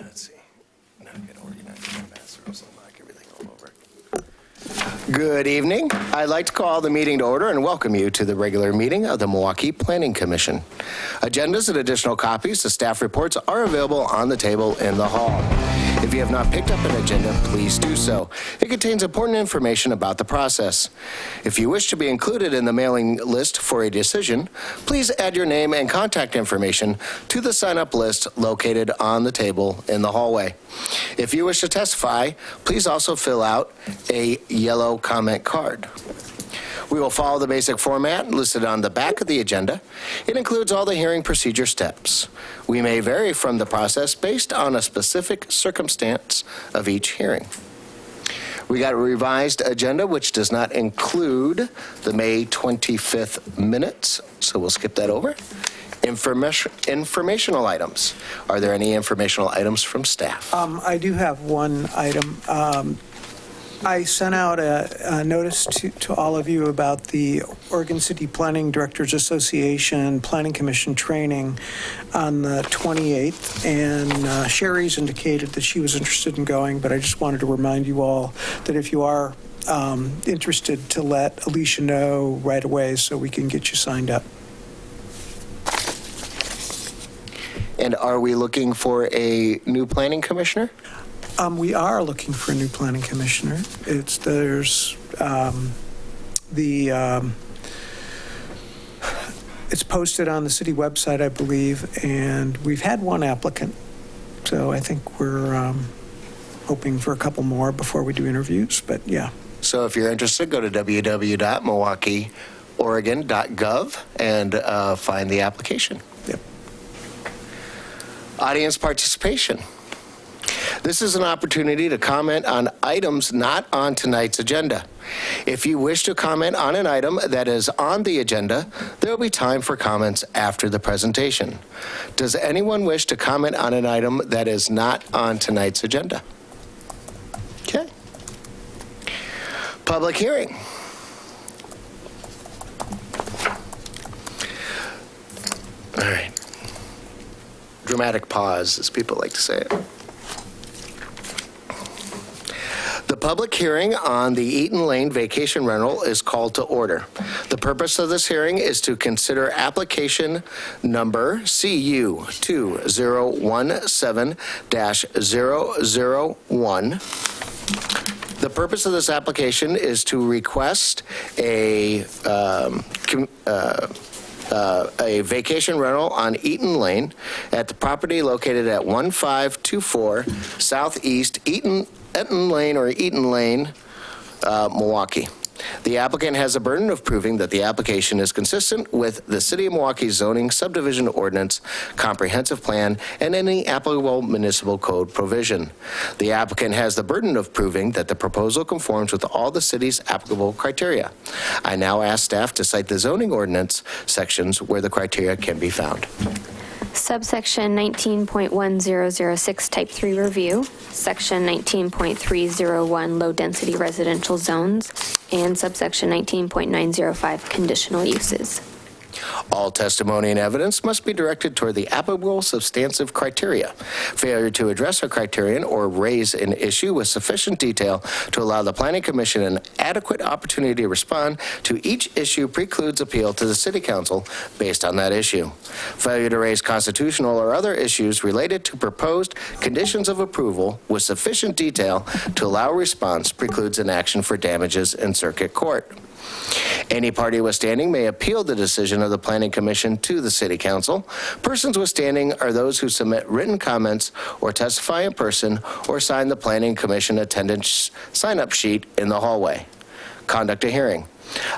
Let's see. Now I'm going to organize my mess or else I'll knock everything all over. Good evening. I'd like to call the meeting to order and welcome you to the regular meeting of the Milwaukee Planning Commission. Agendas and additional copies of staff reports are available on the table in the hall. If you have not picked up an agenda, please do so. It contains important information about the process. If you wish to be included in the mailing list for a decision, please add your name and contact information to the sign-up list located on the table in the hallway. If you wish to testify, please also fill out a yellow comment card. We will follow the basic format listed on the back of the agenda. It includes all the hearing procedure steps. We may vary from the process based on a specific circumstance of each hearing. We got a revised agenda, which does not include the May 25th minutes, so we'll skip that over. Informational items. Are there any informational items from staff? I do have one item. I sent out a notice to all of you about the Oregon City Planning Directors Association Planning Commission training on the 28th, and Sherry's indicated that she was interested in going, but I just wanted to remind you all that if you are interested, to let Alicia know right away so we can get you signed up. And are we looking for a new planning commissioner? We are looking for a new planning commissioner. It's posted on the city website, I believe, and we've had one applicant. So I think we're hoping for a couple more before we do interviews, but yeah. So if you're interested, go to www.milwaukeeoregon.gov and find the application. Yep. Audience participation. This is an opportunity to comment on items not on tonight's agenda. If you wish to comment on an item that is on the agenda, there will be time for comments after the presentation. Does anyone wish to comment on an item that is not on tonight's agenda? Okay. Public hearing. All right. Dramatic pause, as people like to say it. The public hearing on the Eton Lane vacation rental is called to order. The purpose of this hearing is to consider application number CU 2017-001. The purpose of this application is to request a vacation rental on Eton Lane at the property located at 1524 Southeast Eton Lane, Milwaukee. The applicant has the burden of proving that the application is consistent with the City of Milwaukee zoning subdivision ordinance, comprehensive plan, and any applicable municipal code provision. The applicant has the burden of proving that the proposal conforms with all the city's applicable criteria. I now ask staff to cite the zoning ordinance sections where the criteria can be found. Subsection 19.1006 Type 3 Review, Section 19.301 Low Density Residential Zones, and Subsection 19.905 Conditional Uses. All testimony and evidence must be directed toward the applicable substantive criteria. Failure to address a criterion or raise an issue with sufficient detail to allow the Planning Commission an adequate opportunity to respond to each issue precludes appeal to the City Council based on that issue. Failure to raise constitutional or other issues related to proposed conditions of approval with sufficient detail to allow a response precludes an action for damages in circuit court. Any party with standing may appeal the decision of the Planning Commission to the City Council. Persons with standing are those who submit written comments or testify in person or sign the Planning Commission attendance sign-up sheet in the hallway. Conduct a hearing.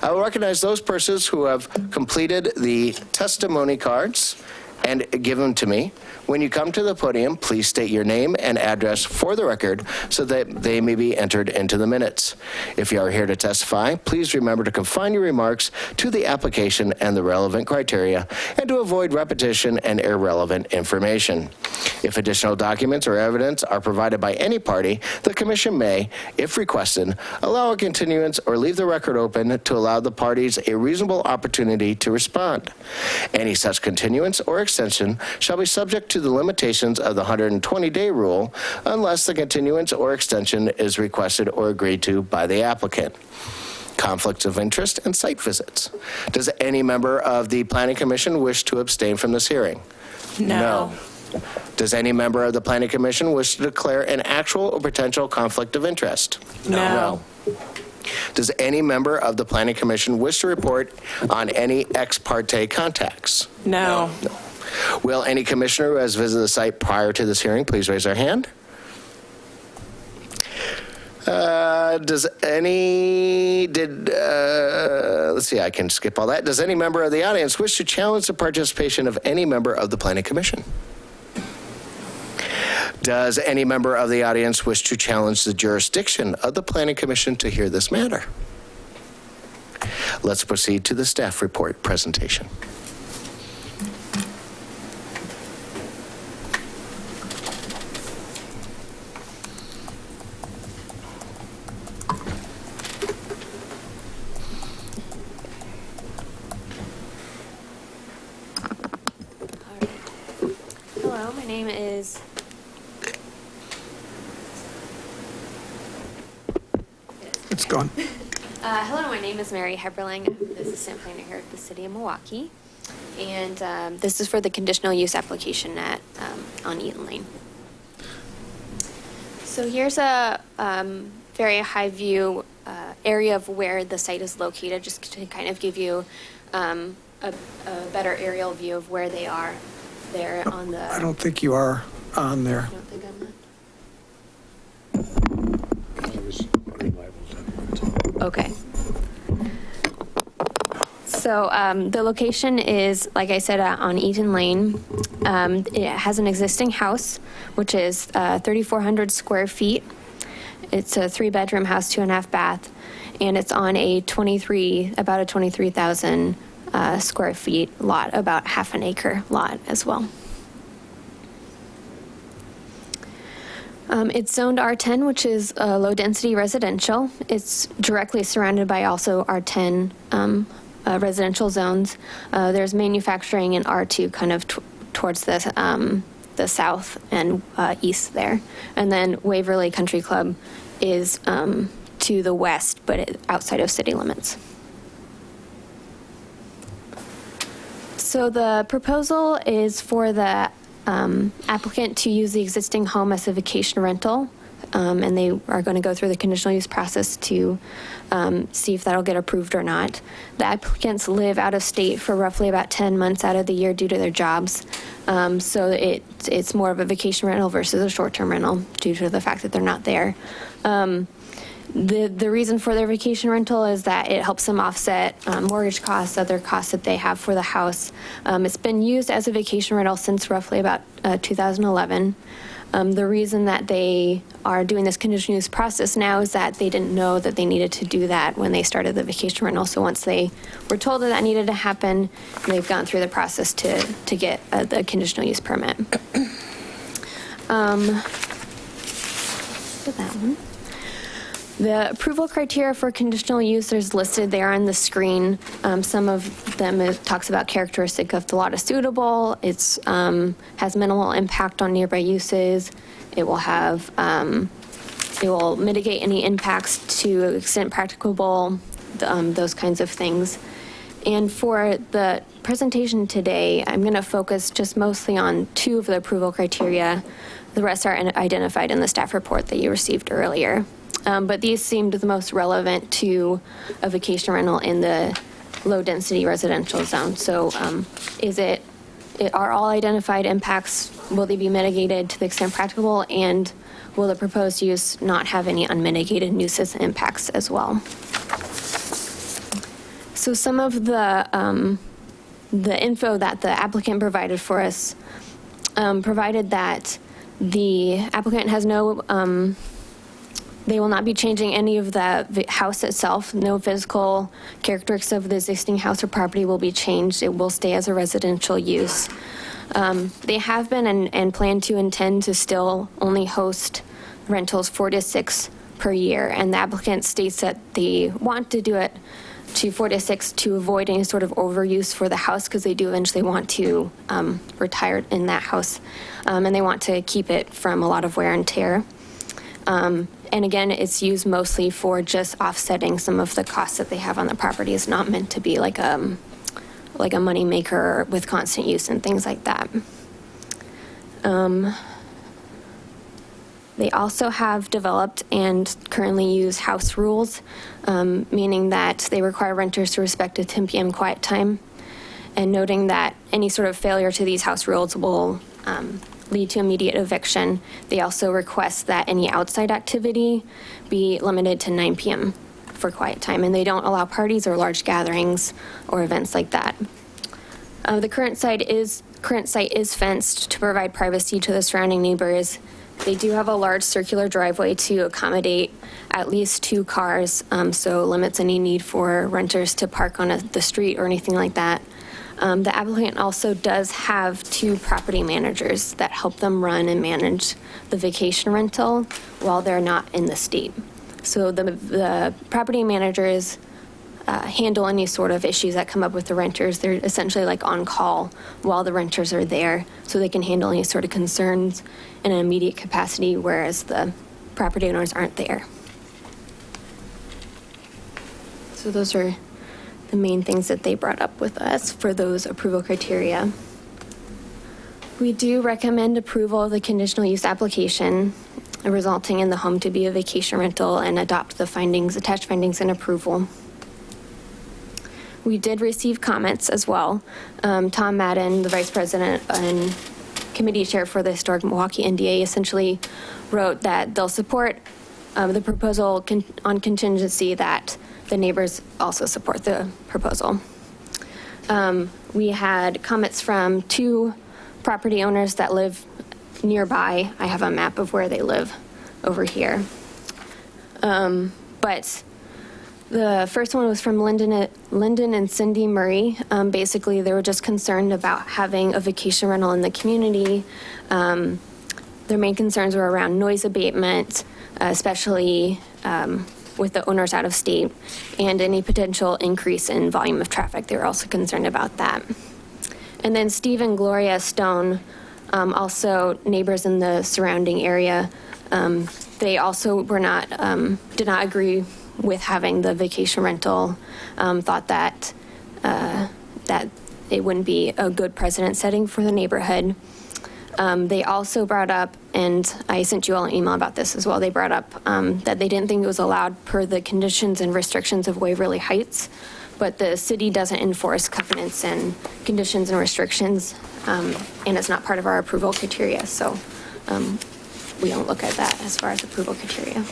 I will recognize those persons who have completed the testimony cards and give them to me. When you come to the podium, please state your name and address for the record so that they may be entered into the minutes. If you are here to testify, please remember to confine your remarks to the application and the relevant criteria and to avoid repetition and irrelevant information. If additional documents or evidence are provided by any party, the Commission may, if requested, allow a continuance or leave the record open to allow the parties a reasonable opportunity to respond. Any such continuance or extension shall be subject to the limitations of the 120-day rule unless the continuance or extension is requested or agreed to by the applicant. Conflicts of interest and site visits. Does any member of the Planning Commission wish to abstain from this hearing? No. Does any member of the Planning Commission wish to declare an actual or potential conflict of interest? No. Does any member of the Planning Commission wish to report on any ex parte contacts? No. Will any commissioner who has visited the site prior to this hearing please raise their hand? Let's see, I can skip all that. Does any member of the audience wish to challenge the participation of any member of the Planning Commission? Does any member of the audience wish to challenge the jurisdiction of the Planning Commission to hear this matter? Let's proceed to the staff report presentation. Hello, my name is... It's gone. Hello, my name is Mary Heberling. I'm the assistant planner here at the City of Milwaukee. And this is for the conditional use application on Eton Lane. So here's a very high view area of where the site is located, just to kind of give you a better aerial view of where they are there on the... I don't think you are on there. I don't think I'm not. Okay. So the location is, like I said, on Eton Lane. It has an existing house, which is 3,400 square feet. It's a 3-bedroom house, 2.5 bath, and it's on about a 23,000 square feet lot, about half an acre lot as well. It's zoned R10, which is low-density residential. It's directly surrounded by also R10 residential zones. There's manufacturing in R2 kind of towards the south and east there. And then Waverly Country Club is to the west, but outside of city limits. So the proposal is for the applicant to use the existing home as a vacation rental, and they are going to go through the conditional use process to see if that'll get approved or not. The applicants live out of state for roughly about 10 months out of the year due to their jobs, so it's more of a vacation rental versus a short-term rental due to the fact that they're not there. The reason for their vacation rental is that it helps them offset mortgage costs, other costs that they have for the house. It's been used as a vacation rental since roughly about 2011. The reason that they are doing this conditional use process now is that they didn't know that they needed to do that when they started the vacation rental. So once they were told that needed to happen, they've gone through the process to get the conditional use permit. That one. The approval criteria for conditional use is listed there on the screen. Some of them talks about characteristic of the lot is suitable. It's has minimal impact on nearby uses. It will have it will mitigate any impacts to the extent practicable. Those kinds of things. And for the presentation today, I'm going to focus just mostly on 2 of the approval criteria. The rest are identified in the staff report that you received earlier. But these seemed the most relevant to a vacation rental in the low-density residential zone. So are all identified impacts, will they be mitigated to the extent practicable, and will the proposed use not have any unmitigated nuisance impacts as well? So some of the info that the applicant provided for us provided that the applicant has no they will not be changing any of the house itself. No physical characteristics of the existing house or property will be changed. It will stay as a residential use. They have been and plan to intend to still only host rentals 4 to 6 per year. And the applicant states that they want to do it to 4 to 6 to avoid any sort of overuse for the house, because they do eventually want to retire in that house, and they want to keep it from a lot of wear and tear. And again, it's used mostly for just offsetting some of the costs that they have on the property. It's not meant to be like a money maker with constant use and things like that. They also have developed and currently use house rules, meaning that they require renters to respect a 10 p.m. quiet time, and noting that any sort of failure to these house rules will lead to immediate eviction. They also request that any outside activity be limited to 9 p.m. for quiet time, and they don't allow parties or large gatherings or events like that. The current site is fenced to provide privacy to the surrounding neighbors. They do have a large circular driveway to accommodate at least 2 cars, so limits any need for renters to park on the street or anything like that. The applicant also does have 2 property managers that help them run and manage the vacation rental while they're not in the state. So the property managers handle any sort of issues that come up with the renters. They're essentially like on call while the renters are there, so they can handle any sort of concerns in an immediate capacity, whereas the property owners aren't there. So those are the main things that they brought up with us for those approval criteria. We do recommend approval of the conditional use application resulting in the home to be a vacation rental, and adopt the findings, attached findings, and approval. We did receive comments as well. Tom Madden, the vice president and committee chair for the Historic Milwaukee NDA, essentially wrote that they'll support the proposal on contingency that the neighbors also support the proposal. We had comments from 2 property owners that live nearby. I have a map of where they live over here. But the first one was from Lyndon and Cindy Murray. Basically, they were just concerned about having a vacation rental in the community. Their main concerns were around noise abatement, especially with the owners out of state, and any potential increase in volume of traffic. They were also concerned about that. And then Steve and Gloria Stone, also neighbors in the surrounding area, they also were not, did not agree with having the vacation rental, thought that that it wouldn't be a good precedent setting for the neighborhood. They also brought up, and I sent you all an email about this as well, they brought up that they didn't think it was allowed per the conditions and restrictions of Waverly Heights, but the city doesn't enforce covenants and conditions and restrictions, and it's not part of our approval criteria, so we don't look at that as far as approval criteria.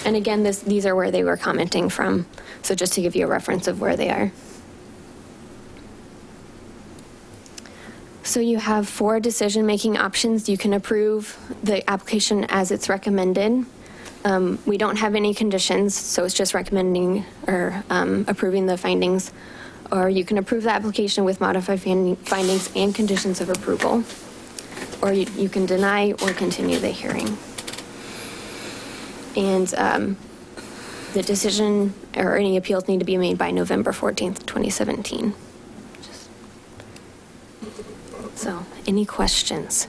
And again, these are where they were commenting from, so just to give you a reference of where they are. So you have 4 decision-making options. You can approve the application as it's recommended. We don't have any conditions, so it's just recommending or approving the findings. Or you can approve the application with modified findings and conditions of approval. Or you can deny or continue the hearing. And the decision or any appeals need to be made by November 14th, 2017. So, any questions?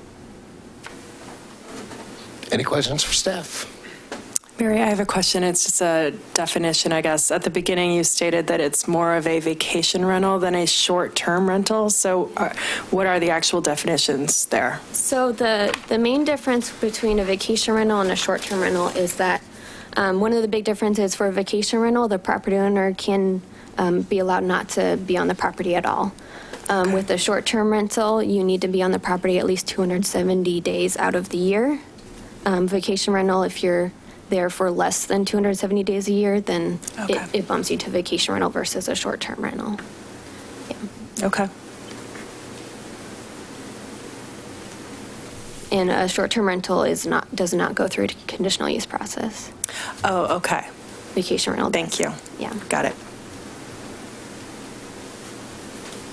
Any questions for staff? Mary, I have a question. It's just a definition, I guess. At the beginning, you stated that it's more of a vacation rental than a short-term rental. So what are the actual definitions there? So the main difference between a vacation rental and a short-term rental is that one of the big differences for a vacation rental, the property owner can be allowed not to be on the property at all. With a short-term rental, you need to be on the property at least 270 days out of the year. Vacation rental, if you're there for less than 270 days a year, then it bumps you to vacation rental versus a short-term rental. Yeah. Okay. And a short-term rental does not go through a conditional use process. Oh, okay. Vacation rental does. Thank you. Yeah. Got it.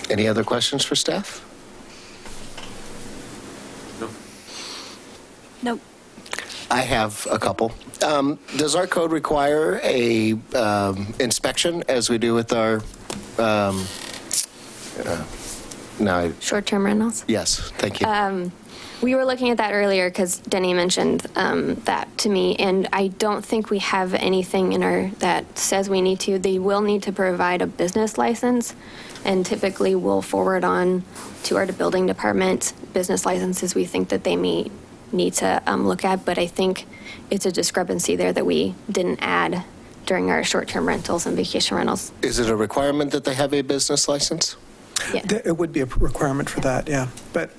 Any other questions for staff? Nope. I have a couple. Does our code require a inspection as we do with our, no, Short-term rentals? yes, thank you. We were looking at that earlier because Denny mentioned that to me, and I don't think we have anything in our, that says we need to. They will need to provide a business license, and typically we'll forward on to our building department business licenses we think that they may need to look at, but I think it's a discrepancy there that we didn't add during our short-term rentals and vacation rentals. Is it a requirement that they have a business license? Yeah. It would be a requirement for that, yeah. But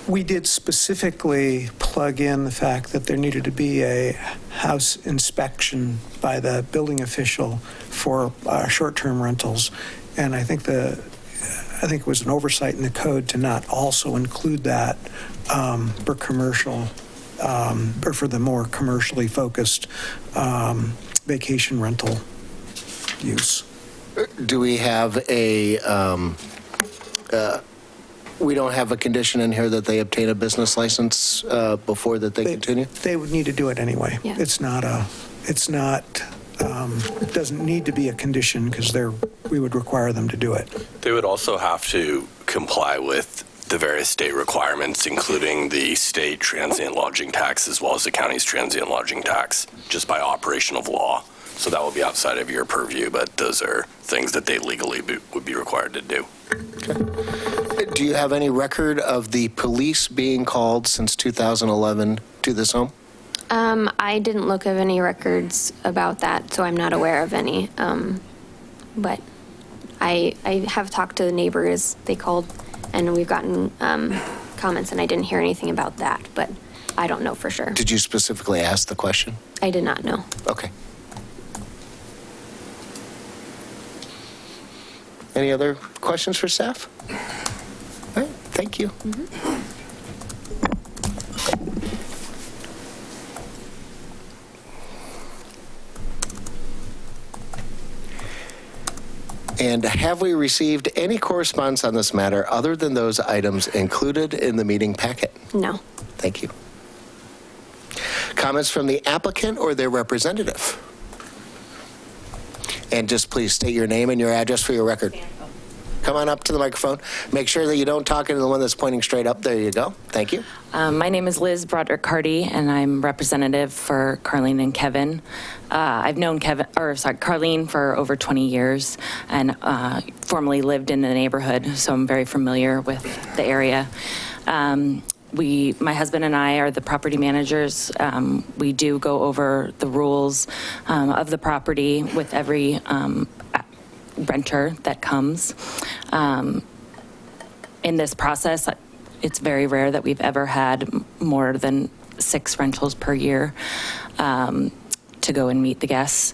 we did specifically plug in the fact that there needed to be a house inspection by the building official for short-term rentals. And I think it was an oversight in the code to not also include that for commercial, or for the more commercially focused vacation rental use. Do we have a, we don't have a condition in here that they obtain a business license before that they continue? They would need to do it anyway. Yeah. It doesn't need to be a condition because we would require them to do it. They would also have to comply with the various state requirements, including the state transient lodging tax as well as the county's transient lodging tax, just by operation of law. So that will be outside of your purview, but those are things that they legally would be required to do. Okay. Do you have any record of the police being called since 2011 to this home? I didn't look at any records about that, so I'm not aware of any. But I have talked to the neighbors. They called, and we've gotten comments, and I didn't hear anything about that, but I don't know for sure. Did you specifically ask the question? I did not know. Okay. Any other questions for staff? All right, thank you. And have we received any correspondence on this matter other than those items included in the meeting packet? No. Thank you. Comments from the applicant or their representative? And just please state your name and your address for your record. Come on up to the microphone. Make sure that you don't talk into the one that's pointing straight up. There you go. Thank you. My name is Liz Broderick-Carty, and I'm representative for Carlene and Kevin. I've known Carlene for over 20 years and formerly lived in the neighborhood, so I'm very familiar with the area. My husband and I are the property managers. We do go over the rules of the property with every renter that comes. In this process, it's very rare that we've ever had more than 6 rentals per year to go and meet the guests.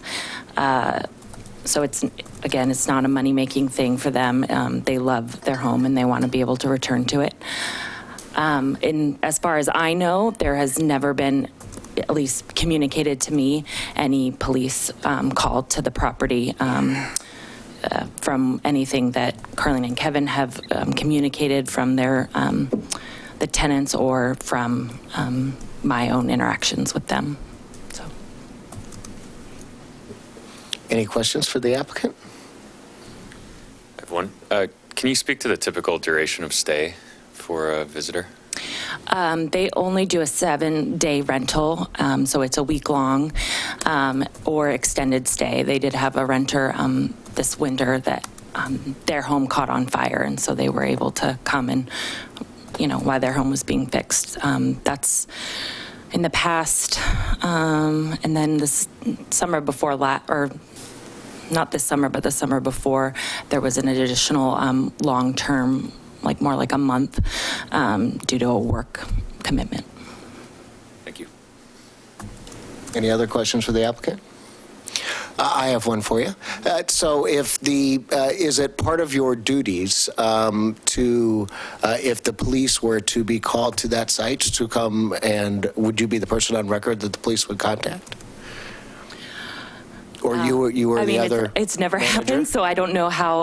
So it's not a money-making thing for them. They love their home and they want to be able to return to it. And as far as I know, there has never been, at least communicated to me, any police called to the property from anything that Carlene and Kevin have communicated from their the tenants or from my own interactions with them. So, Any questions for the applicant? I have one. Can you speak to the typical duration of stay for a visitor? they only do a 7-day rental, so it's a week long, or extended stay. They did have a renter this winter that their home caught on fire, and so they were able to come and, while their home was being fixed. That's in the past, and then this summer before not this summer, but the summer before, there was an additional long-term, more like a month, due to a work commitment. Thank you. Any other questions for the applicant? I have one for you. So if is it part of your duties if the police were to be called to that site to come, and would you be the person on record that the police would contact? Or you were the other? It's never manager? happened, so I don't know how,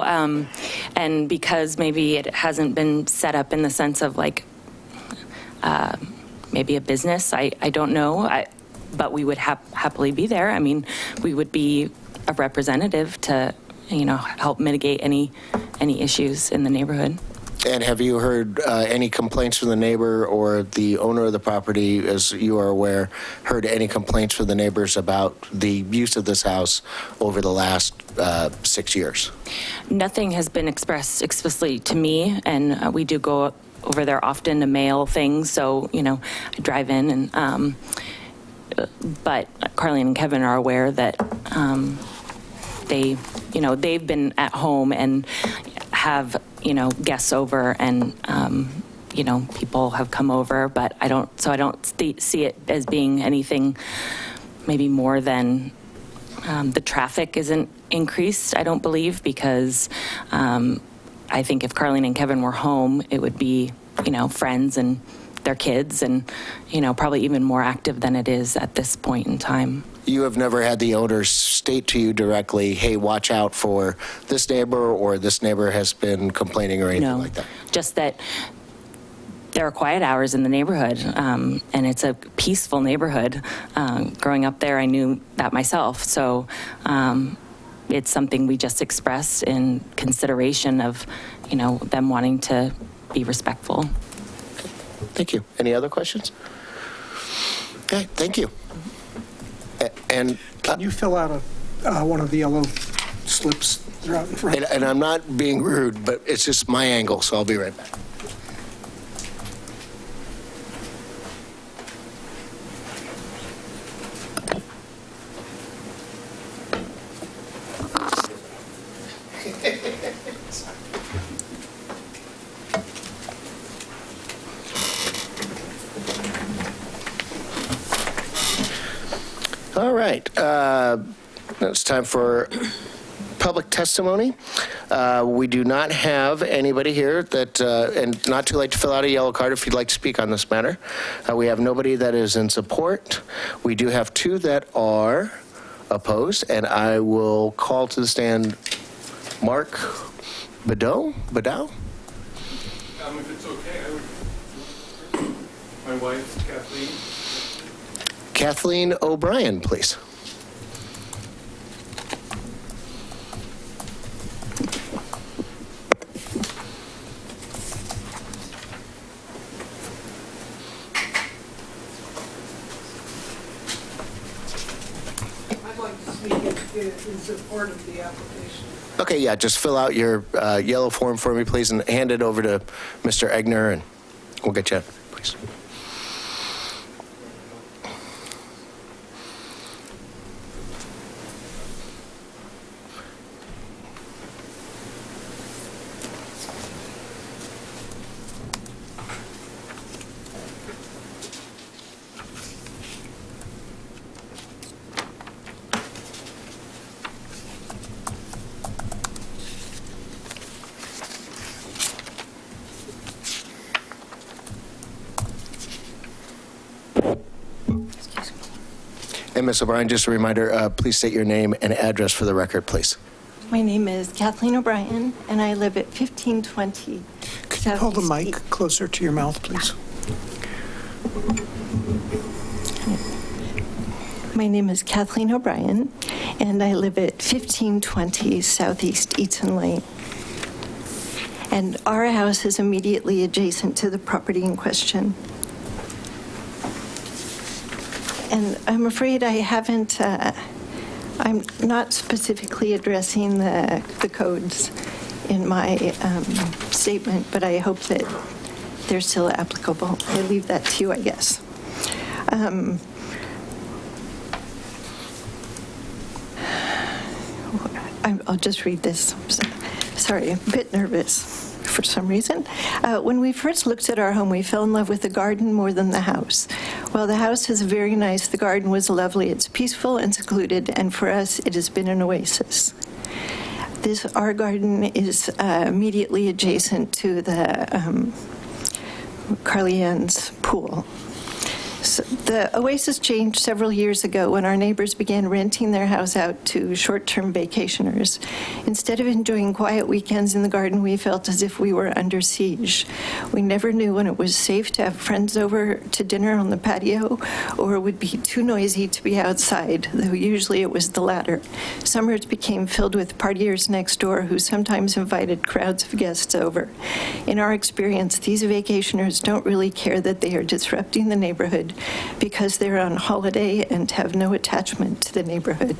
and because maybe it hasn't been set up in the sense of maybe a business. I don't know, but we would happily be there. I mean, we would be a representative to, help mitigate any issues in the neighborhood. And have you heard any complaints from the neighbor or the owner of the property, as you are aware, heard any complaints from the neighbors about the use of this house over the last 6 years? Nothing has been expressed explicitly to me, and we do go over there often to mail things, so, I drive in, and but Carlene and Kevin are aware that they've been at home and have, guests over, and, people have come over, but I don't see it as being anything maybe more than the traffic isn't increased, I don't believe, because I think if Carlene and Kevin were home, it would be, friends and their kids, and, probably even more active than it is at this point in time. You have never had the owners state to you directly, hey, watch out for this neighbor, or this neighbor has been complaining, or anything like that? Just that there are quiet hours in the neighborhood, and it's a peaceful neighborhood. Growing up there, I knew that myself. So it's something we just expressed in consideration of, them wanting to be respectful. Thank you. Any other questions? Okay, thank you. And Can you fill out one of the yellow slips that are out in front? and I'm not being rude, but it's just my angle, so I'll be right back. All right. It's time for public testimony. We do not have anybody here that, and not too late to fill out a yellow card if you'd like to speak on this matter. We have nobody that is in support. We do have two that are opposed, and I will call to the stand Mark Badow? If it's okay, I would, my wife, Kathleen. Kathleen O'Brien, please. I'd like to speak in support of the application. Okay, yeah, just fill out your yellow form for me, please, and hand it over to Mr. Egner, and we'll get you in, please. And Ms. O'Brien, just a reminder, please state your name and address for the record, please. My name is Kathleen O'Brien, and I live at 1520 Could you hold the Southeast mic closer to your mouth, please? My name is Kathleen O'Brien, and I live at 1520 Southeast Eton Lane. And our house is immediately adjacent to the property in question. And I'm afraid I haven't, I'm not specifically addressing the codes in my statement, but I hope that they're still applicable. I leave that to you, I guess. I'll just read this. Sorry, I'm a bit nervous for some reason. When we first looked at our home, we fell in love with the garden more than the house. While the house is very nice, the garden was lovely. It's peaceful and secluded, and for us, it has been an oasis. Our garden is immediately adjacent to the Carly Ann's pool. So the Oasis changed several years ago when our neighbors began renting their house out to short-term vacationers. Instead of enjoying quiet weekends in the garden, we felt as if we were under siege. We never knew when it was safe to have friends over to dinner on the patio or it would be too noisy to be outside, though usually it was the latter. Summers became filled with partiers next door who sometimes invited crowds of guests over. In our experience, these vacationers don't really care that they are disrupting the neighborhood because they're on holiday and have no attachment to the neighborhood.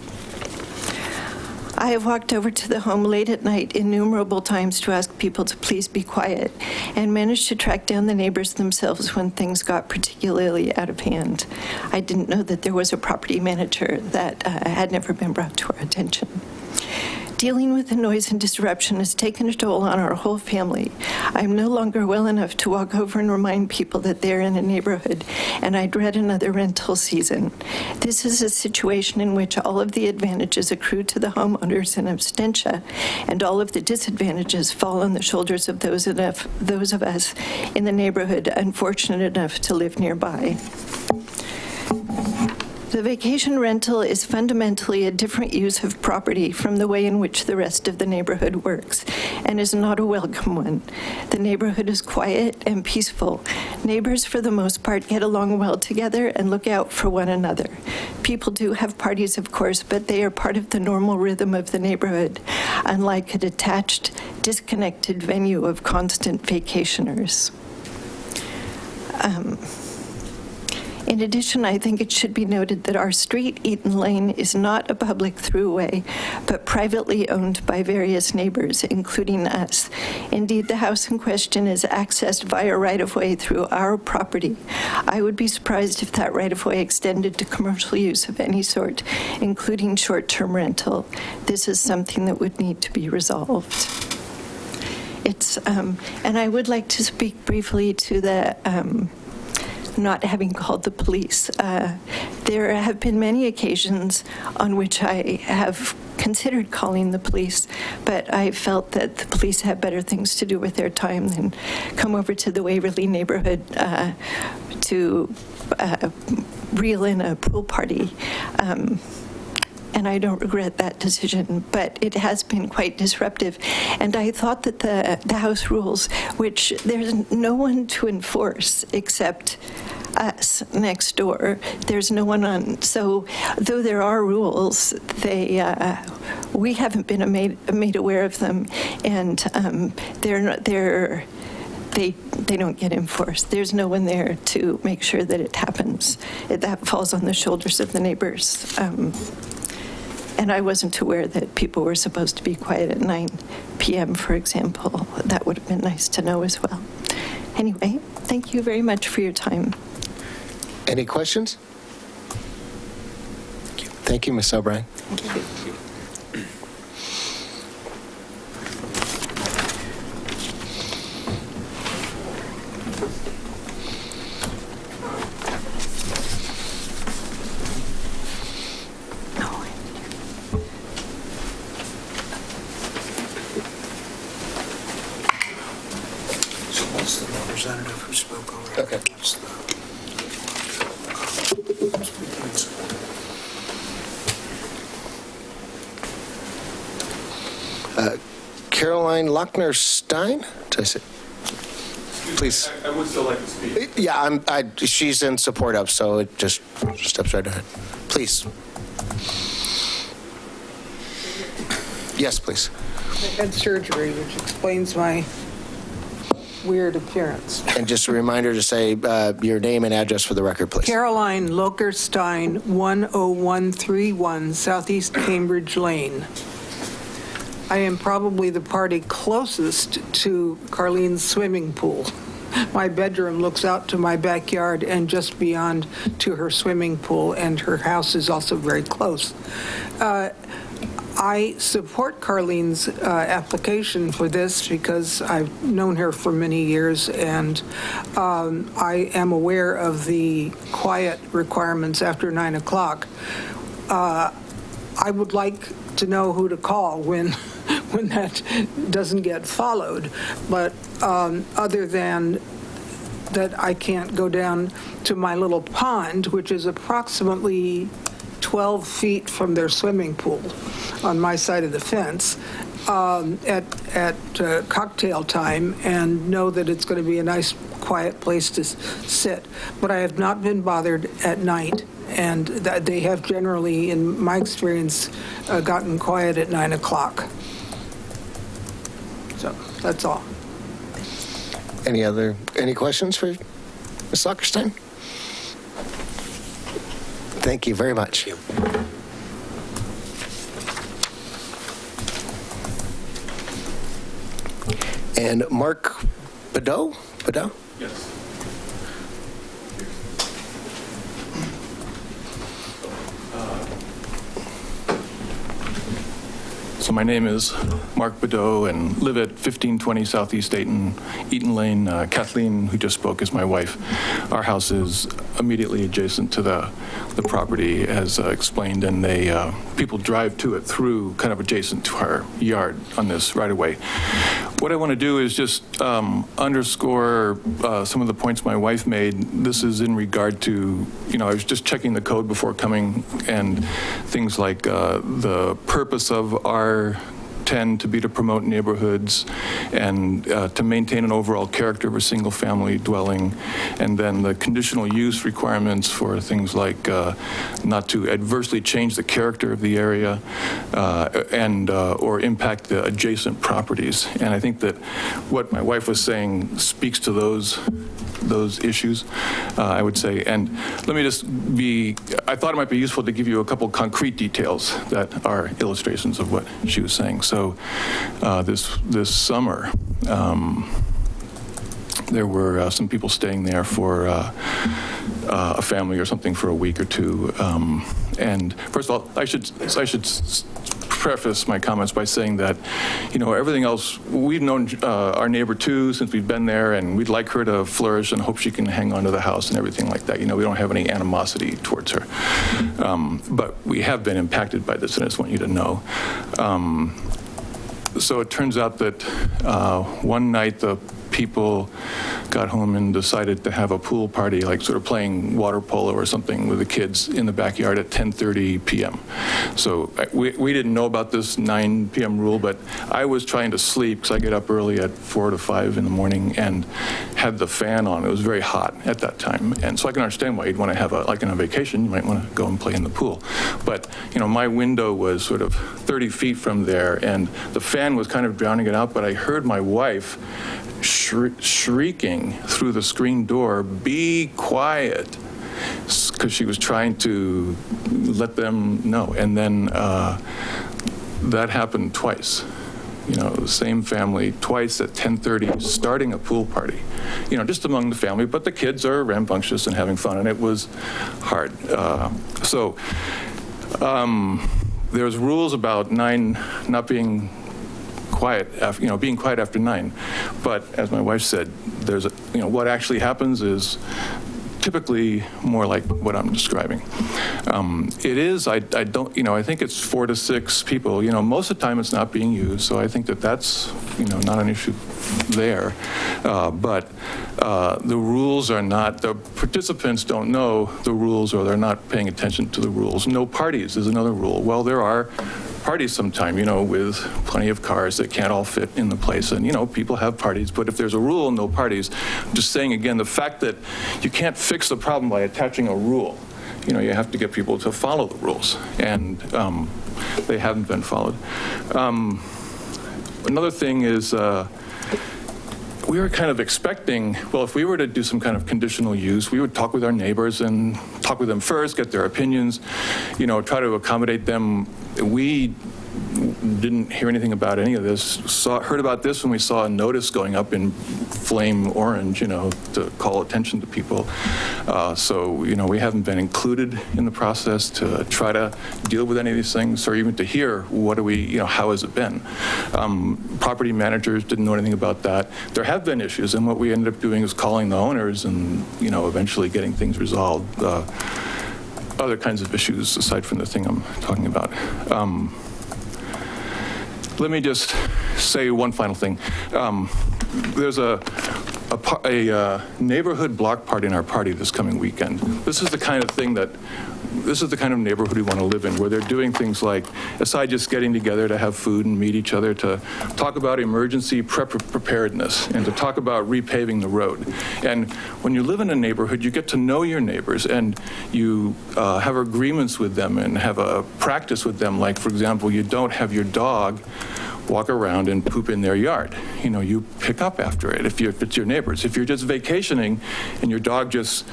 I have walked over to the home late at night innumerable times to ask people to please be quiet and managed to track down the neighbors themselves when things got particularly out of hand. I didn't know that there was a property manager. That had never been brought to our attention. Dealing with the noise and disruption has taken a toll on our whole family. I'm no longer well enough to walk over and remind people that they're in a neighborhood, and I dread another rental season. This is a situation in which all of the advantages accrue to the homeowners in absentia, and all of the disadvantages fall on the shoulders of those of us in the neighborhood unfortunate enough to live nearby. The vacation rental is fundamentally a different use of property from the way in which the rest of the neighborhood works, and is not a welcome one. The neighborhood is quiet and peaceful. Neighbors, for the most part, get along well together and look out for one another. People do have parties, of course, but they are part of the normal rhythm of the neighborhood, unlike a detached, disconnected venue of constant vacationers. In addition, I think it should be noted that our street, Eton Lane, is not a public throughway, but privately owned by various neighbors, including us. Indeed, the house in question is accessed via right-of-way through our property. I would be surprised if that right-of-way extended to commercial use of any sort, including short-term rental. This is something that would need to be resolved. And I would like to speak briefly to the not having called the police. There have been many occasions on which I have considered calling the police, but I felt that the police have better things to do with their time than come over to the Waverly neighborhood to reel in a pool party. And I don't regret that decision, but it has been quite disruptive. And I thought that the House rules, which there's no one to enforce except us next door, there's no one on. So though there are rules, we haven't been made aware of them, and they don't get enforced. There's no one there to make sure that it happens. That falls on the shoulders of the neighbors. And I wasn't aware that people were supposed to be quiet at 9 p.m., for example. That would have been nice to know as well. Anyway, thank you very much for your time. Any questions? Thank you, Ms. O'Brien. Thank you. Representative who spoke over. Okay. Caroline Lochner-Stein? Did I say? Please. I would still like to speak. Yeah, she's in support of, so it just steps right ahead. Please. Yes, please. I had surgery, which explains my weird appearance. And just a reminder to say your name and address for the record, please. Caroline Locher-Stein, 10131 Southeast Cambridge Lane. I am probably the party closest to Carlene's swimming pool. My bedroom looks out to my backyard and just beyond to her swimming pool, and her house is also very close. I support Carlene's application for this because I've known her for many years, and I am aware of the quiet requirements after 9 o'clock. I would like to know who to call when that doesn't get followed, but other than that I can't go down to my little pond, which is approximately 12 feet from their swimming pool on my side of the fence, at cocktail time, and know that it's going to be a nice, quiet place to sit. But I have not been bothered at night, and that they have generally, in my experience, gotten quiet at 9 o'clock. So that's all. Any questions for Ms. Lockerstein? Thank you very much. And Mark Badeau? Yes. So my name is Mark Badeau and live at 1520 Southeast Eton Lane. Kathleen, who just spoke, is my wife. Our house is immediately adjacent to the property, as explained, and people drive to it through kind of adjacent to our yard on this right away. What I want to do is just underscore some of the points my wife made. This is in regard to, I was just checking the code before coming, and things like the purpose of R10 to be to promote neighborhoods and to maintain an overall character of a single-family dwelling, and then the conditional use requirements for things like not to adversely change the character of the area and or impact the adjacent properties. And I think that what my wife was saying speaks to those issues, I would say. And let me just I thought it might be useful to give you a couple concrete details that are illustrations of what she was saying. So this summer, there were some people staying there for a family or something for a week or two. And first of all, I should preface my comments by saying that, everything else, we've known our neighbor too since we've been there, and we'd like her to flourish and hope she can hang on to the house and everything like that. We don't have any animosity towards her. But we have been impacted by this, and I just want you to know. So it turns out that one night the people got home and decided to have a pool party, like sort of playing water polo or something with the kids in the backyard at 10:30 p.m. So we didn't know about this 9 p.m. rule, but I was trying to sleep because I get up early at 4 to 5 in the morning and had the fan on. It was very hot at that time. And so I can understand why you'd want to have like on a vacation, you might want to go and play in the pool. But, my window was sort of 30 feet from there, and the fan was kind of drowning it out, but I heard my wife shrieking through the screen door, "Be quiet," because she was trying to let them know. And then that happened twice. The same family twice at 10:30 starting a pool party, just among the family, but the kids are rambunctious and having fun, and it was hard. There's rules about 9 not being quiet after, being quiet after 9. But as my wife said, there's what actually happens is typically more like what I'm describing. It is, I think it's 4 to 6 people. Most of the time it's not being used, so I think that's, not an issue there. But the rules are not, the participants don't know the rules, or they're not paying attention to the rules. No parties is another rule. Well, there are parties sometime, with plenty of cars that can't all fit in the place. And, people have parties. But if there's a rule, no parties. I'm just saying, again, the fact that you can't fix the problem by attaching a rule. You have to get people to follow the rules. And they haven't been followed. Another thing is we were kind of expecting, well, if we were to do some kind of conditional use, we would talk with our neighbors and talk with them first, get their opinions, try to accommodate them. We didn't hear anything about any of this. Heard about this when we saw a notice going up in flame orange, to call attention to people. So, we haven't been included in the process to try to deal with any of these things, or even to hear how has it been. Property managers didn't know anything about that. There have been issues, and what we ended up doing is calling the owners and, eventually getting things resolved. Other kinds of issues aside from the thing I'm talking about. Let me just say one final thing. There's a a neighborhood block party in our party this coming weekend. This is the kind of thing that, this is the kind of neighborhood we want to live in, where they're doing things like, aside just getting together to have food and meet each other, to talk about emergency preparedness and to talk about repaving the road. And when you live in a neighborhood, you get to know your neighbors, and you have agreements with them and have a practice with them. Like, for example, you don't have your dog walk around and poop in their yard. You know, you pick up after it if it's your neighbors. If you're just vacationing and your dog you just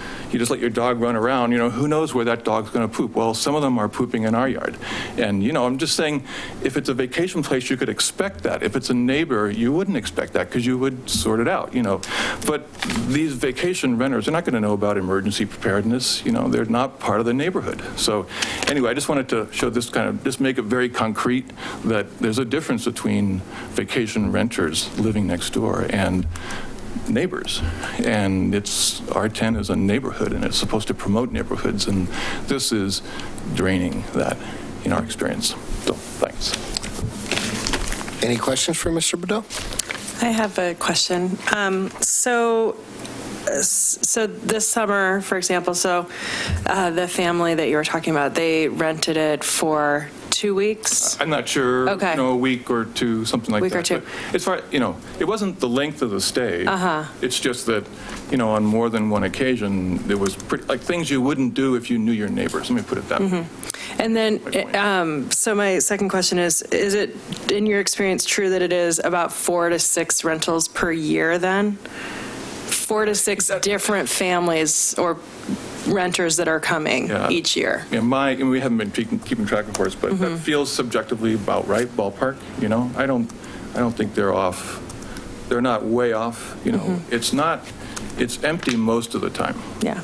let your dog run around, you know, who knows where that dog's going to poop? Well, some of them are pooping in our yard. And, you know, I'm just saying, if it's a vacation place, you could expect that. If it's a neighbor, you wouldn't expect that because you would sort it out, you know. But these vacation renters are not going to know about emergency preparedness. You know, they're not part of the neighborhood. So anyway, I just wanted to show this just make it very concrete that there's a difference between vacation renters living next door and neighbors. And R10 is a neighborhood, and it's supposed to promote neighborhoods, and this is draining that in our experience. So, thanks. Any questions for Mr. Bedeau? I have a question. So this summer, for example, the family that you were talking about, they rented it for 2 weeks? I'm not sure, Okay. you know, a week or two, something like that. Week or two. But as far, you know, it wasn't the length of the stay. Uh-huh. It's just that, you know, on more than one occasion, there was like things you wouldn't do if you knew your neighbors. Let me put it that way. And then, so my second question is it, in your experience, true that it is about 4 to 6 rentals per year then? 4 to 6 different families or renters that are coming each year? Yeah, and we haven't been keeping track, of course, but that feels subjectively about right, ballpark, you know? I don't think they're off. They're not way off, you know? It's empty most of the time. Yeah.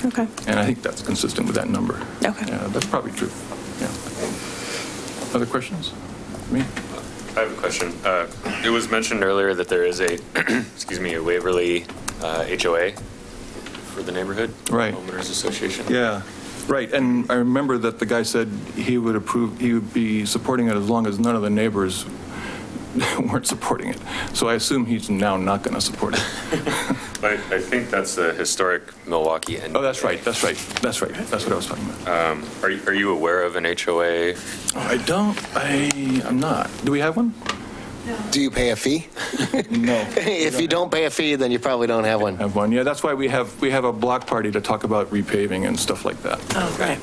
Okay. And I think that's consistent with that number. Okay. Yeah, that's probably true. Yeah. Other questions? Me? I have a question. It was mentioned earlier that there is a, a Waverly HOA for the neighborhood homeowners association. Yeah, right. And I remember that the guy said he would be supporting it as long as none of the neighbors weren't supporting it. So I assume he's now not going to support it. I think that's the historic Milwaukee NDA. Oh, that's right. That's what I was talking about. Are you aware of an HOA? I'm not. Do we have one? Do you pay a fee? No. If you don't pay a fee, then you probably don't have one. Have one. Yeah, that's why we have a block party to talk about repaving and stuff like that. Oh, right.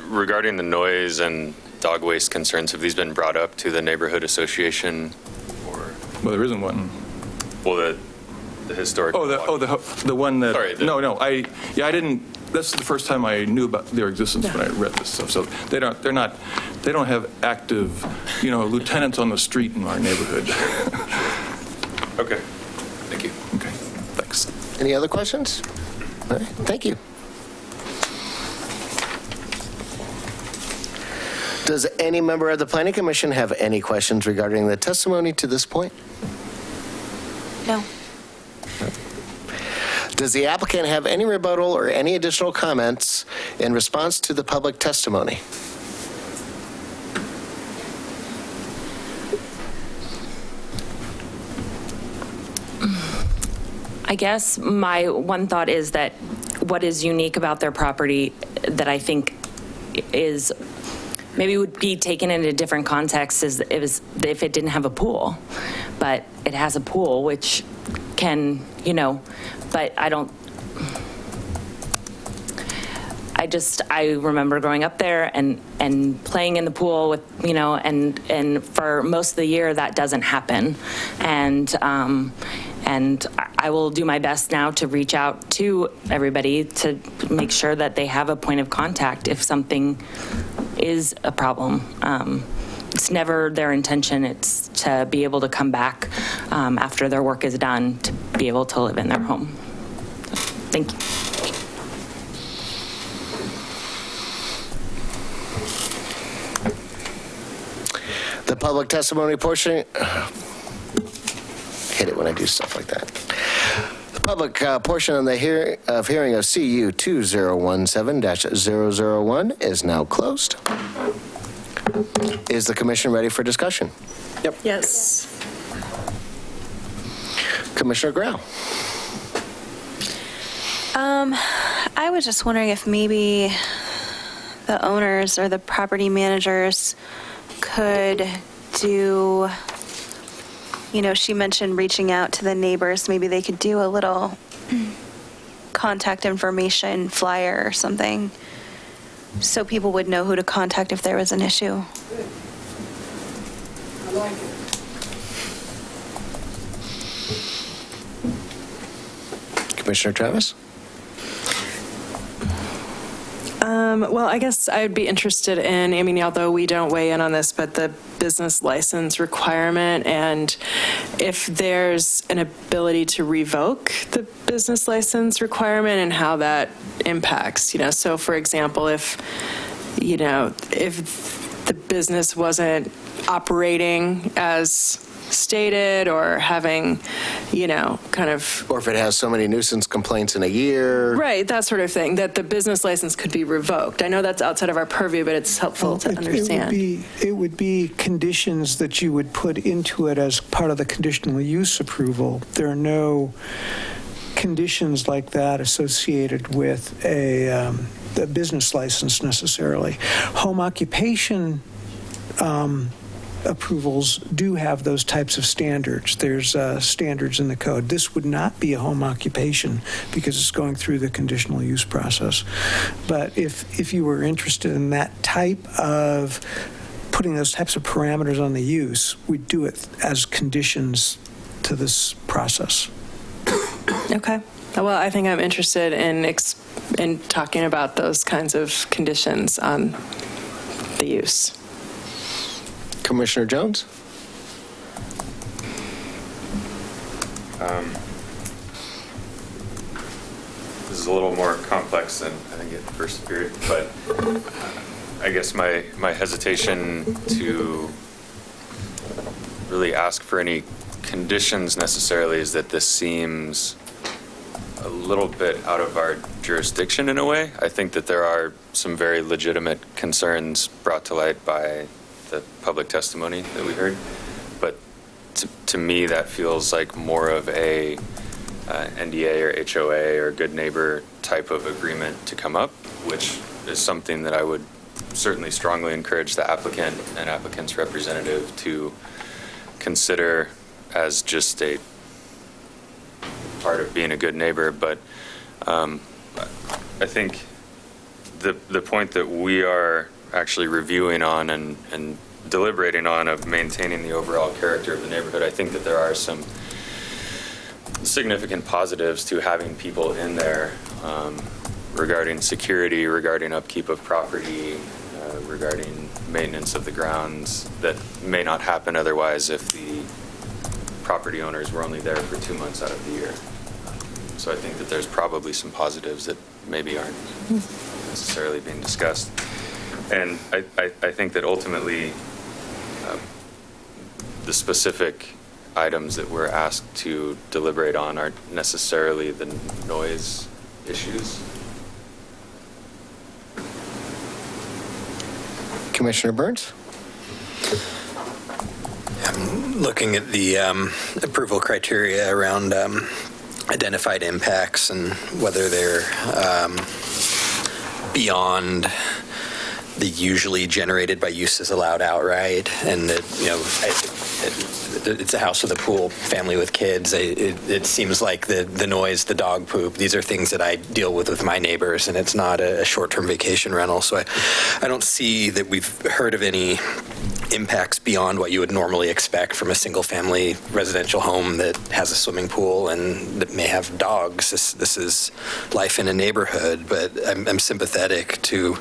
Regarding the noise and dog waste concerns, have these been brought up to the neighborhood association? Well, there isn't one. Well, the historic. The one that. Sorry. I didn't. That's the first time I knew about their existence when I read this stuff. So they don't have active, you know, lieutenants on the street in our neighborhood. Okay. Thank you. Okay. Thanks. Any other questions? All right, thank you. Does any member of the Planning Commission have any questions regarding the testimony to this point? No. Does the applicant have any rebuttal or any additional comments in response to the public testimony? I guess my one thought is that what is unique about their property that I think is maybe would be taken in a different context is if it didn't have a pool, but it has a pool, which can, you know, but I remember growing up there and playing in the pool with, you know, and for most of the year that doesn't happen. And I will do my best now to reach out to everybody to make sure that they have a point of contact if something is a problem. It's never their intention. It's to be able to come back after their work is done to be able to live in their home. Thank you. The public testimony portion, hate it when I do stuff like that. The public portion of the hearing of CU 2017-001 is now closed. Is the commission ready for discussion? Yes. Commissioner Grau. I was just wondering if maybe the owners or the property managers could do, she mentioned reaching out to the neighbors. Maybe they could do a little contact information flyer or something so people would know who to contact if there was an issue. I like it. Commissioner Travis? Well, I guess I'd be interested in, although we don't weigh in on this, but the business license requirement, and if there's an ability to revoke the business license requirement and how that impacts, So for example, if the business wasn't operating as stated or having, Or if it has so many nuisance complaints in a year. Right, that sort of thing, that the business license could be revoked. I know that's outside of our purview, but it's helpful to understand. It would be conditions that you would put into it as part of the conditional use approval. There are no conditions like that associated with a business license necessarily. Home occupation approvals do have those types of standards. There's standards in the code. This would not be a home occupation because it's going through the conditional use process. But if you were interested in that type of putting those types of parameters on the use, we'd do it as conditions to this process. Okay. Well, I think I'm interested in talking about those kinds of conditions on the use. Commissioner Jones? This is a little more complex than I think it first appeared, but I guess my hesitation to really ask for any conditions necessarily is that this seems a little bit out of our jurisdiction in a way. I think that there are some very legitimate concerns brought to light by the public testimony that we heard, but to me that feels like more of a NDA or HOA or good neighbor type of agreement to come up, which is something that I would certainly strongly encourage the applicant and applicant's representative to consider as just a part of being a good neighbor. But I think the point that we are actually reviewing on and deliberating on of maintaining the overall character of the neighborhood, I think that there are some significant positives to having people in there regarding security, regarding upkeep of property, regarding maintenance of the grounds that may not happen otherwise if the property owners were only there for 2 months out of the year. So I think that there's probably some positives that maybe aren't necessarily being discussed. And I think that ultimately the specific items that we're asked to deliberate on aren't necessarily the noise issues. Commissioner Burns? I'm looking at the approval criteria around identified impacts and whether they're beyond the usually generated by uses allowed outright, and that it's a house with a pool, family with kids. It seems like the noise, the dog poop, these are things that I deal with my neighbors, and it's not a short-term vacation rental. So I don't see that we've heard of any impacts beyond what you would normally expect from a single-family residential home that has a swimming pool and that may have dogs. This is life in a neighborhood, but I'm sympathetic to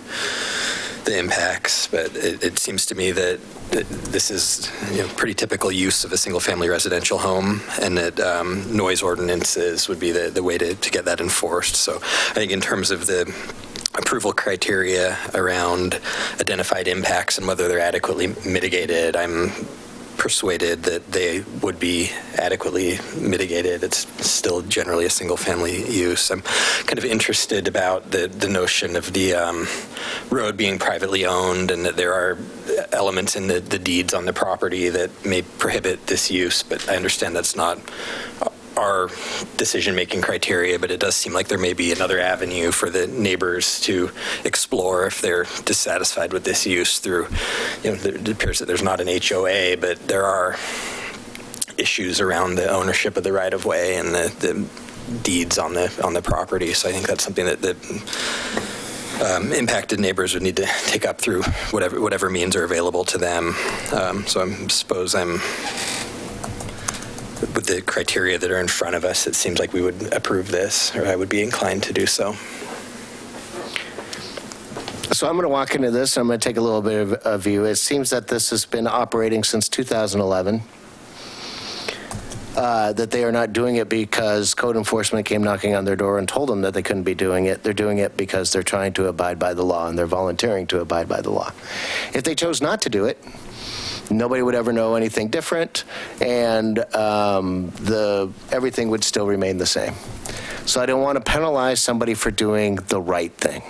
the impacts, but it seems to me that this is pretty typical use of a single-family residential home, and that noise ordinances would be the way to get that enforced. So I think in terms of the approval criteria around identified impacts and whether they're adequately mitigated, I'm persuaded that they would be adequately mitigated. It's still generally a single-family use. I'm kind of interested about the notion of the road being privately owned, and that there are elements in the deeds on the property that may prohibit this use, but I understand that's not our decision-making criteria, but it does seem like there may be another avenue for the neighbors to explore if they're dissatisfied with this use through, it appears that there's not an HOA, but there are issues around the ownership of the right-of-way and the deeds on the property. So I think that's something that impacted neighbors would need to take up through whatever means are available to them. So I suppose with the criteria that are in front of us, it seems like we would approve this, or I would be inclined to do so. So I'm going to walk into this. I'm going to take a little bit of a view. It seems that this has been operating since 2011. That they are not doing it because code enforcement came knocking on their door and told them that they couldn't be doing it. They're doing it because they're trying to abide by the law, and they're volunteering to abide by the law. If they chose not to do it, nobody would ever know anything different, and everything would still remain the same. So I don't want to penalize somebody for doing the right thing.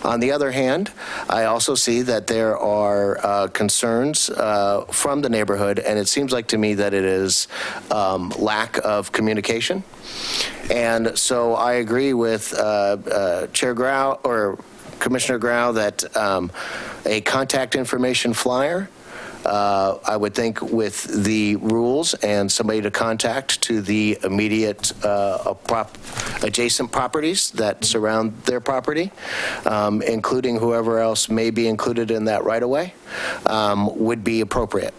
On the other hand, I also see that there are concerns from the neighborhood, and it seems like to me that it is lack of communication. And so I agree with Chair Grau, or Commissioner Grau, that a contact information flyer, I would think with the rules and somebody to contact to the immediate adjacent properties that surround their property, including whoever else may be included in that right-of-way, would be appropriate.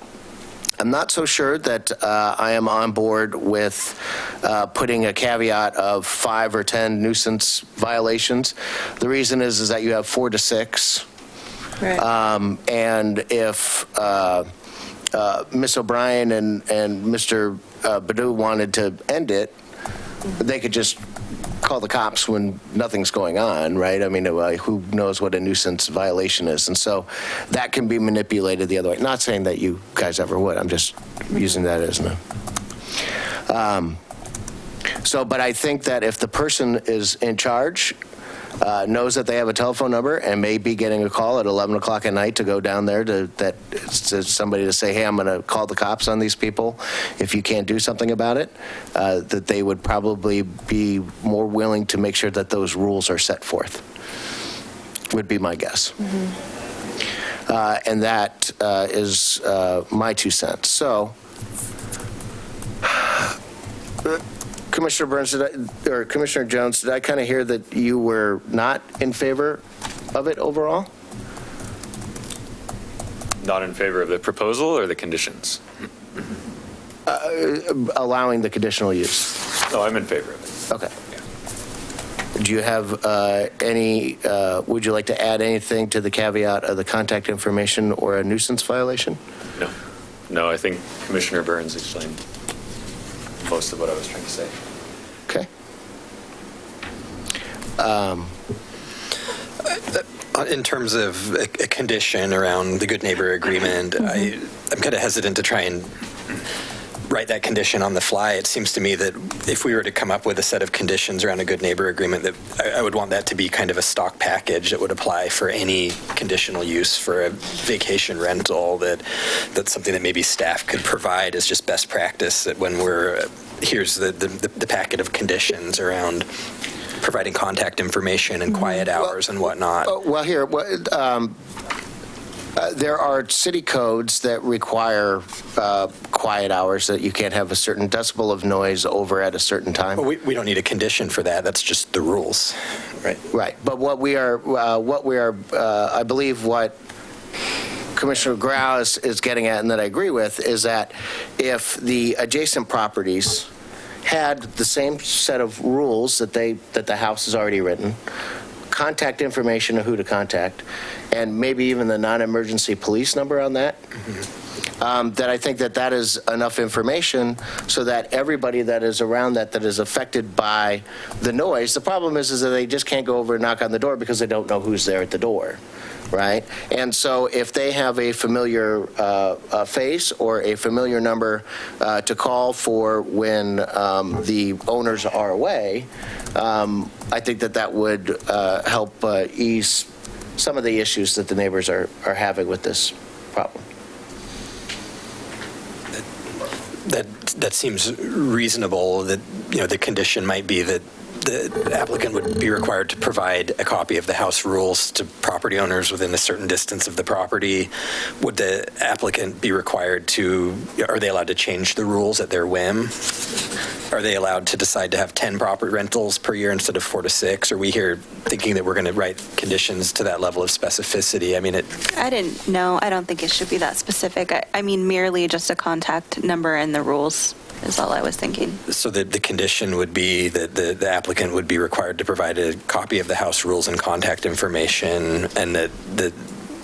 I'm not so sure that I am on board with putting a caveat of 5 or 10 nuisance violations. The reason is that you have 4 to 6. Right. And if Ms. O'Brien and Mr. Badu wanted to end it, they could just call the cops when nothing's going on, right? I mean, who knows what a nuisance violation is? And so that can be manipulated the other way. Not saying that you guys ever would. I'm just using that as but I think that if the person is in charge, knows that they have a telephone number and may be getting a call at 11 o'clock at night to go down there to somebody to say, hey, I'm going to call the cops on these people if you can't do something about it, that they would probably be more willing to make sure that those rules are set forth, would be my guess. Mm-hmm. And that is my 2 cents. So, Commissioner Burns, or Commissioner Jones, did I kind of hear that you were not in favor of it overall? Not in favor of the proposal or the conditions? Allowing the conditional use. No, I'm in favor of it. Okay. Yeah. Do you have would you like to add anything to the caveat of the contact information or a nuisance violation? No. No, I think Commissioner Burns explained most of what I was trying to say. Okay. In terms of a condition around the good neighbor agreement, I'm kind of hesitant to try and write that condition on the fly. It seems to me that if we were to come up with a set of conditions around a good neighbor agreement, that I would want that to be kind of a stock package that would apply for any conditional use for a vacation rental, that's something that maybe staff could provide as just best practice, that when here's the packet of conditions around providing contact information and quiet hours and whatnot. There are city codes that require quiet hours, that you can't have a certain decibel of noise over at a certain time. Well, we don't need a condition for that. That's just the rules, right? Right. But what we are, I believe what Commissioner Grau is getting at, and that I agree with, is that if the adjacent properties had the same set of rules that the house has already written, contact information of who to contact, and maybe even the non-emergency police number on that, that I think that is enough information so that everybody that is around that is affected by the noise. The problem is that they just can't go over and knock on the door because they don't know who's there at the door, right? And so if they have a familiar face or a familiar number to call for when the owners are away, I think that would help ease some of the issues that the neighbors are having with this problem. that seems reasonable. That, you know, the condition might be that the applicant would be required to provide a copy of the house rules to property owners within a certain distance of the property. Would the applicant be required to, are they allowed to change the rules at their whim? Are they allowed to decide to have 10 property rentals per year instead of 4 to 6? Are we here thinking that we're going to write conditions to that level of specificity? I mean, I didn't know. I don't think it should be that specific. I mean, merely just a contact number and the rules is all I was thinking. So the condition would be that the applicant would be required to provide a copy of the house rules and contact information, and that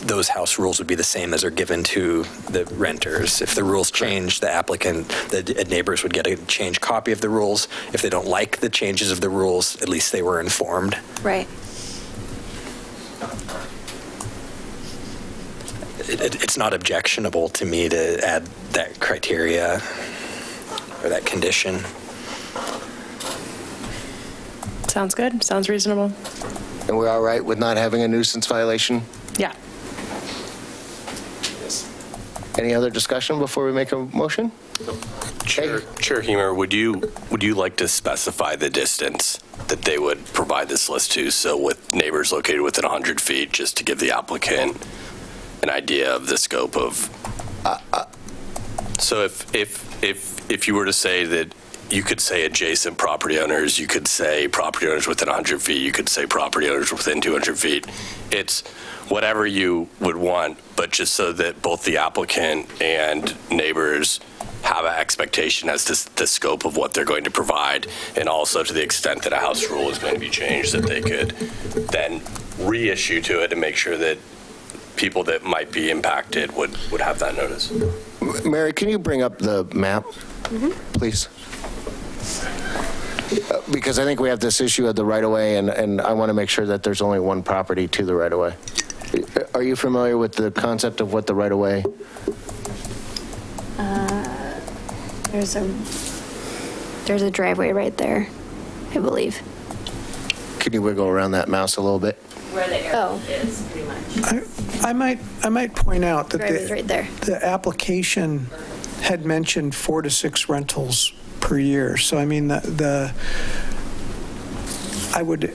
those house rules would be the same as are given to the renters. If the rules change, the neighbors would get a changed copy of the rules. If they don't like the changes of the rules, at least they were informed. Right. It's not objectionable to me to add that criteria or that condition. Sounds good. Sounds reasonable. And we're all right with not having a nuisance violation? Yeah. Any other discussion before we make a motion? Chair Hemer, would you like to specify the distance that they would provide this list to? So with neighbors located within 100 feet, just to give the applicant an idea of the scope of. So if you were to say that, you could say adjacent property owners, you could say property owners within 100 feet, you could say property owners within 200 feet. It's whatever you would want, but just so that both the applicant and neighbors have an expectation as to the scope of what they're going to provide, and also to the extent that a house rule is going to be changed, that they could then reissue to it and make sure that people that might be impacted would have that notice. Mary, can you bring up the map, please? Because I think we have this issue of the right-of-way, and I want to make sure that there's only one property to the right-of-way. Are you familiar with the concept of what the right-of-way? There's a driveway right there, I believe. Can you wiggle around that mouse a little bit? Where the arrow is, pretty much. I might point out that Driveway's right there. the application had mentioned 4 to 6 rentals per year. So I mean, I would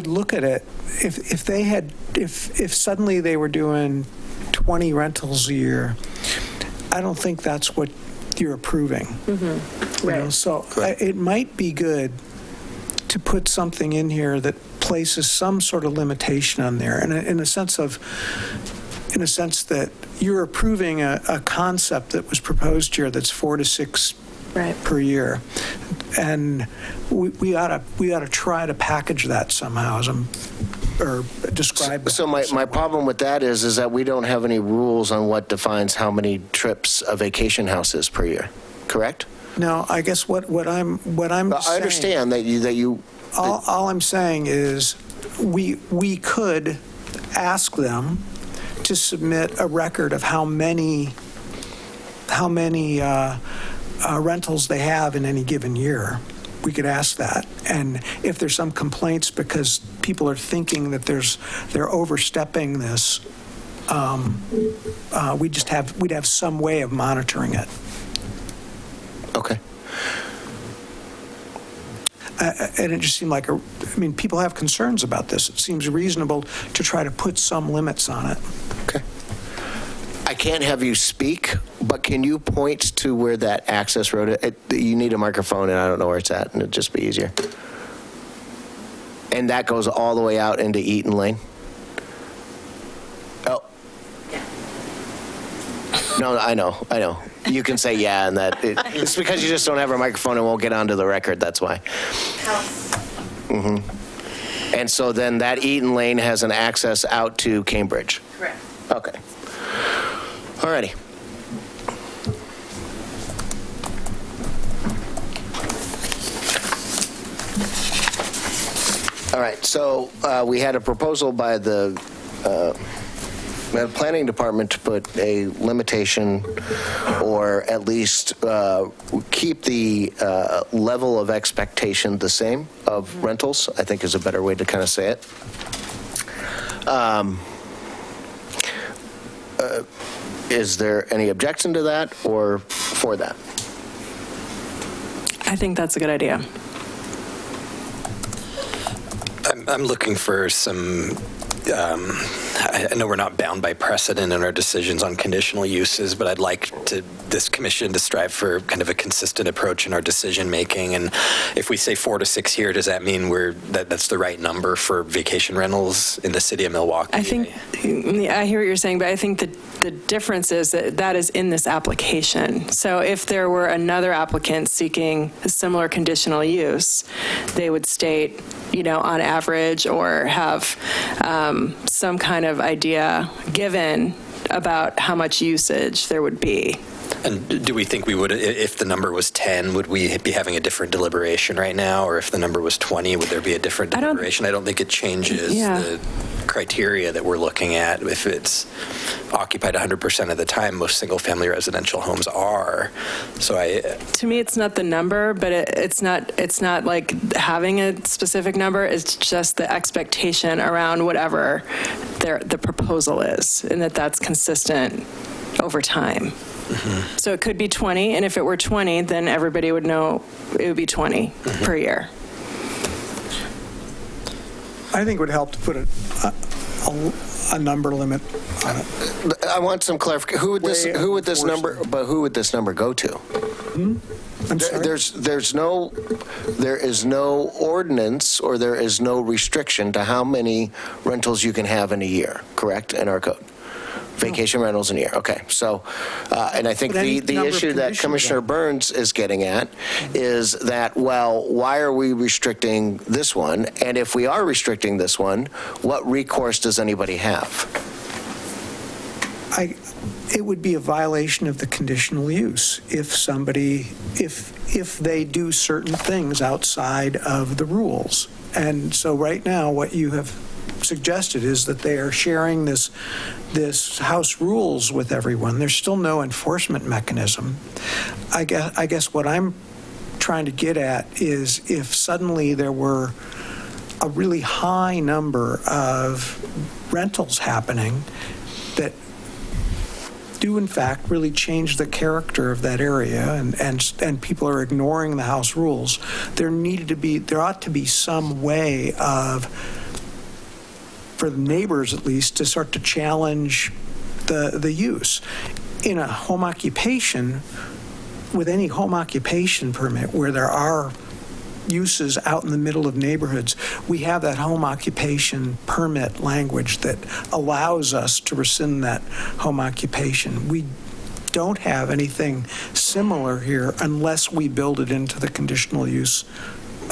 look at it if suddenly they were doing 20 rentals a year. I don't think that's what you're approving. You know, so it might be good to put something in here that places some sort of limitation on there, and in a sense that you're approving a concept that was proposed here that's 4 to 6 per year, and we ought to try to package that somehow or describe that. So my problem with that is that we don't have any rules on what defines how many trips a vacation house is per year, correct? No, I guess what I'm saying, I understand that you. All I'm saying is we could ask them to submit a record of how many rentals they have in any given year. We could ask that, and if there's some complaints because people are thinking that they're overstepping this, we'd have some way of monitoring it. Okay. And it just seemed like people have concerns about this. It seems reasonable to try to put some limits on it. Okay. I can't have you speak, but can you point to where that access road is? You need a microphone, and I don't know where it's at, and it'd just be easier. And that goes all the way out into Eton Lane? Oh. No, I know. You can say yeah, and it's because you just don't have a microphone and won't get onto the record, that's why. And so then that Eton Lane has an access out to Cambridge? Correct. Okay. All righty. All right, so we had a proposal by the planning department to put a limitation, or at least keep the level of expectation the same of rentals, I think is a better way to kind of say it. Is there any objection to that or for that? I think that's a good idea. I'm looking for some, I know we're not bound by precedent in our decisions on conditional uses, but I'd like this commission to strive for kind of a consistent approach in our decision making. And if we say 4 to 6 here, does that mean that's the right number for vacation rentals in the city of Milwaukee? I think, I hear what you're saying, but I think the difference is that is in this application. So if there were another applicant seeking a similar conditional use, they would state, on average, or have some kind of idea given about how much usage there would be. And do we think we would, if the number was 10, would we be having a different deliberation right now? Or if the number was 20, would there be a different deliberation? I don't think it changes the criteria that we're looking at. If it's occupied 100% of the time, most single-family residential homes are. So to me, it's not the number, but it's not like having a specific number. It's just the expectation around whatever the proposal is, and that's consistent over time. Mm-hmm. So it could be 20, and if it were 20, then everybody would know it would be 20 per year. I think it would help to put a number limit on it. I want some clarification. Who would this number go to? I'm sorry? There is no ordinance or there is no restriction to how many rentals you can have in a year, correct, in our code? Vacation rentals in a year. Okay. So, and I think the issue that Commissioner Burns is getting at is that, well, why are we restricting this one? And if we are restricting this one, what recourse does anybody have? It would be a violation of the conditional use if they do certain things outside of the rules. And so right now, what you have suggested is that they are sharing this house rules with everyone. There's still no enforcement mechanism. I guess what I'm trying to get at is if suddenly there were a really high number of rentals happening that do in fact really change the character of that area, and people are ignoring the house rules, there ought to be some way for the neighbors at least to start to challenge the use. In a home occupation, with any home occupation permit where there are uses out in the middle of neighborhoods, we have that home occupation permit language that allows us to rescind that home occupation. We don't have anything similar here unless we build it into the conditional use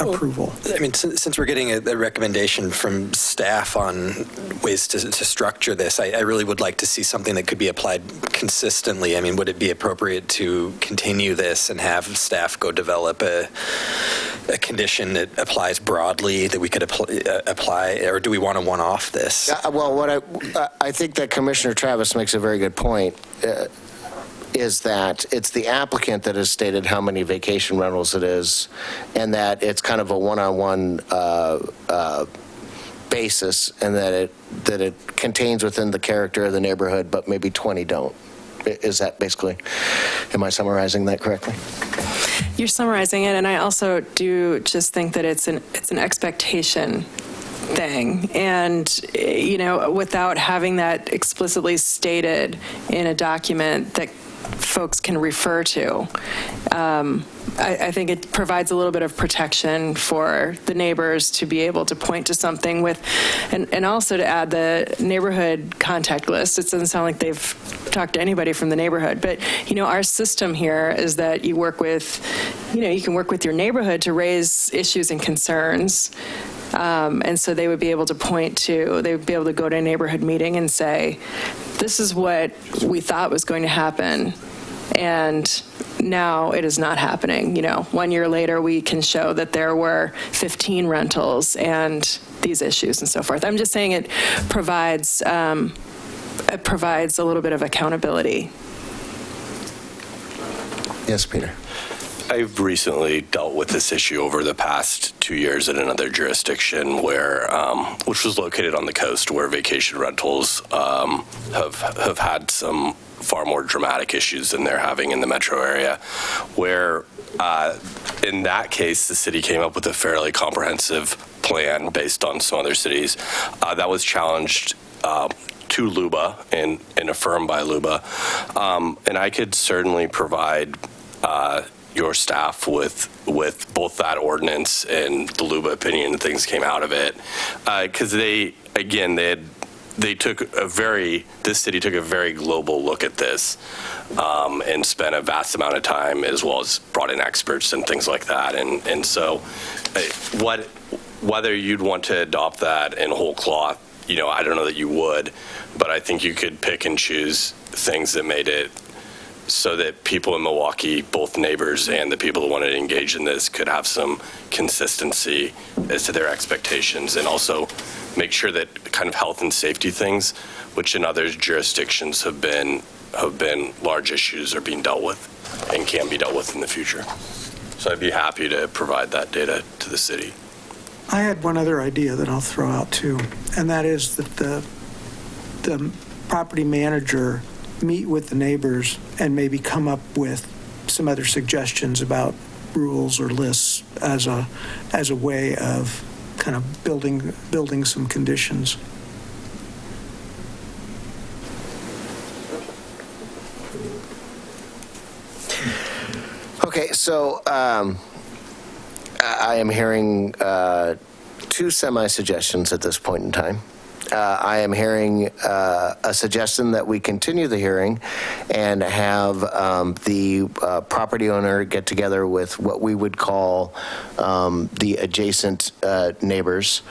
approval. I mean, since we're getting a recommendation from staff on ways to structure this, I really would like to see something that could be applied consistently. I mean, would it be appropriate to continue this and have staff go develop a condition that applies broadly that we could apply, or do we want to one-off this? Well, I think that Commissioner Travis makes a very good point. Is that it's the applicant that has stated how many vacation rentals it is, and that it's kind of a one-on-one basis, and that it contains within the character of the neighborhood, but maybe 20 don't. Is that basically, am I summarizing that correctly? You're summarizing it, and I also do just think that it's an expectation thing, and without having that explicitly stated in a document that folks can refer to, I think it provides a little bit of protection for the neighbors to be able to point to something with, and also to add the neighborhood contact list. It doesn't sound like they've talked to anybody from the neighborhood, but our system here is that you work with, you can work with your neighborhood to raise issues and concerns. And so they would be able to they would be able to go to a neighborhood meeting and say, this is what we thought was going to happen, and now it is not happening. 1 year later, we can show that there were 15 rentals and these issues and so forth. I'm just saying it provides a little bit of accountability. Yes, Peter. I've recently dealt with this issue over the past 2 years in another jurisdiction where, which was located on the coast, where vacation rentals have had some far more dramatic issues than they're having in the metro area, where in that case, the city came up with a fairly comprehensive plan based on some other cities that was challenged to LUBA and affirmed by LUBA. And I could certainly provide your staff with both that ordinance and the LUBA opinion and things came out of it. Because this city took a very global look at this and spent a vast amount of time, as well as brought in experts and things like that. And so whether you'd want to adopt that in whole cloth, I don't know that you would, but I think you could pick and choose things that made it so that people in Milwaukee, both neighbors and the people who wanted to engage in this, could have some consistency as to their expectations, and also make sure that kind of health and safety things, which in other jurisdictions have been large issues, are being dealt with and can be dealt with in the future. So I'd be happy to provide that data to the city. I had one other idea that I'll throw out too, and that is that the property manager meet with the neighbors and maybe come up with some other suggestions about rules or lists as a way of kind of building some conditions. Okay, so I am hearing two semi-suggestions at this point in time. I am hearing a suggestion that we continue the hearing and have the property owner get together with what we would call the adjacent neighbors,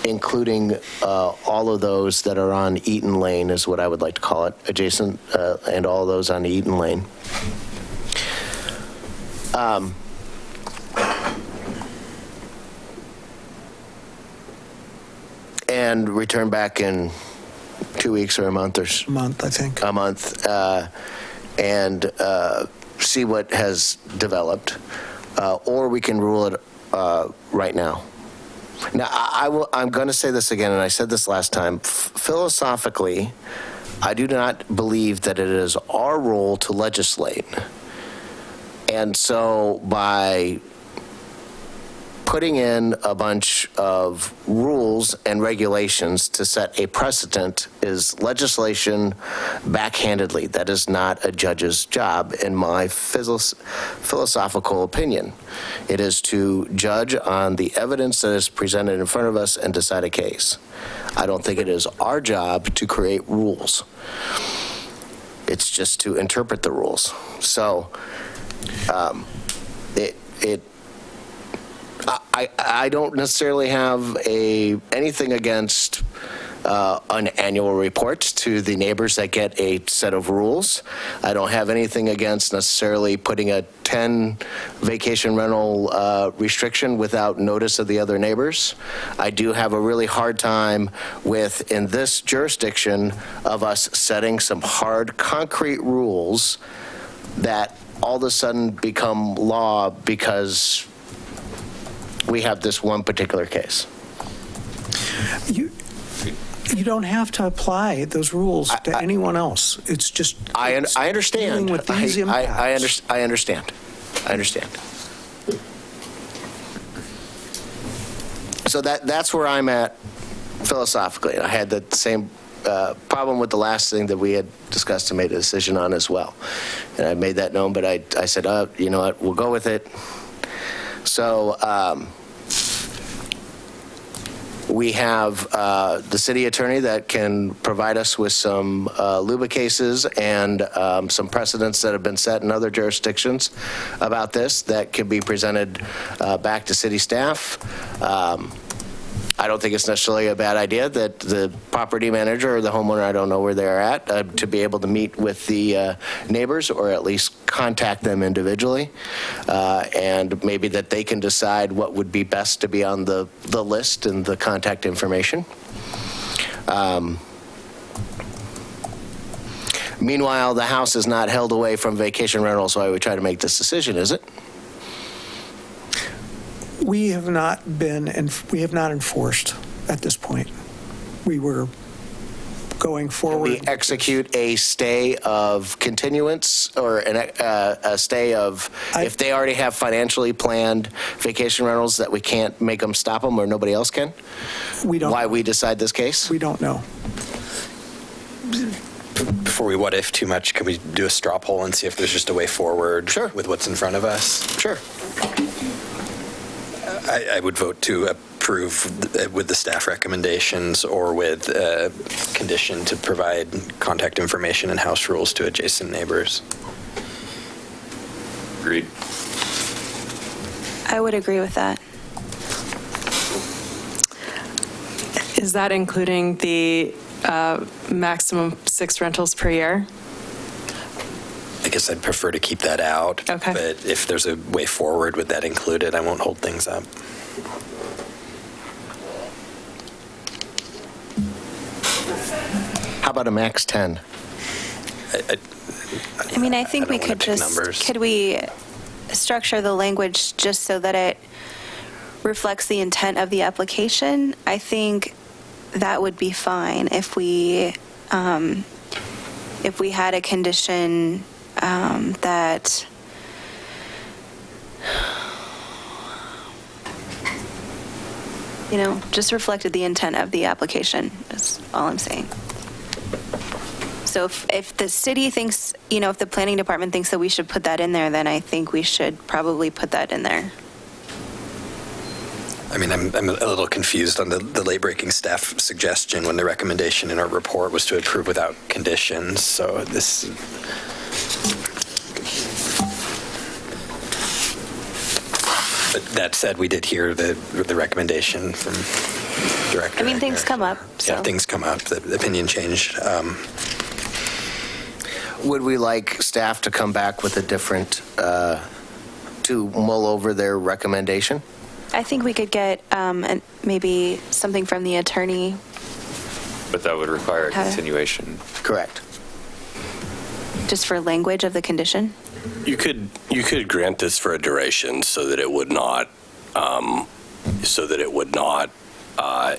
including all of those that are on Eton Lane is what I would like to call it, adjacent and all those on Eton Lane. And return back in 2 weeks or a month or A month, I think. a month, and see what has developed, or we can rule it right now. Now, I'm going to say this again, and I said this last time. Philosophically, I do not believe that it is our role to legislate. And so by putting in a bunch of rules and regulations to set a precedent is legislation backhandedly. That is not a judge's job, in my philosophical opinion. It is to judge on the evidence that is presented in front of us and decide a case. I don't think it is our job to create rules. It's just to interpret the rules. So, I don't necessarily have anything against an annual report to the neighbors that get a set of rules. I don't have anything against necessarily putting a 10 vacation rental restriction without notice of the other neighbors. I do have a really hard time with, in this jurisdiction, of us setting some hard, concrete rules that all of a sudden become law because we have this one particular case. You don't have to apply those rules to anyone else. It's just I understand. dealing with these impacts. I understand. So that's where I'm at philosophically. I had the same problem with the last thing that we had discussed and made a decision on as well. And I made that known, but I said, you know what, we'll go with it. So we have the city attorney that can provide us with some LUBA cases and some precedents that have been set in other jurisdictions about this that can be presented back to city staff. I don't think it's necessarily a bad idea that the property manager or the homeowner, I don't know where they're at, to be able to meet with the neighbors or at least contact them individually, and maybe that they can decide what would be best to be on the list and the contact information. Meanwhile, the house is not held away from vacation rental, so I would try to make this decision, is it? We have not enforced at this point. We were going forward. We execute a stay of continuance or a stay of, if they already have financially planned vacation rentals, that we can't make them stop them or nobody else can? We don't. Why we decide this case? We don't know. Before we what if too much, can we do a straw poll and see if there's just a way forward Sure. with what's in front of us? Sure. I would vote to approve with the staff recommendations or with condition to provide contact information and house rules to adjacent neighbors. Agreed. I would agree with that. Is that including the maximum 6 rentals per year? I guess I'd prefer to keep that out. Okay. But if there's a way forward with that included, I won't hold things up. How about a max 10? I mean, I think don't we wanna could pick numbers. could we structure the language just so that it reflects the intent of the application? I think that would be fine if we had a condition that just reflected the intent of the application. That's all I'm saying. So if the city thinks, if the planning department thinks that we should put that in there, then I think we should probably put that in there. I mean, I'm a little confused on the late-breaking staff suggestion when the recommendation in our report was to approve without conditions. So this, but that said, we did hear the recommendation from Director. I mean, things come up, so. Yeah, things come up. The opinion changed. Would we like staff to come back with a different, to mull over their recommendation? I think we could get maybe something from the attorney. But that would require a Okay. continuation. Correct. Just for language of the condition? You could grant this for a duration so that it would not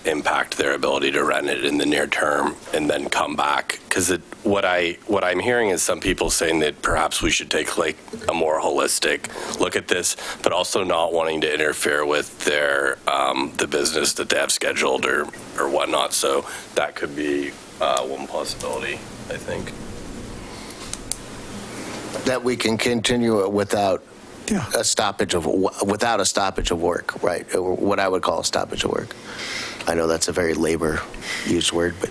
impact their ability to rent it in the near term and then come back. Because what I'm hearing is some people saying that perhaps we should take like a more holistic look at this, but also not wanting to interfere with their the business that they have scheduled or whatnot. So that could be one possibility, I think. That we can continue it without Yeah. a stoppage of work, right? Or what I would call a stoppage of work. I know that's a very labor-used word, but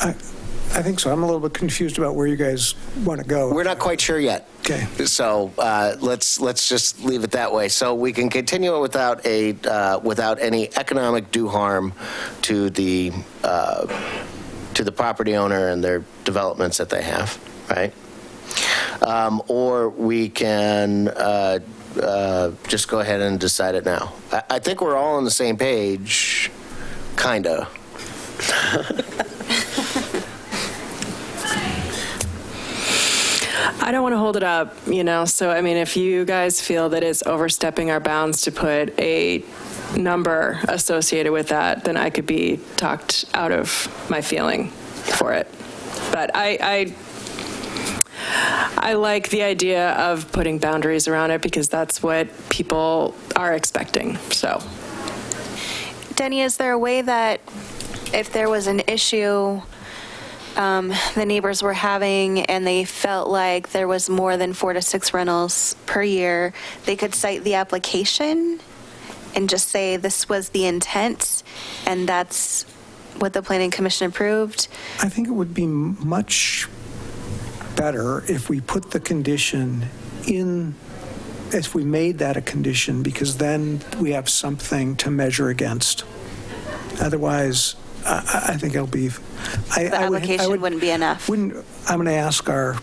I think so. I'm a little bit confused about where you guys want to go. we're not quite sure yet. Okay. So let's just leave it that way. So we can continue it without any economic due harm to the property owner and their developments that they have, right? Or we can just go ahead and decide it now. I think we're all on the same page, kinda. I don't want to hold it up, so I mean, if you guys feel that it's overstepping our bounds to put a number associated with that, then I could be talked out of my feeling for it. But I like the idea of putting boundaries around it because that's what people are expecting, so. Denny, is there a way that if there was an issue the neighbors were having and they felt like there was more than 4 to 6 rentals per year, they could cite the application and just say this was the intent and that's what the planning commission approved? I think it would be much better if we put the condition in, if we made that a condition, because then we have something to measure against. Otherwise, I think it'll be. The application wouldn't be enough. I'm going to ask our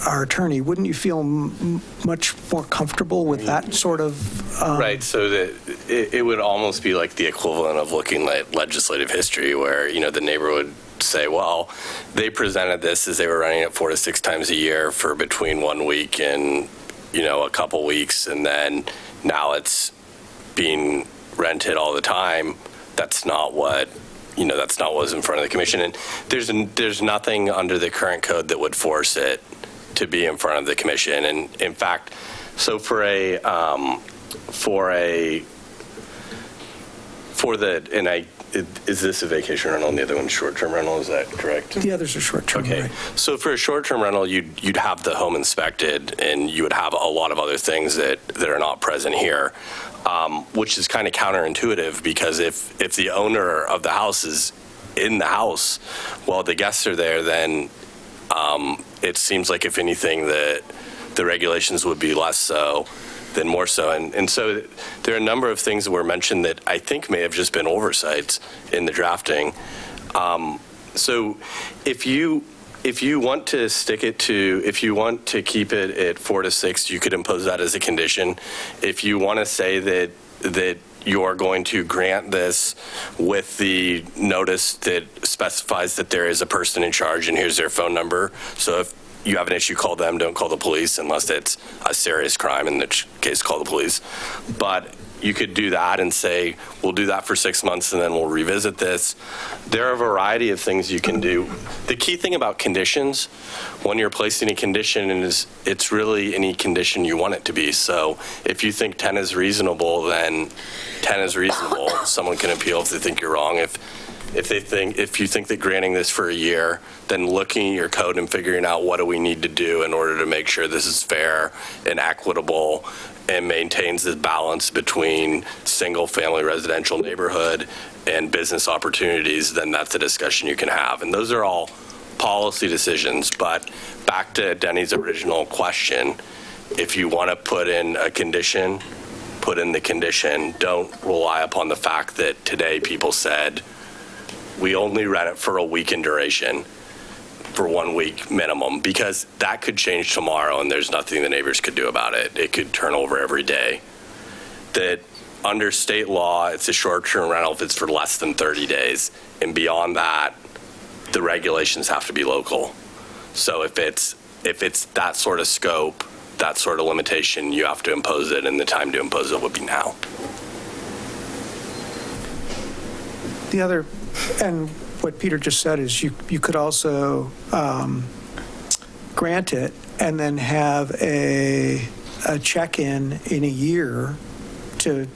attorney. Wouldn't you feel much more comfortable with that sort of? Right, so that it would almost be like the equivalent of looking at legislative history where, the neighbor would say, well, they presented this as they were running it 4 to 6 times a year for between 1 week and, a couple weeks, and then now it's being rented all the time. That's not what that's not what was in front of the commission. And there's nothing under the current code that would force it to be in front of the commission. And in fact, so is this a vacation rental and the other one's short-term rental? Is that correct? The others are short-term, Okay. right? So for a short-term rental, you'd have the home inspected, and you would have a lot of other things that are not present here, which is kind of counterintuitive, because if the owner of the house is in the house while the guests are there, then it seems like, if anything, that the regulations would be less so than more so. And so there are a number of things that were mentioned that I think may have just been oversights in the drafting. So if you want to keep it at 4 to 6, you could impose that as a condition. If you want to say that you're going to grant this with the notice that specifies that there is a person in charge and here's their phone number. So if you have an issue, call them, don't call the police unless it's a serious crime, in which case call the police. But you could do that and say, we'll do that for 6 months and then we'll revisit this. There are a variety of things you can do. The key thing about conditions, when you're placing a condition, is it's really any condition you want it to be. So if you think 10 is reasonable, then 10 is reasonable. Someone can appeal if they think you're wrong. If you think that granting this for a year, then looking at your code and figuring out what do we need to do in order to make sure this is fair and equitable and maintains the balance between single-family residential neighborhood and business opportunities, then that's a discussion you can have. And those are all policy decisions. But back to Denny's original question, if you want to put in a condition, put in the condition. Don't rely upon the fact that today people said, we only rent it for a week in duration, for 1 week minimum, because that could change tomorrow and there's nothing the neighbors could do about it. It could turn over every day. That under state law, it's a short-term rental if it's for less than 30 days. And beyond that, the regulations have to be local. So if it's that sort of scope, that sort of limitation, you have to impose it, and the time to impose it would be now. The other, and what Peter just said, is you could also grant it and then have a check-in in a year to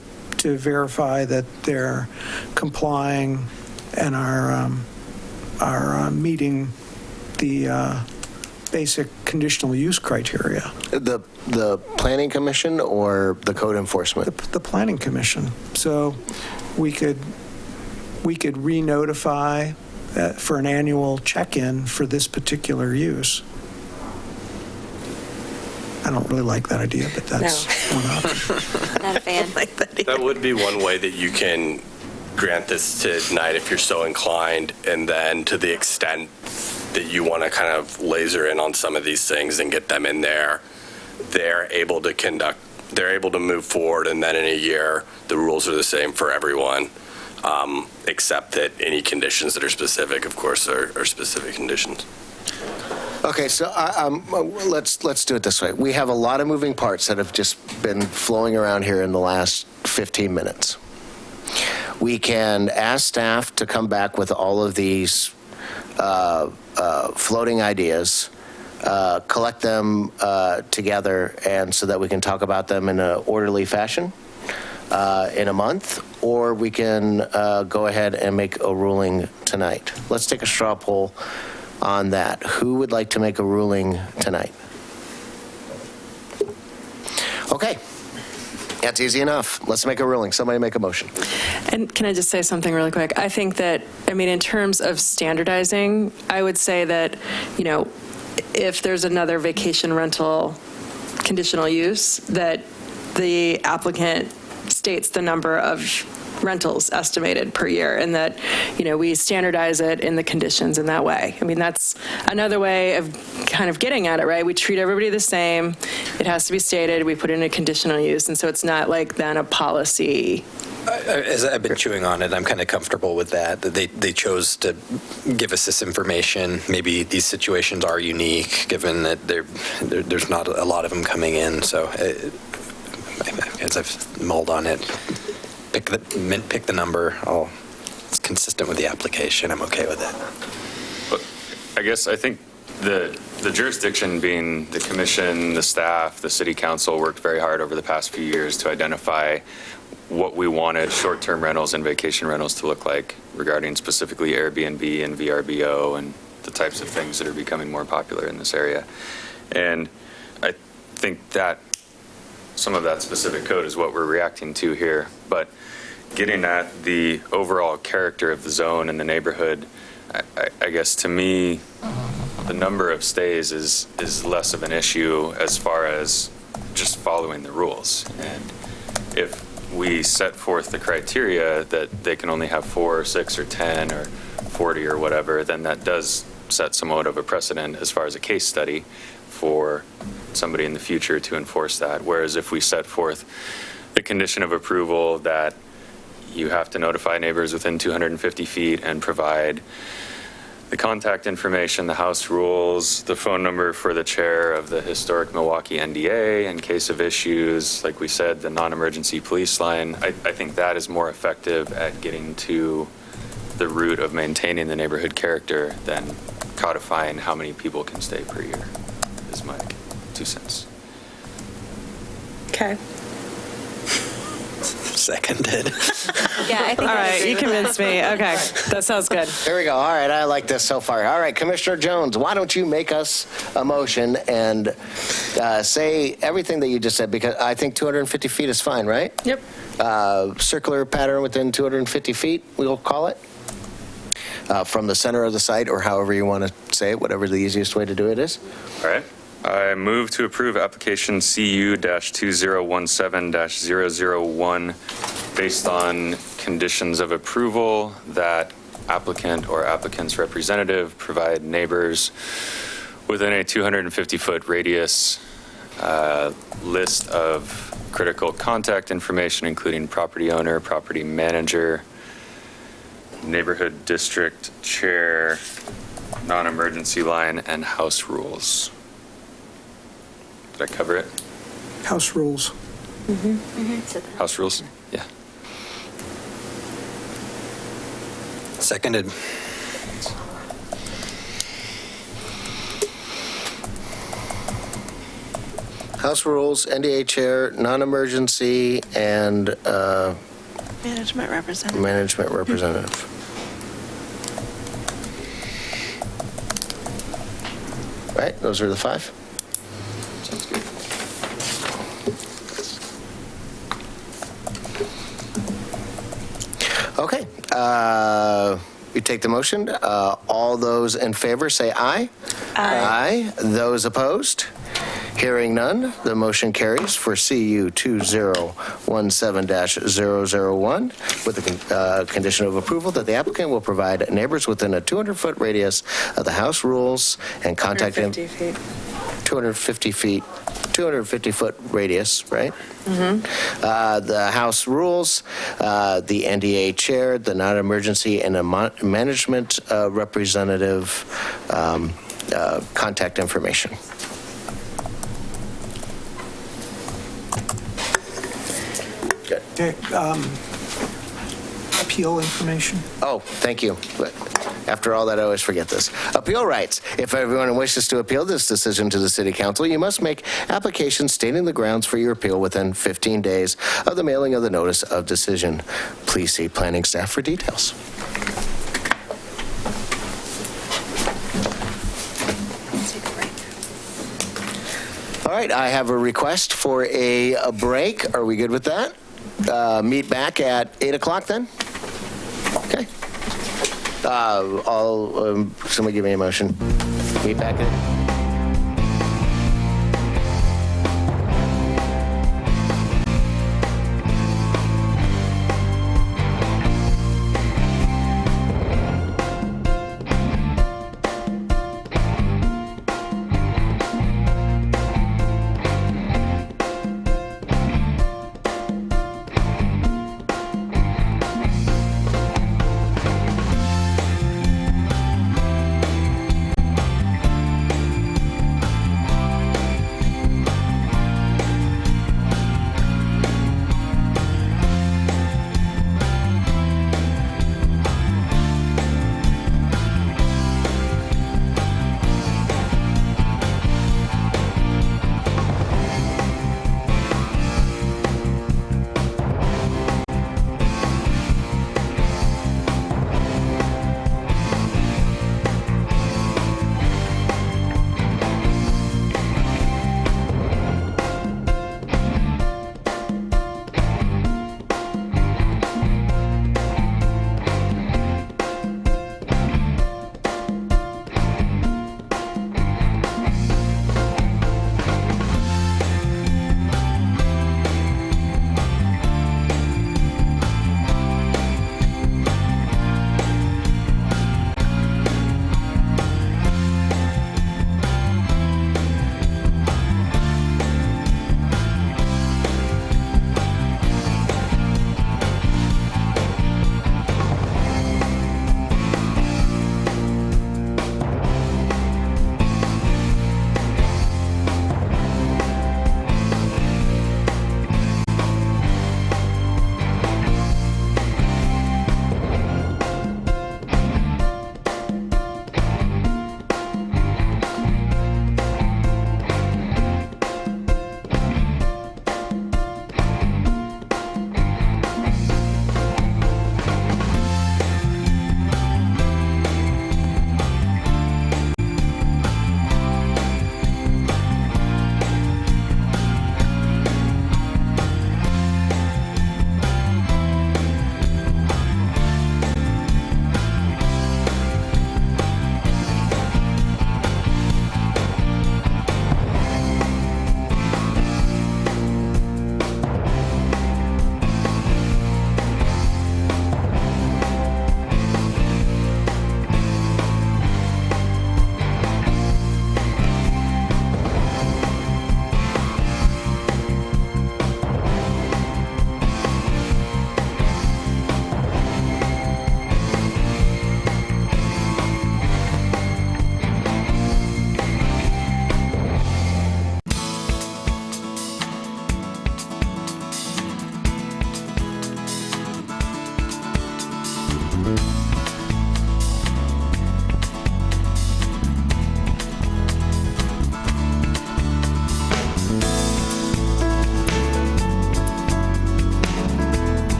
verify that they're complying and are meeting the basic conditional use criteria. The Planning Commission or the Code Enforcement? The Planning Commission. So we could re-notify for an annual check-in for this particular use. I don't really like that idea, but that's one option. Not a fan. That would be one way that you can grant this tonight if you're so inclined, and then to the extent that you want to kind of laser in on some of these things and get them in there, they're able to move forward, and then in a year, the rules are the same for everyone, except that any conditions that are specific, of course, are specific conditions. Okay, so let's do it this way. We have a lot of moving parts that have just been flowing around here in the last 15 minutes. We can ask staff to come back with all of these floating ideas, collect them together, and so that we can talk about them in an orderly fashion in a month, or we can go ahead and make a ruling tonight. Let's take a straw poll on that. Who would like to make a ruling tonight? Okay. That's easy enough. Let's make a ruling. Somebody make a motion. And can I just say something really quick? I think that, in terms of standardizing, I would say that, if there's another vacation rental conditional use, that the applicant states the number of rentals estimated per year, and that, we standardize it in the conditions in that way. That's another way of kind of getting at it, right? We treat everybody the same. It has to be stated. We put in a conditional use, and so it's not like then a policy. As I've been chewing on it, I'm kind of comfortable with that they chose to give us this information. Maybe these situations are unique, given that there's not a lot of them coming in. So as I've mulled on it, pick the number. It's consistent with the application, I'm okay with it. But I think the jurisdiction being the commission, the staff, the city council worked very hard over the past few years to identify what we wanted short-term rentals and vacation rentals to look like regarding specifically Airbnb and VRBO and the types of things that are becoming more popular in this area. And I think that some of that specific code is what we're reacting to here. But getting at the overall character of the zone and the neighborhood, I guess to me, the number of stays is less of an issue as far as just following the rules. And if we set forth the criteria that they can only have 4 or 6 or 10 or 40 or whatever, then that does set somewhat of a precedent as far as a case study for somebody in the future to enforce that. Whereas if we set forth the condition of approval that you have to notify neighbors within 250 feet and provide the contact information, the house rules, the phone number for the chair of the historic Milwaukee NDA in case of issues, like we said, the non-emergency police line, I think that is more effective at getting to the root of maintaining the neighborhood character than codifying how many people can stay per year, is my 2 cents. Okay. Seconded. Yeah, I think. All right, you convinced me. Okay, that sounds good. There we go. All right, I like this so far. All right, Commissioner Jones, why don't you make us a motion and say everything that you just said, because I think 250 feet is fine, right? Yep. Circular pattern within 250 feet, we'll call it, from the center of the site, or however you want to say it, whatever the easiest way to do it is. All right. I move to approve application CU-2017-001 based on conditions of approval that applicant or applicant's representative provide neighbors within a 250-foot radius list of critical contact information, including property owner, property manager, neighborhood district chair, non-emergency line, and house rules. Did I cover it? House rules. House rules? Yeah. Seconded. House rules, NDA chair, non-emergency, and Management representative. management representative. Right, those are the 5? Sounds good. Okay. You take the motion. All those in favor say aye. Aye. Those opposed? Hearing none, the motion carries for CU 2017-001 with the condition of approval that the applicant will provide neighbors within a 200-foot radius of the house rules and contact him. 50 feet. 250 feet, 250-foot radius, right? The House rules, the NDA chair, the non-emergency, and a management representative contact information. Good. Okay, appeal information. Oh, thank you. But after all that, I always forget this. Appeal rights. If everyone wishes to appeal this decision to the City Council, you must make application stating the grounds for your appeal within 15 days of the mailing of the notice of decision. Please see planning staff for details. All right, I have a request for a break. Are we good with that? Meet back at 8 o'clock then? Okay. Somebody give me a motion. Meet back at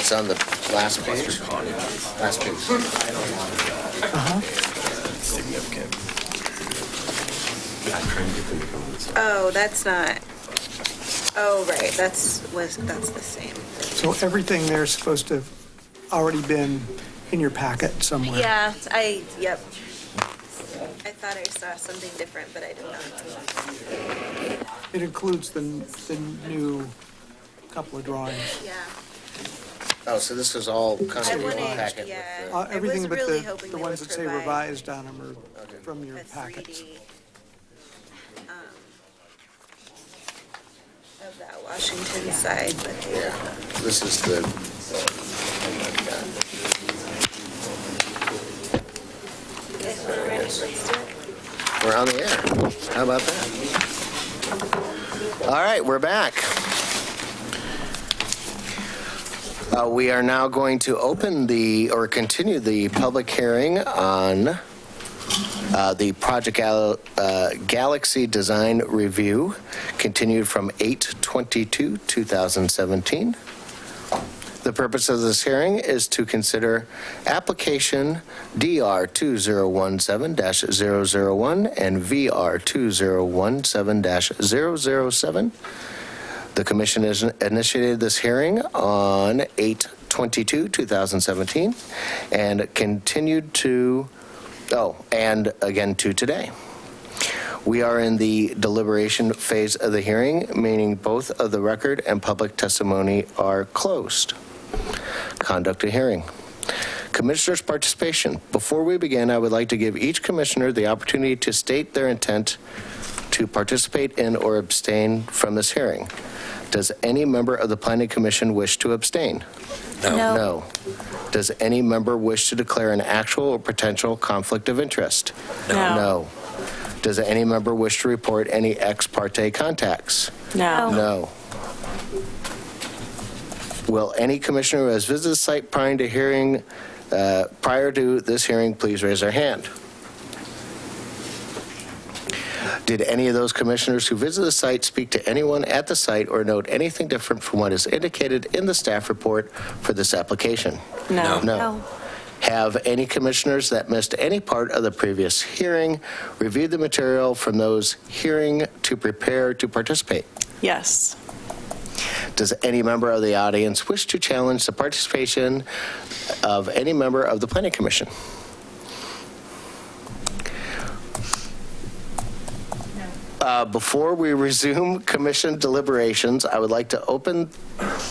It's on the last page. Last page. Significant. Oh, that's not, oh, right, that's the same. So everything there's supposed to have already been in your packet somewhere. Yeah, yep. I thought I saw something different, but I did not. It includes the new couple of drawings. Yeah. Oh, so this is all kind I of in the wanted, packet? yeah. with I Everything was but really hoping the they ones would that say provide revised on them are from your a packets. 3D of that Washington side, but Yeah, this is the... if we're ready, let's do it. We're on the air. How about that? All right, we're back. We are now going to continue the public hearing on the Project Galaxy Design Review, continued from 8/22/2017. The purpose of this hearing is to consider application DR 2017-001 and VR 2017-007. The commission has initiated this hearing on 8/22/2017 and continued to, and again to today. We are in the deliberation phase of the hearing, meaning both of the record and public testimony are closed. Conduct a hearing. Commissioners' participation. Before we begin, I would like to give each commissioner the opportunity to state their intent to participate in or abstain from this hearing. Does any member of the Planning Commission wish to abstain? No. No. Does any member wish to declare an actual or potential conflict of interest? No. No. Does any member wish to report any ex parte contacts? No. No. Will any commissioner who has visited the site prior to this hearing please raise their hand? Did any of those commissioners who visited the site speak to anyone at the site or note anything different from what is indicated in the staff report for this application? No. No. Have any commissioners that missed any part of the previous hearing reviewed the material from those hearing to prepare to participate? Yes. Does any member of the audience wish to challenge the participation of any member of the Planning Commission? Before we resume commission deliberations, I would like to open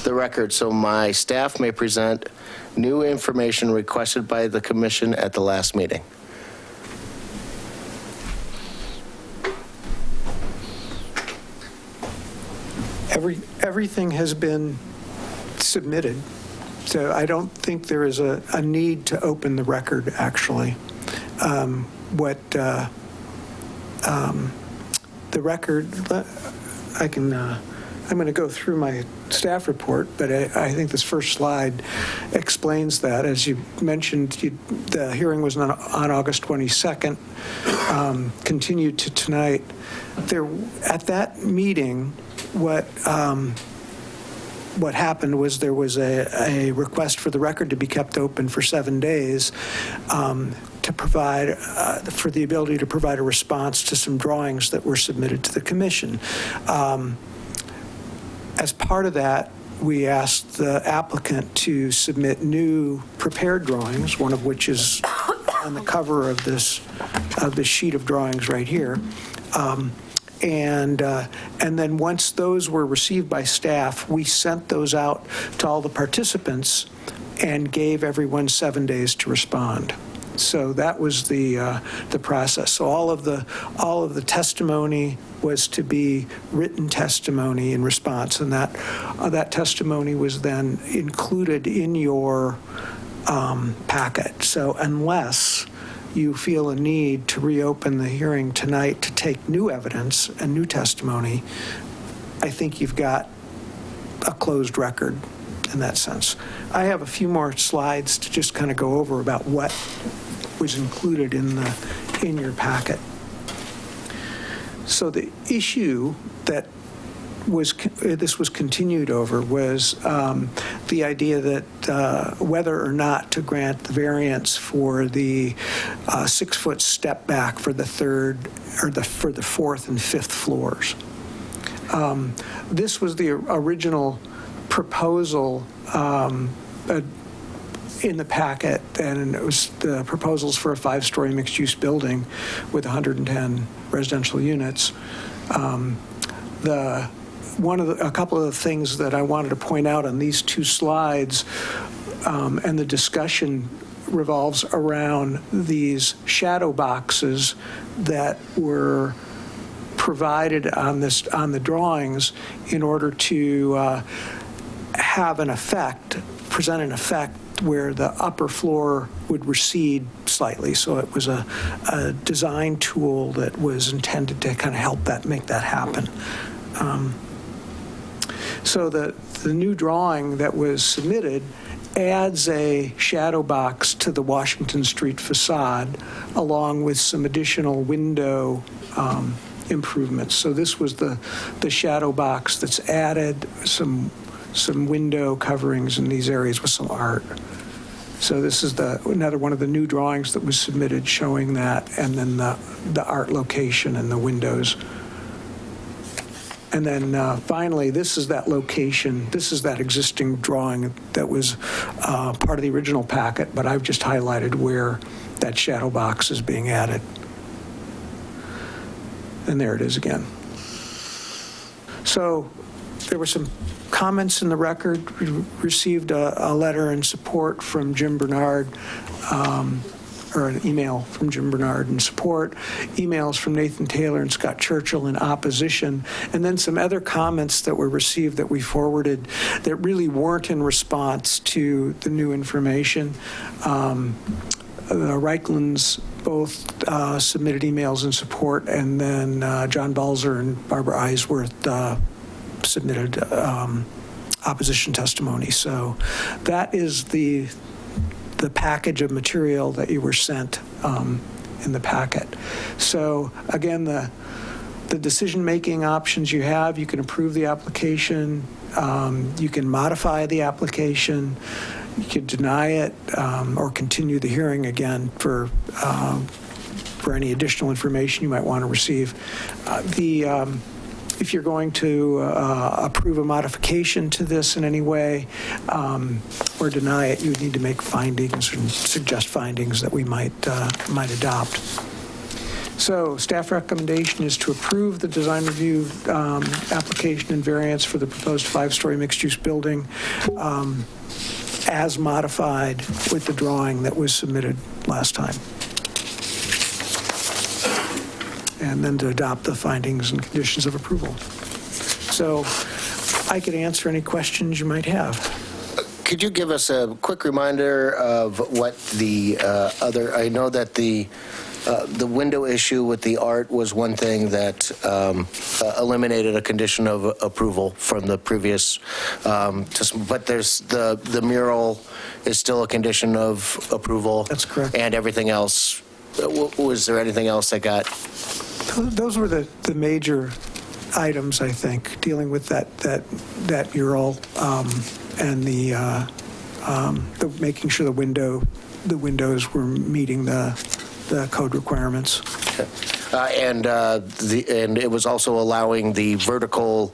the record so my staff may present new information requested by the commission at the last meeting. Everything has been submitted, so I don't think there is a need to open the record, actually. The record, I'm going to go through my staff report, but I think this first slide explains that. As you mentioned, the hearing was on August 22nd, continued to tonight. At that meeting, what happened was there was a request for the record to be kept open for 7 days to provide, for the ability to provide a response to some drawings that were submitted to the commission. As part of that, we asked the applicant to submit new prepared drawings, one of which is on the cover of this sheet of drawings right here. And then once those were received by staff, we sent those out to all the participants and gave everyone 7 days to respond. So that was the process. So all of the testimony was to be written testimony in response, and that testimony was then included in your packet. So unless you feel a need to reopen the hearing tonight to take new evidence and new testimony, I think you've got a closed record in that sense. I have a few more slides to just kind of go over about what was included in your packet. So the issue that this was continued over was the idea that whether or not to grant the variance for the 6-foot step back for the for the 4th and 5th floors. This was the original proposal in the packet, and it was the proposals for a 5-story mixed-use building with 110 residential units. A couple of the things that I wanted to point out on these two slides, and the discussion revolves around these shadow boxes that were provided on the drawings in order to have an effect, present an effect where the upper floor would recede slightly. So it was a design tool that was intended to kind of help make that happen. So the new drawing that was submitted adds a shadow box to the Washington Street facade, along with some additional window improvements. So this was the shadow box that's added, some window coverings in these areas with some art. So this is another one of the new drawings that was submitted showing that, and then the art location and the windows. And then finally, this is that location. This is that existing drawing that was part of the original packet, but I've just highlighted where that shadow box is being added. And there it is again. So there were some comments in the record. We received a letter in support from Jim Bernard, or an email from Jim Bernard in support, emails from Nathan Taylor and Scott Churchill in opposition, and then some other comments that were received that we forwarded that really weren't in response to the new information. The Reichlands both submitted emails in support, and then John Balzer and Barbara Eisworth submitted opposition testimony. So that is the package of material that you were sent in the packet. So again, the decision-making options you have, you can approve the application, you can modify the application, you could deny it, or continue the hearing again for any additional information you might want to receive. If you're going to approve a modification to this in any way or deny it, you would need to make findings and suggest findings that we might adopt. So staff recommendation is to approve the design review application and variance for the proposed 5-story mixed-use building as modified with the drawing that was submitted last time. And then to adopt the findings and conditions of approval. So I could answer any questions you might have. Could you give us a quick reminder of what the other, I know that the window issue with the art was one thing that eliminated a condition of approval from the previous, but there's the mural is still a condition of approval. That's correct. And everything else, was there anything else that got? Those were the major items, I think, dealing with that mural and the making sure the windows were meeting the code requirements. Okay. And it was also allowing the vertical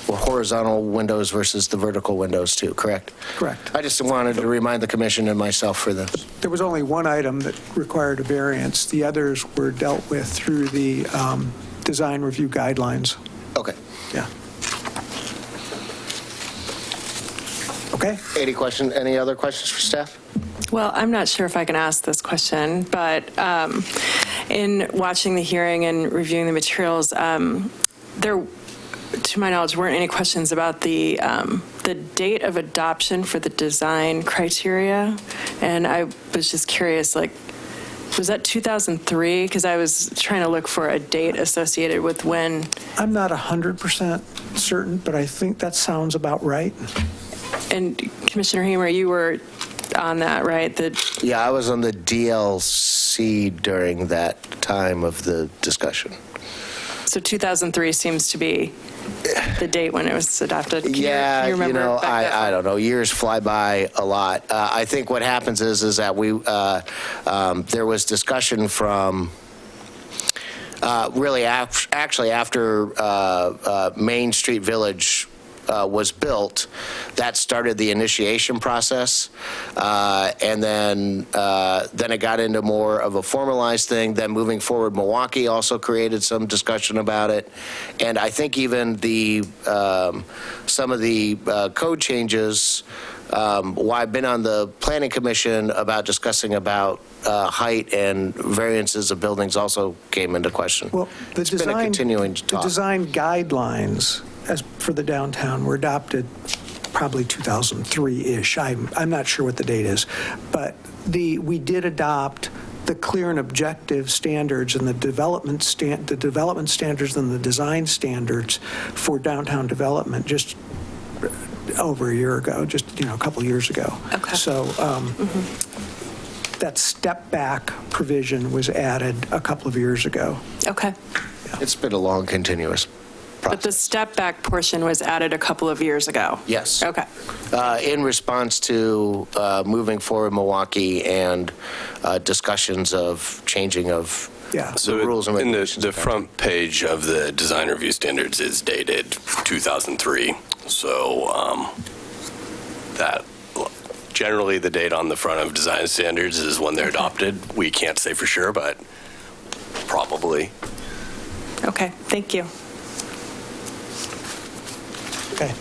or horizontal windows versus the vertical windows too, correct? Correct. I just wanted to remind the commission and myself for this. There was only one item that required a variance. The others were dealt with through the design review guidelines. Okay. Yeah. Okay. Any other questions for staff? Well, I'm not sure if I can ask this question, but in watching the hearing and reviewing the materials, there, to my knowledge, weren't any questions about the date of adoption for the design criteria. And I was just curious, like, was that 2003? Because I was trying to look for a date associated with when. I'm not 100% certain, but I think that sounds about right. And Commissioner Hamer, you were on that, right? Yeah, I was on the DLC during that time of the discussion. So 2003 seems to be the date when it was adopted. Can you remember I don't know. Years fly by a lot. I think what happens is that there was discussion from really actually after Main Street Village was built, that started the initiation process, and then it got into more of a formalized thing. Then moving forward, Milwaukee also created some discussion about it, and I think even some of the code changes. I've been on the Planning Commission about discussing about height and variances of buildings also came into question. Well, it's been a continuing talk. The design guidelines as for the downtown were adopted probably 2003-ish. I'm not sure what the date is, but we did adopt the clear and objective standards and the development standards and the design standards for downtown development just over a year ago, just, a couple years ago. Okay. So that step back provision was added a couple of years ago. Okay. It's been a long, continuous But the process. step back portion was added a couple of years ago? Yes. Okay. In response to moving forward Milwaukee and discussions of changing of Yeah. the rules and in regulations. the front page of the design review standards is dated 2003, so that generally the date on the front of design standards is when they're adopted. We can't say for sure, but probably. Okay, thank you. Okay.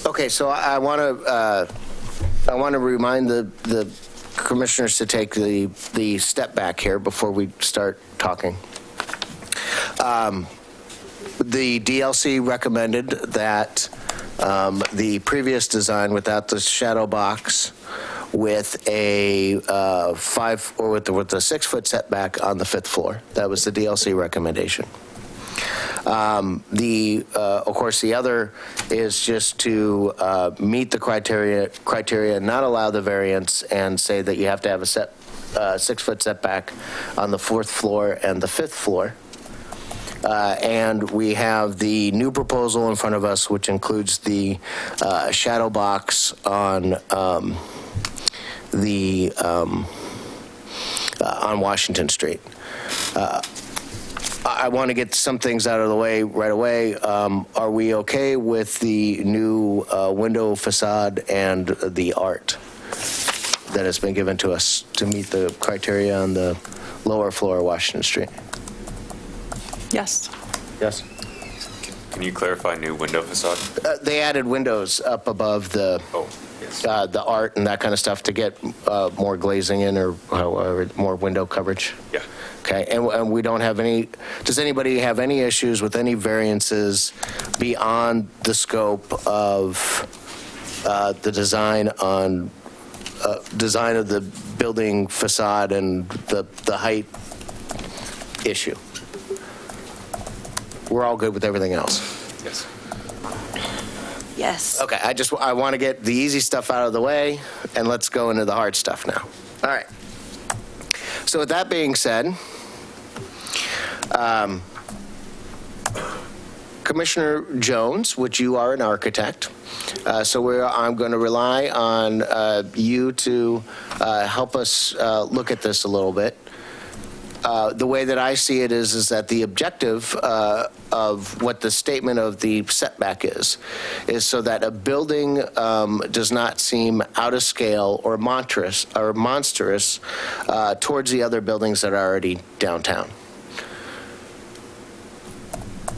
Okay, so I want to remind the commissioners to take the step back here before we start talking. The DLC recommended that the previous design without the shadow box with a with a 6-foot setback on the 5th floor. That was the DLC recommendation. Of course, the other is just to meet the criteria, not allow the variance, and say that you have to have a 6-foot setback on the 4th floor and the 5th floor. And we have the new proposal in front of us, which includes the shadow box on on Washington Street. I want to get some things out of the way right away. Are we okay with the new window facade and the art that has been given to us to meet the criteria on the lower floor of Washington Street? Yes. Yes. Can you clarify new window facade? They added windows up above the art and that kind of stuff to get more glazing in, or however, more window coverage. Yeah. Okay, and we don't have any, does anybody have any issues with any variances beyond the scope of the design of the building facade and the height issue? We're all good with everything else? Yes. Yes. Okay, I want to get the easy stuff out of the way, and let's go into the hard stuff now. All right. So with that being said, Commissioner Jones, which you are an architect, so I'm going to rely on you to help us look at this a little bit. The way that I see it is that the objective of what the statement of the setback is so that a building does not seem out of scale or monstrous towards the other buildings that are already downtown.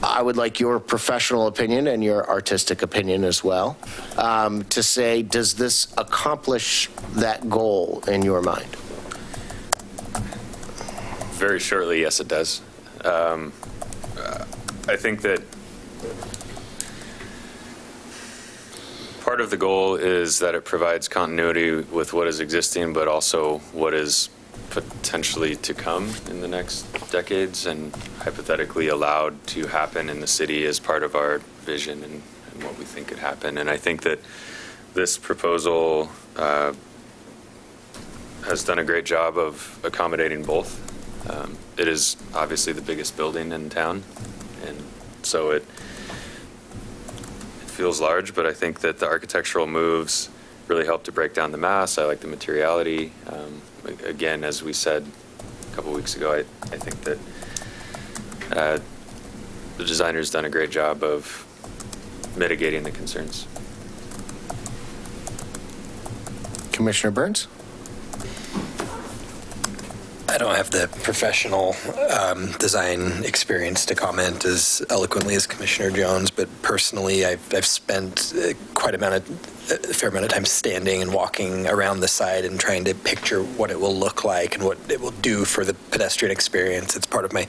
I would like your professional opinion and your artistic opinion as well to say, does this accomplish that goal in your mind? Very shortly, yes, it does. I think that part of the goal is that it provides continuity with what is existing, but also what is potentially to come in the next decades and hypothetically allowed to happen in the city as part of our vision and what we think could happen. And I think that this proposal has done a great job of accommodating both. It is obviously the biggest building in town, and so it feels large, but I think that the architectural moves really help to break down the mass. I like the materiality. Again, as we said a couple weeks ago, I think that the designer's done a great job of mitigating the concerns. Commissioner Burns? I don't have the professional design experience to comment as eloquently as Commissioner Jones, but personally, I've spent quite a fair amount of time standing and walking around the site and trying to picture what it will look like and what it will do for the pedestrian experience. It's part of my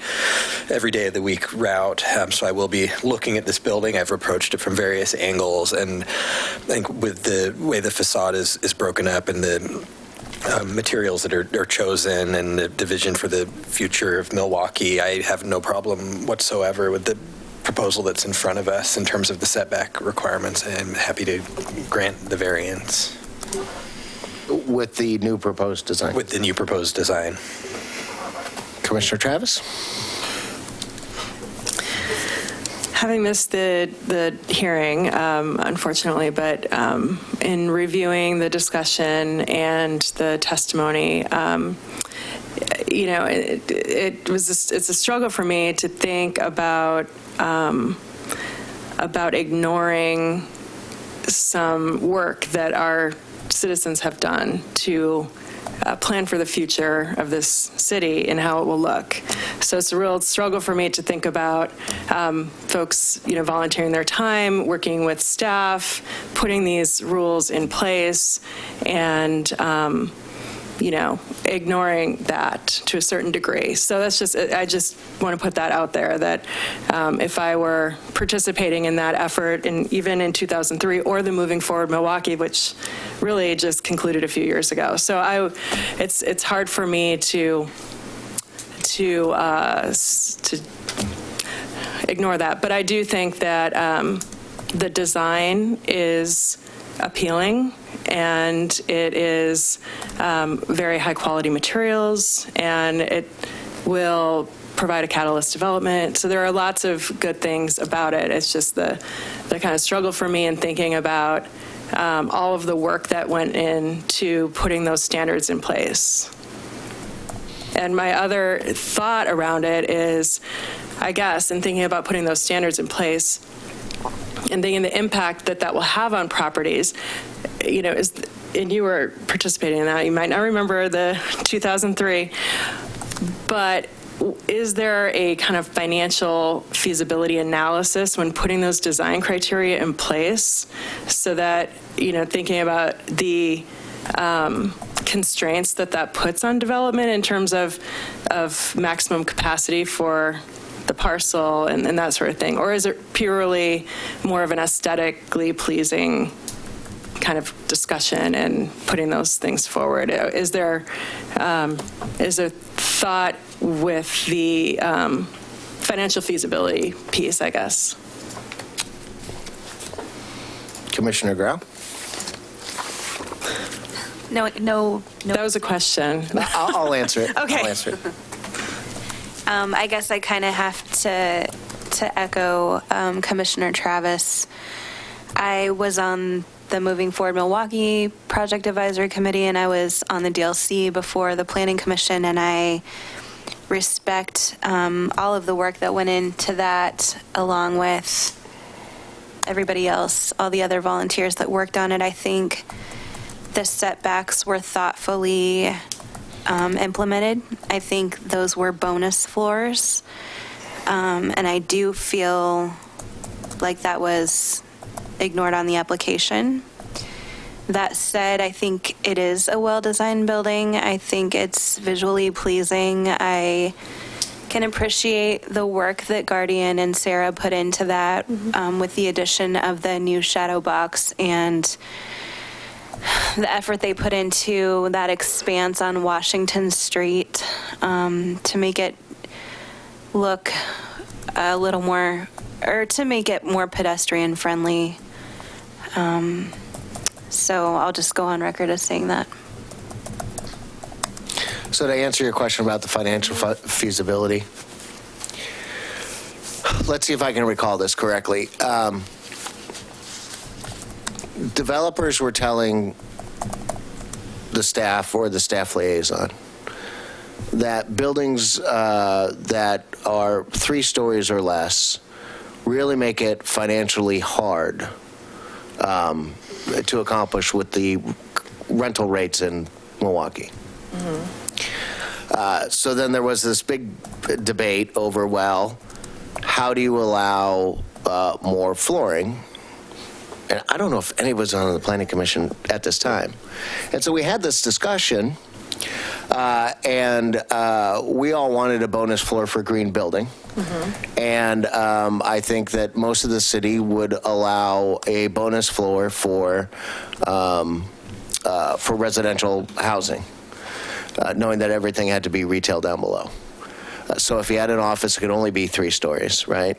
every day of the week route, so I will be looking at this building. I've approached it from various angles, and I think with the way the facade is broken up and the materials that are chosen and the vision for the future of Milwaukee, I have no problem whatsoever with the proposal that's in front of us in terms of the setback requirements. I'm happy to grant the variance. With the new proposed design? With the new proposed design. Commissioner Travis? Having missed the hearing, unfortunately, but in reviewing the discussion and the testimony, it's a struggle for me to think about ignoring some work that our citizens have done to plan for the future of this city and how it will look. So it's a real struggle for me to think about folks, volunteering their time, working with staff, putting these rules in place, and ignoring that to a certain degree. So that's I just want to put that out there, that if I were participating in that effort, and even in 2003, or the Moving Forward Milwaukee, which really just concluded a few years ago. So it's hard for me to ignore that. But I do think that the design is appealing, and it is very high quality materials, and it will provide a catalyst development. So there are lots of good things about it. It's just the kind of struggle for me in thinking about all of the work that went into putting those standards in place. And my other thought around it is, I guess, in thinking about putting those standards in place and thinking the impact that will have on properties, and you were participating in that, you might not remember the 2003, but is there a kind of financial feasibility analysis when putting those design criteria in place, so that, thinking about the constraints that puts on development in terms of maximum capacity for the parcel and that sort of thing? Or is it purely more of an aesthetically pleasing kind of discussion and putting those things forward? Is there thought with the financial feasibility piece, I guess? Commissioner Grau? No. That was a question. I'll answer it. Okay. I'll answer it. I guess I kind of have to echo Commissioner Travis. I was on the Moving Forward Milwaukee Project Advisory Committee, and I was on the DLC before the Planning Commission, and I respect all of the work that went into that, along with everybody else, all the other volunteers that worked on it. I think the setbacks were thoughtfully implemented. I think those were bonus floors, and I do feel like that was ignored on the application. That said, I think it is a well-designed building. I think it's visually pleasing. I can appreciate the work that Guardian and Sarah put into that, with the addition of the new shadow box and the effort they put into that expanse on Washington Street, to make it look a little more, or to make it more pedestrian friendly. So I'll just go on record as saying that. So to answer your question about the financial feasibility, let's see if I can recall this correctly. Developers were telling the staff or the staff liaison that buildings that are 3 stories or less really make it financially hard to accomplish with the rental rates in Milwaukee. So then there was this big debate over, well, how do you allow more flooring? And I don't know if any was on the Planning Commission at this time. And so we had this discussion, and we all wanted a bonus floor for green building. And I think that most of the city would allow a bonus floor for residential housing. knowing that everything had to be retail down below. So if he had an office, it could only be 3 stories, right?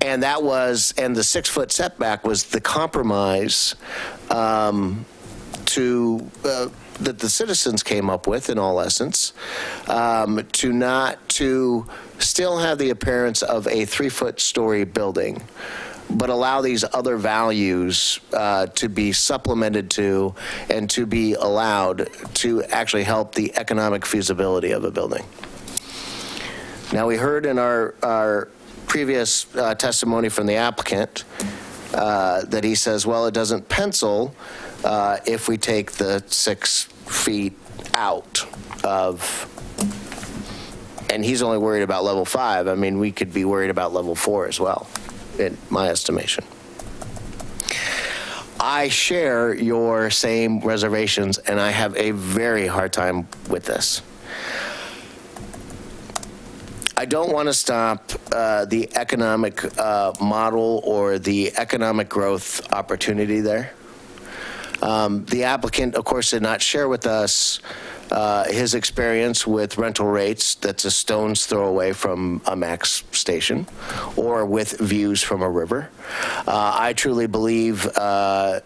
And that was, and the 6-foot setback was the compromise that the citizens came up with, in all essence, to still have the appearance of a 3-foot story building, but allow these other values to be supplemented to and to be allowed to actually help the economic feasibility of a building. Now, we heard in our previous testimony from the applicant that he says, well, it doesn't pencil if we take the 6 feet out of, and he's only worried about level 5. I mean, we could be worried about level 4 as well, in my estimation. I share your same reservations, and I have a very hard time with this. I don't want to stop the economic model or the economic growth opportunity there. The applicant, of course, did not share with us his experience with rental rates that's a stone's throw away from a max station or with views from a river. I truly believe, I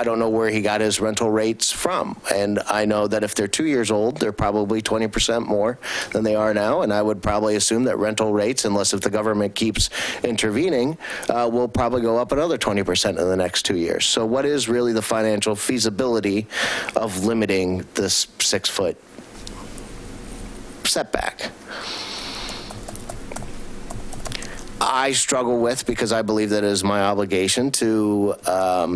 don't know where he got his rental rates from, and I know that if they're 2 years old, they're probably 20% more than they are now, and I would probably assume that rental rates, unless if the government keeps intervening, will probably go up another 20% in the next 2 years. So what is really the financial feasibility of limiting this 6-foot setback? I struggle with, because I believe that it is my obligation to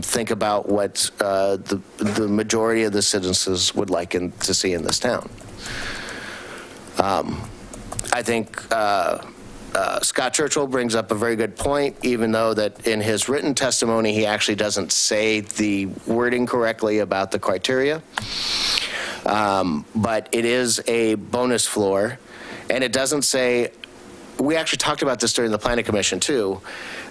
think about what the majority of the citizens would like to see in this town. I think Scott Churchill brings up a very good point, even though that in his written testimony he actually doesn't say the wording correctly about the criteria. But it is a bonus floor, and it doesn't say, we actually talked about this during the Planning Commission too,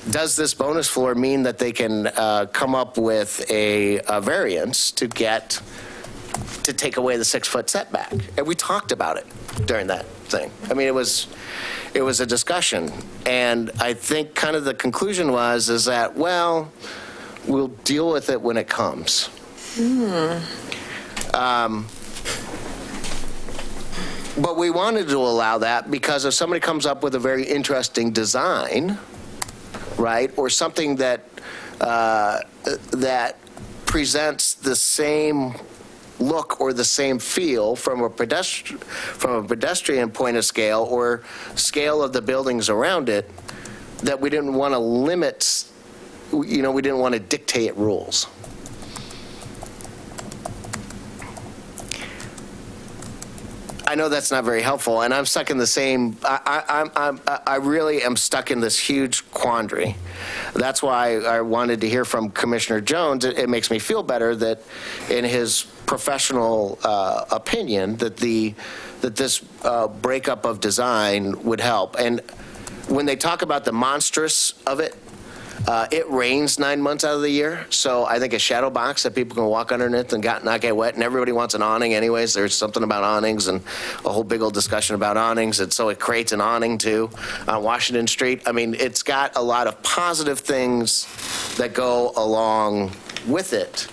does this bonus floor mean that they can come up with a variance to take away the 6-foot setback? And we talked about it during that thing. I mean, it was a discussion, and I think kind of the conclusion is that, well, we'll deal with it when it comes. But we wanted to allow that because if somebody comes up with a very interesting design, right, or something that that presents the same look or the same feel from a pedestrian point of scale or scale of the buildings around it, that we didn't want to limit, we didn't want to dictate rules. I know that's not very helpful, and I'm stuck in the same, I really am stuck in this huge quandary. That's why I wanted to hear from Commissioner Jones. It makes me feel better that in his professional opinion that this breakup of design would help. And when they talk about the monstrous of it, it rains 9 months out of the year, so I think a shadow box that people can walk underneath and not get wet, and everybody wants an awning anyways. There's something about awnings and a whole big old discussion about awnings, and so it creates an awning too on Washington Street. I mean, it's got a lot of positive things that go along with it,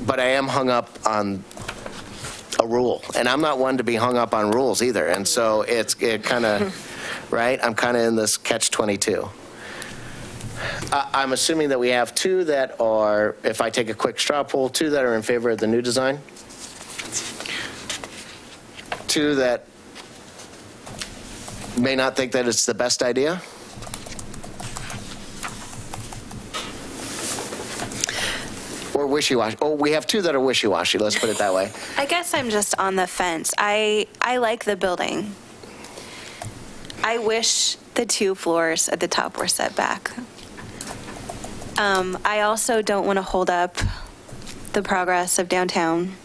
but I am hung up on a rule, and I'm not one to be hung up on rules either, and so it kind of, right? I'm kind of in this catch-22. I'm assuming that we have 2 that are, if I take a quick straw poll, 2 that are in favor of the new design, 2 that may not think that it's the best idea. Or wishy-washy. Oh, we have 2 that are wishy-washy, let's put it that way. I guess I'm just on the fence. I like the building. I wish the 2 floors at the top were set back. I also don't want to hold up the progress of downtown.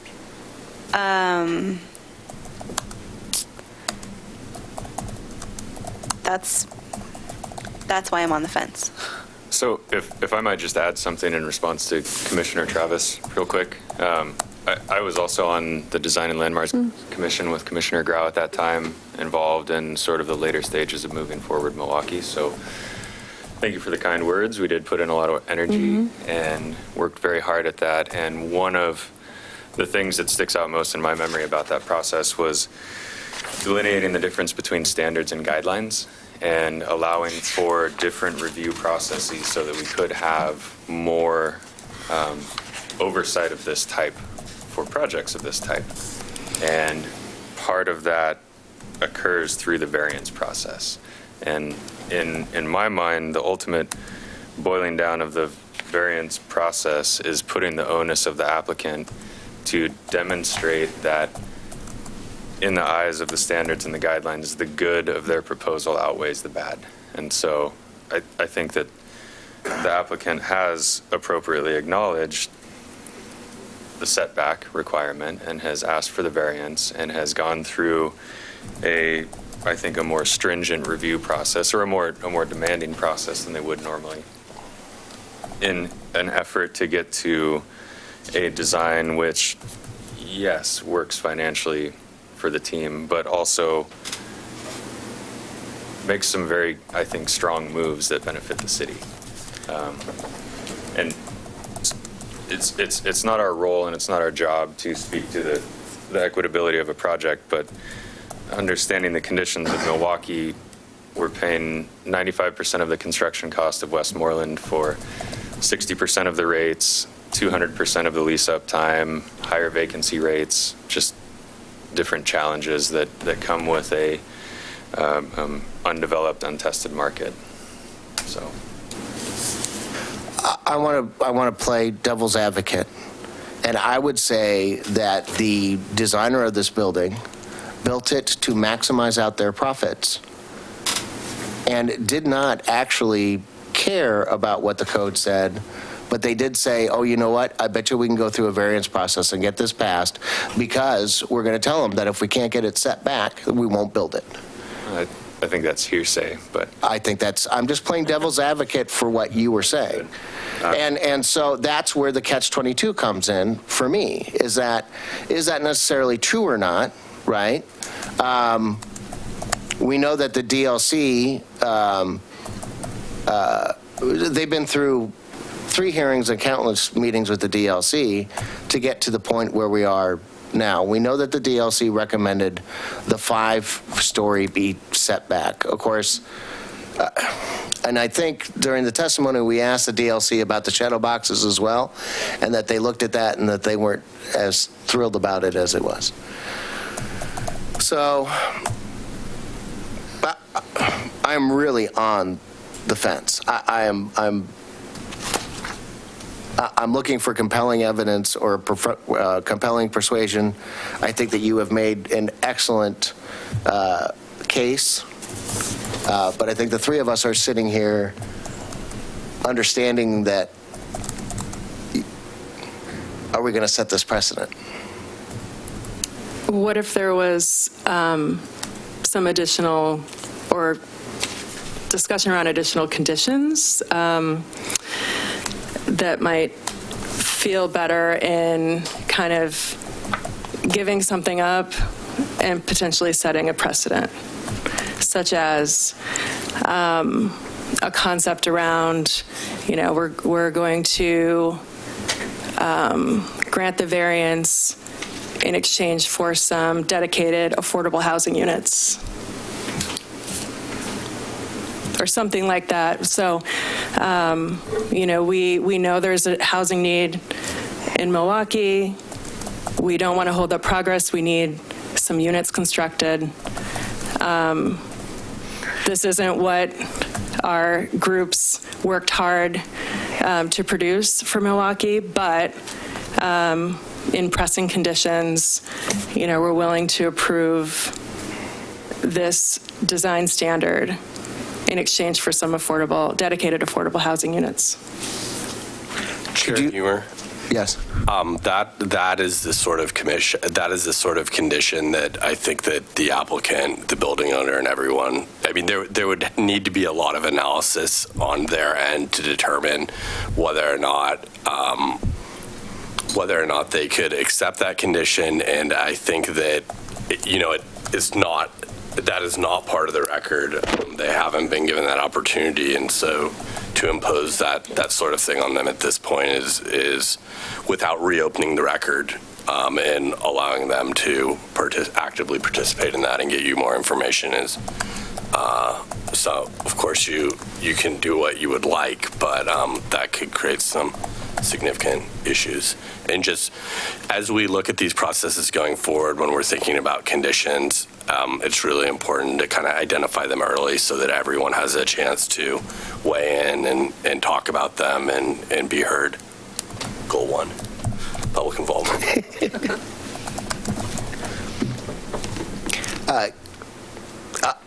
That's why I'm on the fence. So if I might just add something in response to Commissioner Travis real quick. I was also on the Design and Landmarks Commission with Commissioner Grau at that time, involved in sort of the later stages of moving forward Milwaukee. So thank you for the kind words. We did put in a lot of energy and worked very hard at that. And one of the things that sticks out most in my memory about that process was delineating the difference between standards and guidelines and allowing for different review processes so that we could have more oversight of this type for projects of this type. And part of that occurs through the variance process. And in my mind, the ultimate boiling down of the variance process is putting the onus of the applicant to demonstrate that in the eyes of the standards and the guidelines, the good of their proposal outweighs the bad. And so I think that the applicant has appropriately acknowledged the setback requirement and has asked for the variance and has gone through I think a more stringent review process or a more demanding process than they would normally in an effort to get to a design which, yes, works financially for the team, but also makes some very, I think, strong moves that benefit the city. And it's not our role and it's not our job to speak to the equitability of a project, but understanding the conditions of Milwaukee, we're paying 95% of the construction cost of Westmoreland for 60% of the rates, 200% of the lease-up time, higher vacancy rates, just different challenges that come with a undeveloped, untested market. So. I want to play devil's advocate, and I would say that the designer of this building built it to maximize out their profits and did not actually care about what the code said, but they did say, oh, you know what, I bet you we can go through a variance process and get this passed because we're going to tell them that if we can't get it set back, we won't build it. I think that's hearsay, but I think I'm just playing devil's advocate for what you were saying. And so that's where the catch-22 comes in for me, is that necessarily true or not, right? We know that the DLC, they've been through 3 hearings and countless meetings with the DLC to get to the point where we are now. We know that the DLC recommended the 5-story be set back. Of course, and I think during the testimony we asked the DLC about the shadow boxes as well, and that they looked at that and that they weren't as thrilled about it as it was. So I'm really on the fence. I'm looking for compelling evidence or compelling persuasion. I think that you have made an excellent case, but I think the 3 of us are sitting here understanding that, are we going to set this precedent? What if there was some additional or discussion around additional conditions that might feel better in kind of giving something up and potentially setting a precedent, such as a concept around, we're going to grant the variance in exchange for some dedicated affordable housing units or something like that. So, we know there's a housing need in Milwaukee. We don't want to hold up progress. We need some units constructed. This isn't what our groups worked hard to produce for Milwaukee, but in pressing conditions, we're willing to approve this design standard in exchange for some dedicated affordable housing units. Chair Humer? Yes. That is the sort of condition that I think that the applicant, the building owner, and everyone, there would need to be a lot of analysis on their end to determine whether or not whether or not they could accept that condition. And I think that, that is not part of the record. They haven't been given that opportunity. And so to impose that sort of thing on them at this point is without reopening the record and allowing them to actively participate in that and get you more information is, so of course you can do what you would like, but that could create some significant issues. And just as we look at these processes going forward, when we're thinking about conditions, it's really important to kind of identify them early so that everyone has a chance to weigh in and talk about them and be heard. Goal 1, public involvement.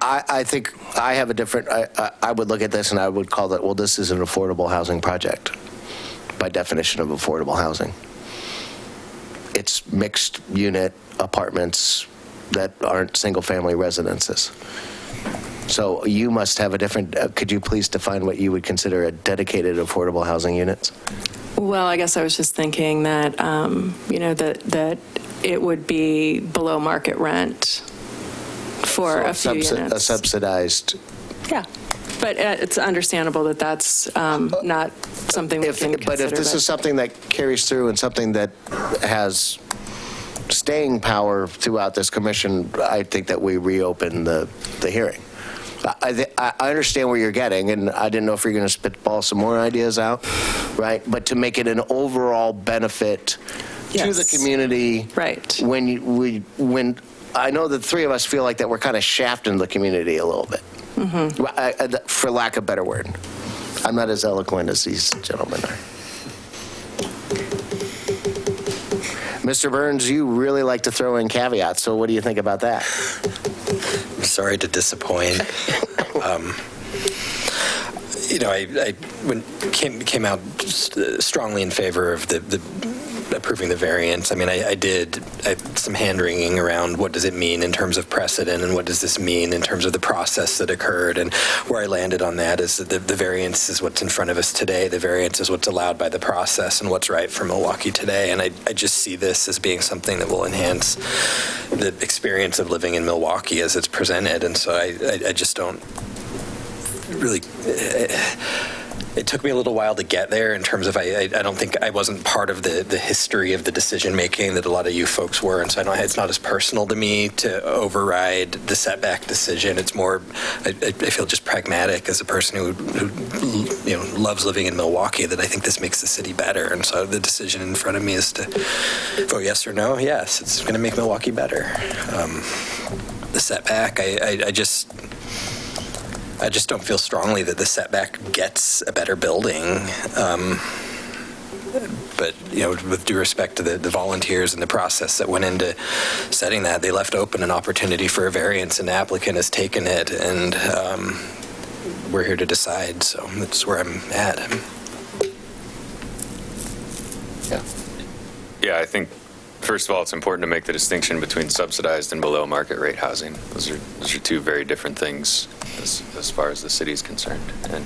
I think I have a different, I would look at this and I would call that, well, this is an affordable housing project by definition of affordable housing. It's mixed unit apartments that aren't single-family residences. So you must have a different, could you please define what you would consider a dedicated affordable housing units? Well, I guess I was just thinking that, that it would be below market rent for a few units. A subsidized. Yeah, but it's understandable that that's not something we can consider. But if this is something that carries through and something that has staying power throughout this commission, I think that we reopen the hearing. I understand where you're getting, and I didn't know if you're going to spitball some more ideas out, right? But to make it an overall benefit to the community. Right. When I know the three of us feel like that we're kind of shafting the community a little bit, for lack of a better word. I'm not as eloquent as these gentlemen are. Mr. Burns, you really like to throw in caveats, so what do you think about that? I'm sorry to disappoint. I came out strongly in favor of the approving the variance. I mean, I had some hand-wringing around what does it mean in terms of precedent and what does this mean in terms of the process that occurred, and where I landed on that is that the variance is what's in front of us today. The variance is what's allowed by the process and what's right for Milwaukee today, and I just see this as being something that will enhance the experience of living in Milwaukee as it's presented, and so I just don't really... It took me a little while to get there in terms of I don't think I wasn't part of the history of the decision making that a lot of you folks were, and so it's not as personal to me to override the setback decision. It's more I feel just pragmatic as a person who loves living in Milwaukee, that I think this makes the city better, and so the decision in front of me is to vote yes or no. Yes, it's going to make Milwaukee better. The setback, I just don't feel strongly that the setback gets a better building. But, with due respect to the volunteers and the process that went into setting that, they left open an opportunity for a variance, and the applicant has taken it, and we're here to decide. So that's where I'm at. Yeah, I think, first of all, it's important to make the distinction between subsidized and below market rate housing. Those are two very different things as far as the city is concerned. And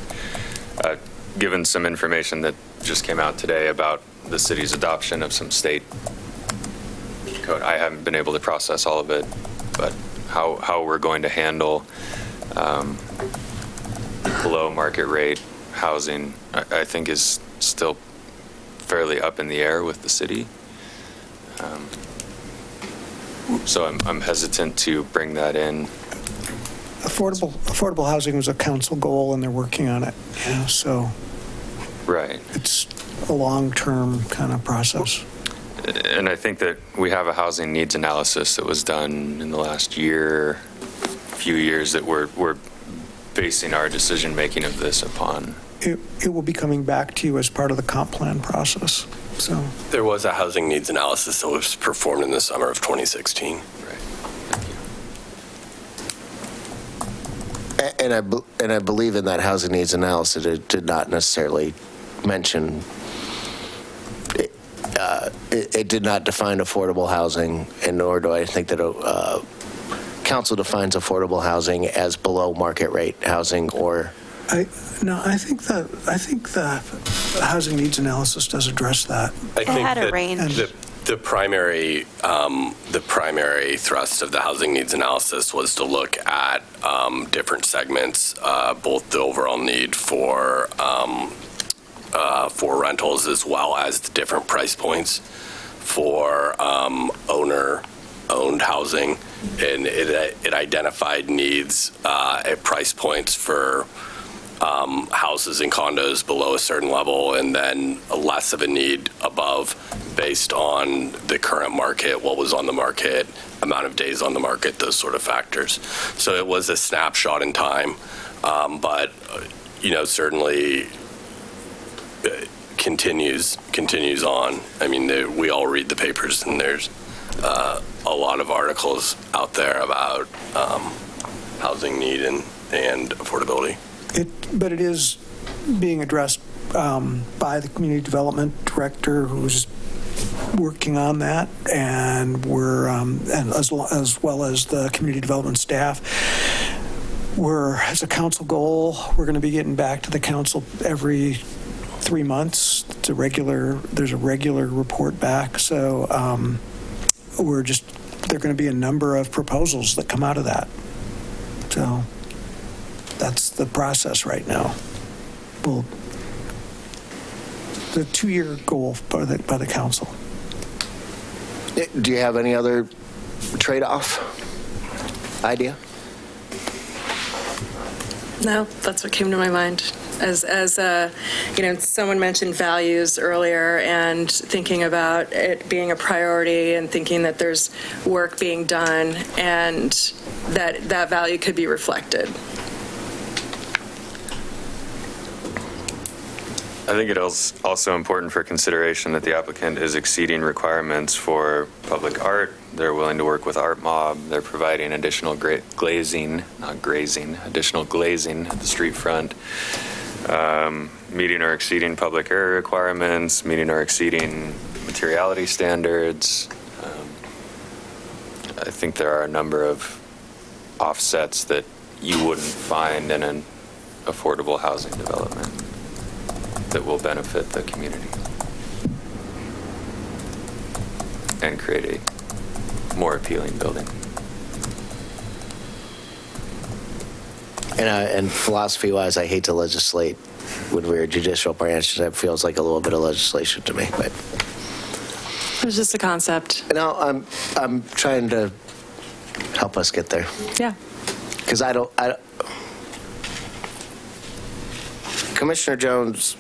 given some information that just came out today about the city's adoption of some state code, I haven't been able to process all of it, but how we're going to handle below market rate housing, I think is still fairly up in the air with the city. So I'm hesitant to bring that in. Affordable housing was a council goal, and they're working on it. Yeah, so Right. it's a long-term kind of process. And I think that we have a housing needs analysis that was done in the last few years that we're basing our decision-making of this upon. It will be coming back to you as part of the comp plan process. So There was a housing needs analysis that was performed in the summer of 2016. Right. And I believe in that housing needs analysis, it did not necessarily mention, it did not define affordable housing, and nor do I think that council defines affordable housing as below market rate housing or I think the housing needs analysis does address that. I It think had a that range. the primary thrust of the housing needs analysis was to look at different segments, both the overall need for rentals as well as the different price points for owner-owned housing, and it identified needs at price points for houses and condos below a certain level, and then less of a need above based on the current market, what was on the market, amount of days on the market, those sort of factors. So it was a snapshot in time, but certainly continues on. I mean, we all read the papers, and there's a lot of articles out there about housing need and affordability. But it is being addressed by the community development director, who's working on that, and we're and as well as the community development staff. As a council goal, we're going to be getting back to the council every 3 months. There's a regular report back. So there are going to be a number of proposals that come out of that. So that's the process right now. The 2-year goal by the council. Do you have any other trade-off idea? No, that's what came to my mind. As someone mentioned values earlier, and thinking about it being a priority and thinking that there's work being done and that value could be reflected. I think it is also important for consideration that the applicant is exceeding requirements for public art. They're willing to work with Art Mob. They're providing additional glazing, not grazing, additional glazing at the street front, meeting or exceeding public area requirements, meeting or exceeding materiality standards. I think there are a number of offsets that you wouldn't find in an affordable housing development that will benefit the community and create a more appealing building. And philosophy-wise, I hate to legislate when we're a judicial branch. That feels like a little bit of legislation to me. But It was just a concept. no, I'm trying to help us get there. Yeah. Because I don't. Commissioner Jones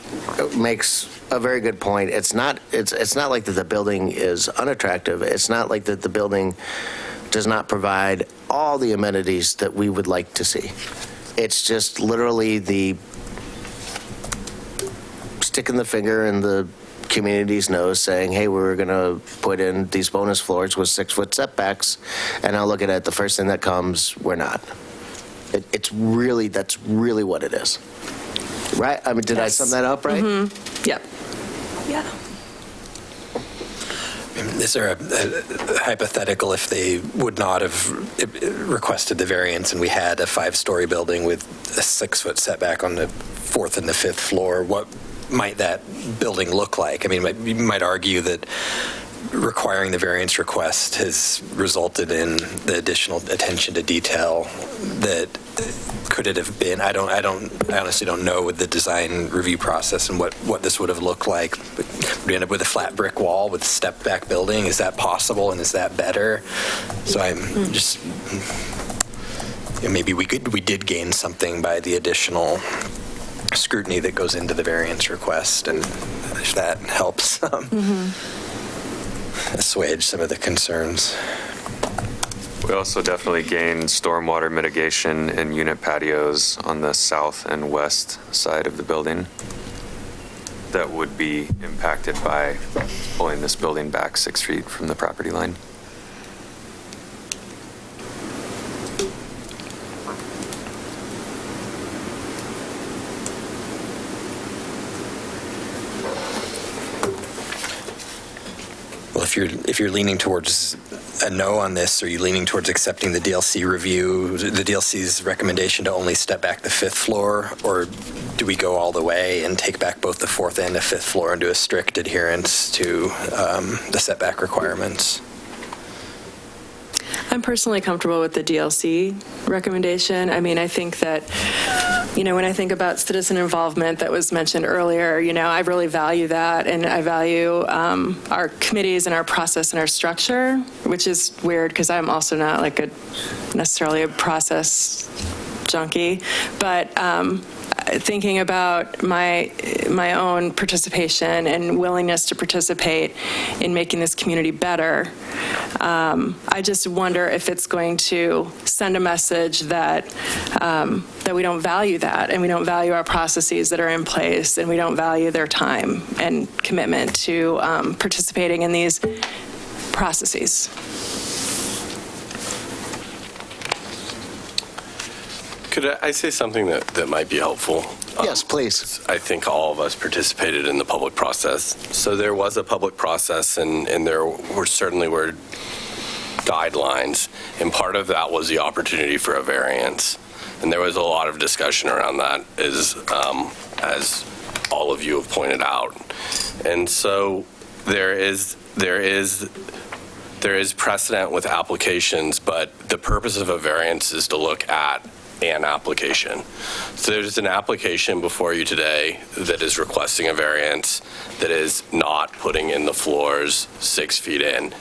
makes a very good point. It's not like that the building is unattractive. It's not like that the building does not provide all the amenities that we would like to see. It's just literally the sticking the finger in the community's nose saying, hey, we're going to put in these bonus floors with 6-foot setbacks, and I'll look at it, the first thing that comes, we're not. That's really what it is. Right? I mean, did I sum that up right? Mm-hmm. Yep. Yeah. Is there a hypothetical if they would not have requested the variance and we had a 5-story building with a 6-foot setback on the 4th and the 5th floor, what might that building look like? I mean, you might argue that requiring the variance request has resulted in the additional attention to detail that could it have been. I honestly don't know with the design review process and what this would have looked like. But would we end up with a flat brick wall with a step back building? Is that possible, and is that better? So I'm just maybe we did gain something by the additional scrutiny that goes into the variance request, and if that helps assuage some of the concerns. We also definitely gained stormwater mitigation and unit patios on the south and west side of the building that would be impacted by pulling this building back 6 feet from the property line. Well, if you're leaning towards a no on this? Are you leaning towards accepting the DLC review, the DLC's recommendation to only step back the 5th floor, or do we go all the way and take back both the 4th and the 5th floor and do a strict adherence to the setback requirements? I'm personally comfortable with the DLC recommendation. I mean, I think that, when I think about citizen involvement that was mentioned earlier, I really value that, and I value our committees and our process and our structure, which is weird because I'm also not necessarily a process junkie, but thinking about my own participation and willingness to participate in making this community better, I just wonder if it's going to send a message that we don't value that, and we don't value our processes that are in place, and we don't value their time and commitment to participating in these processes. Could I say something that might be helpful? Yes, please. I think all of us participated in the public process. So there was a public process, and there certainly were guidelines, and part of that was the opportunity for a variance. And there was a lot of discussion around that, as all of you have pointed out. And so there is precedent with applications, but the purpose of a variance is to look at an application. So there's an application before you today that is requesting a variance that is not putting in the floors 6 feet in.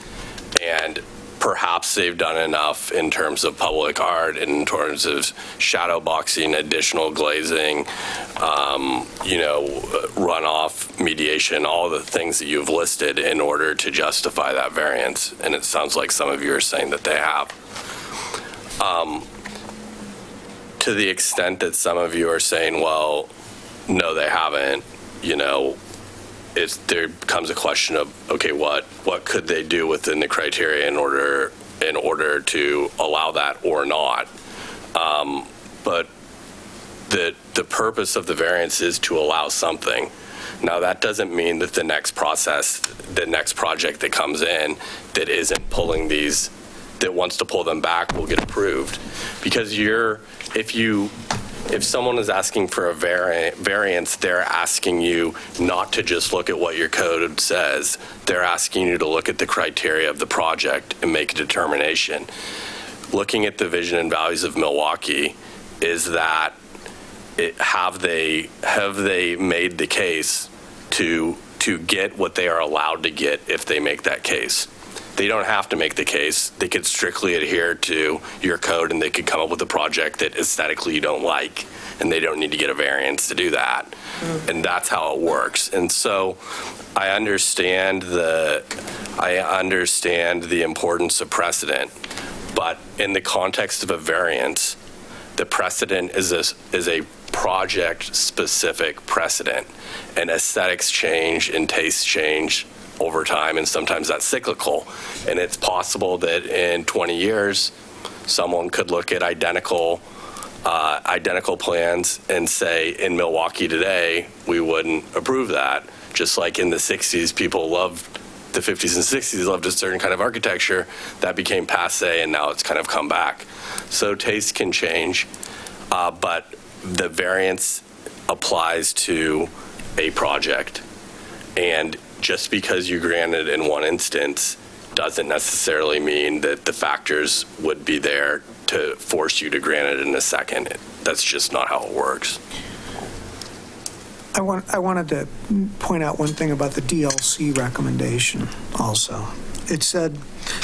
And perhaps they've done enough in terms of public art, in terms of shadow boxing, additional glazing, runoff mediation, all the things that you've listed in order to justify that variance. And it sounds like some of you are saying that they have. To the extent that some of you are saying, well, no, they haven't, there comes a question of, okay, what could they do within the criteria in order to allow that or not? But the purpose of the variance is to allow something. Now, that doesn't mean that the next project that comes in that isn't pulling these, that wants to pull them back, will get approved. Because if someone is asking for a variance, they're asking you not to just look at what your code says. They're asking you to look at the criteria of the project and make a determination. Looking at the vision and values of Milwaukee, is that have they made the case to get what they are allowed to get if they make that case? They don't have to make the case. They could strictly adhere to your code, and they could come up with a project that aesthetically you don't like, and they don't need to get a variance to do that. And that's how it works. And so I understand the importance of precedent, but in the context of a variance, the precedent is a project-specific precedent, and aesthetics change and tastes change over time, and sometimes that's cyclical. And it's possible that in 20 years, someone could look at identical plans and say, in Milwaukee today, we wouldn't approve that. Just like in the 60s, people loved, the 50s and 60s loved a certain kind of architecture, that became passé, and now it's kind of come back. So taste can change, but the variance applies to a project. And just because you grant it in one instance doesn't necessarily mean that the factors would be there to force you to grant it in a second. That's just not how it works. I wanted to point out one thing about the DLC recommendation also. It said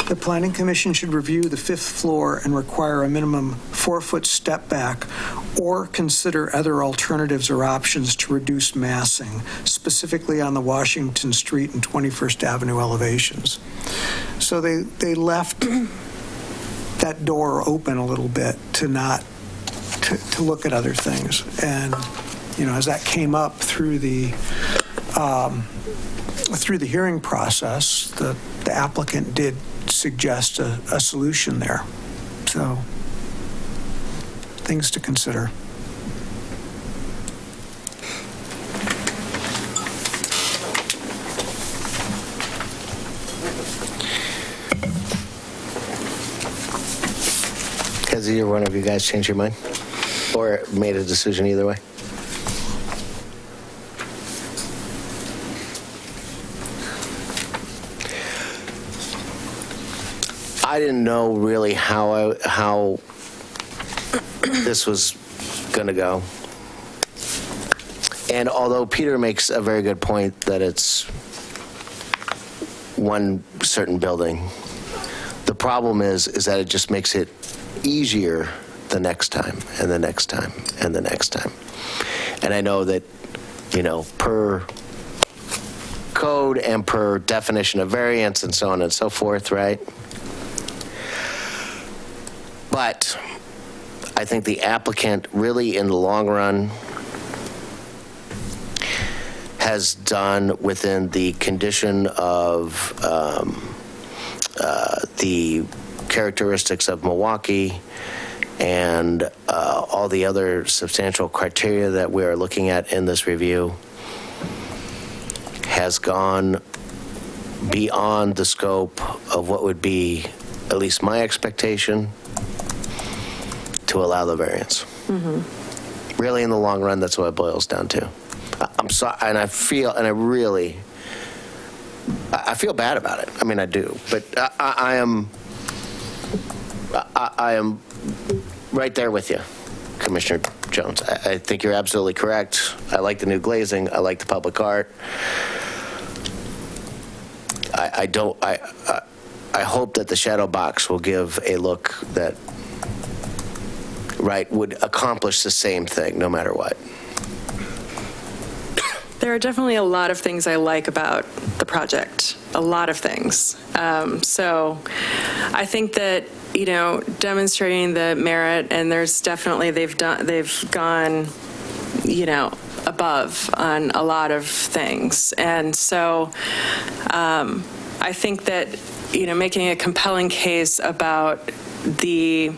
the Planning Commission should review the 5th floor and require a minimum 4-foot step back, or consider other alternatives or options to reduce massing, specifically on the Washington Street and 21st Avenue elevations. So they left that door open a little bit to look at other things. And, as that came up through the hearing process, the applicant did suggest a solution there. So, things to consider. Has either one of you guys changed your mind? Or made a decision either way? I didn't know really how this was going to go. And although Peter makes a very good point that it's one certain building, the problem is that it just makes it easier the next time, and the next time, and the next time. And I know that, per code and per definition of variance and so on and so forth, right? But I think the applicant really, in the long run, has done within the condition of the characteristics of Milwaukee and all the other substantial criteria that we are looking at in this review, has gone beyond the scope of what would be at least my expectation to allow the variance. Mm-hmm. Really, in the long run, that's what it boils down to. I'm sorry, and I feel bad about it. I mean, I do, but I am right there with you, Commissioner Jones. I think you're absolutely correct. I like the new glazing. I like the public art. I hope that the shadow box will give a look that, would accomplish the same thing no matter what. There are definitely a lot of things I like about the project, a lot of things. So I think that, demonstrating the merit, and there's definitely, they've gone, above on a lot of things. And so I think that, making a compelling case about the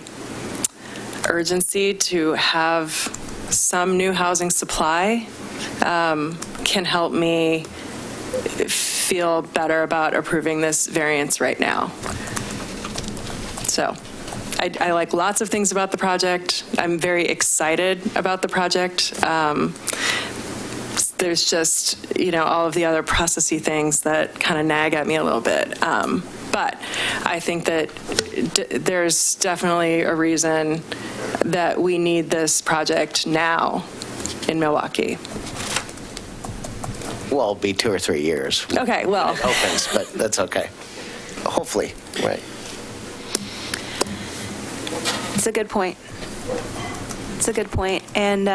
urgency to have some new housing supply can help me feel better about approving this variance right now. So I like lots of things about the project. I'm very excited about the project. There's just, all of the other processy things that kind of nag at me a little bit. But I think that there's definitely a reason that we need this project now in Milwaukee. Well, it'll be 2 or 3 years. Okay, well. When it opens, but that's okay. Hopefully, right. It's a good point. It's a good point. And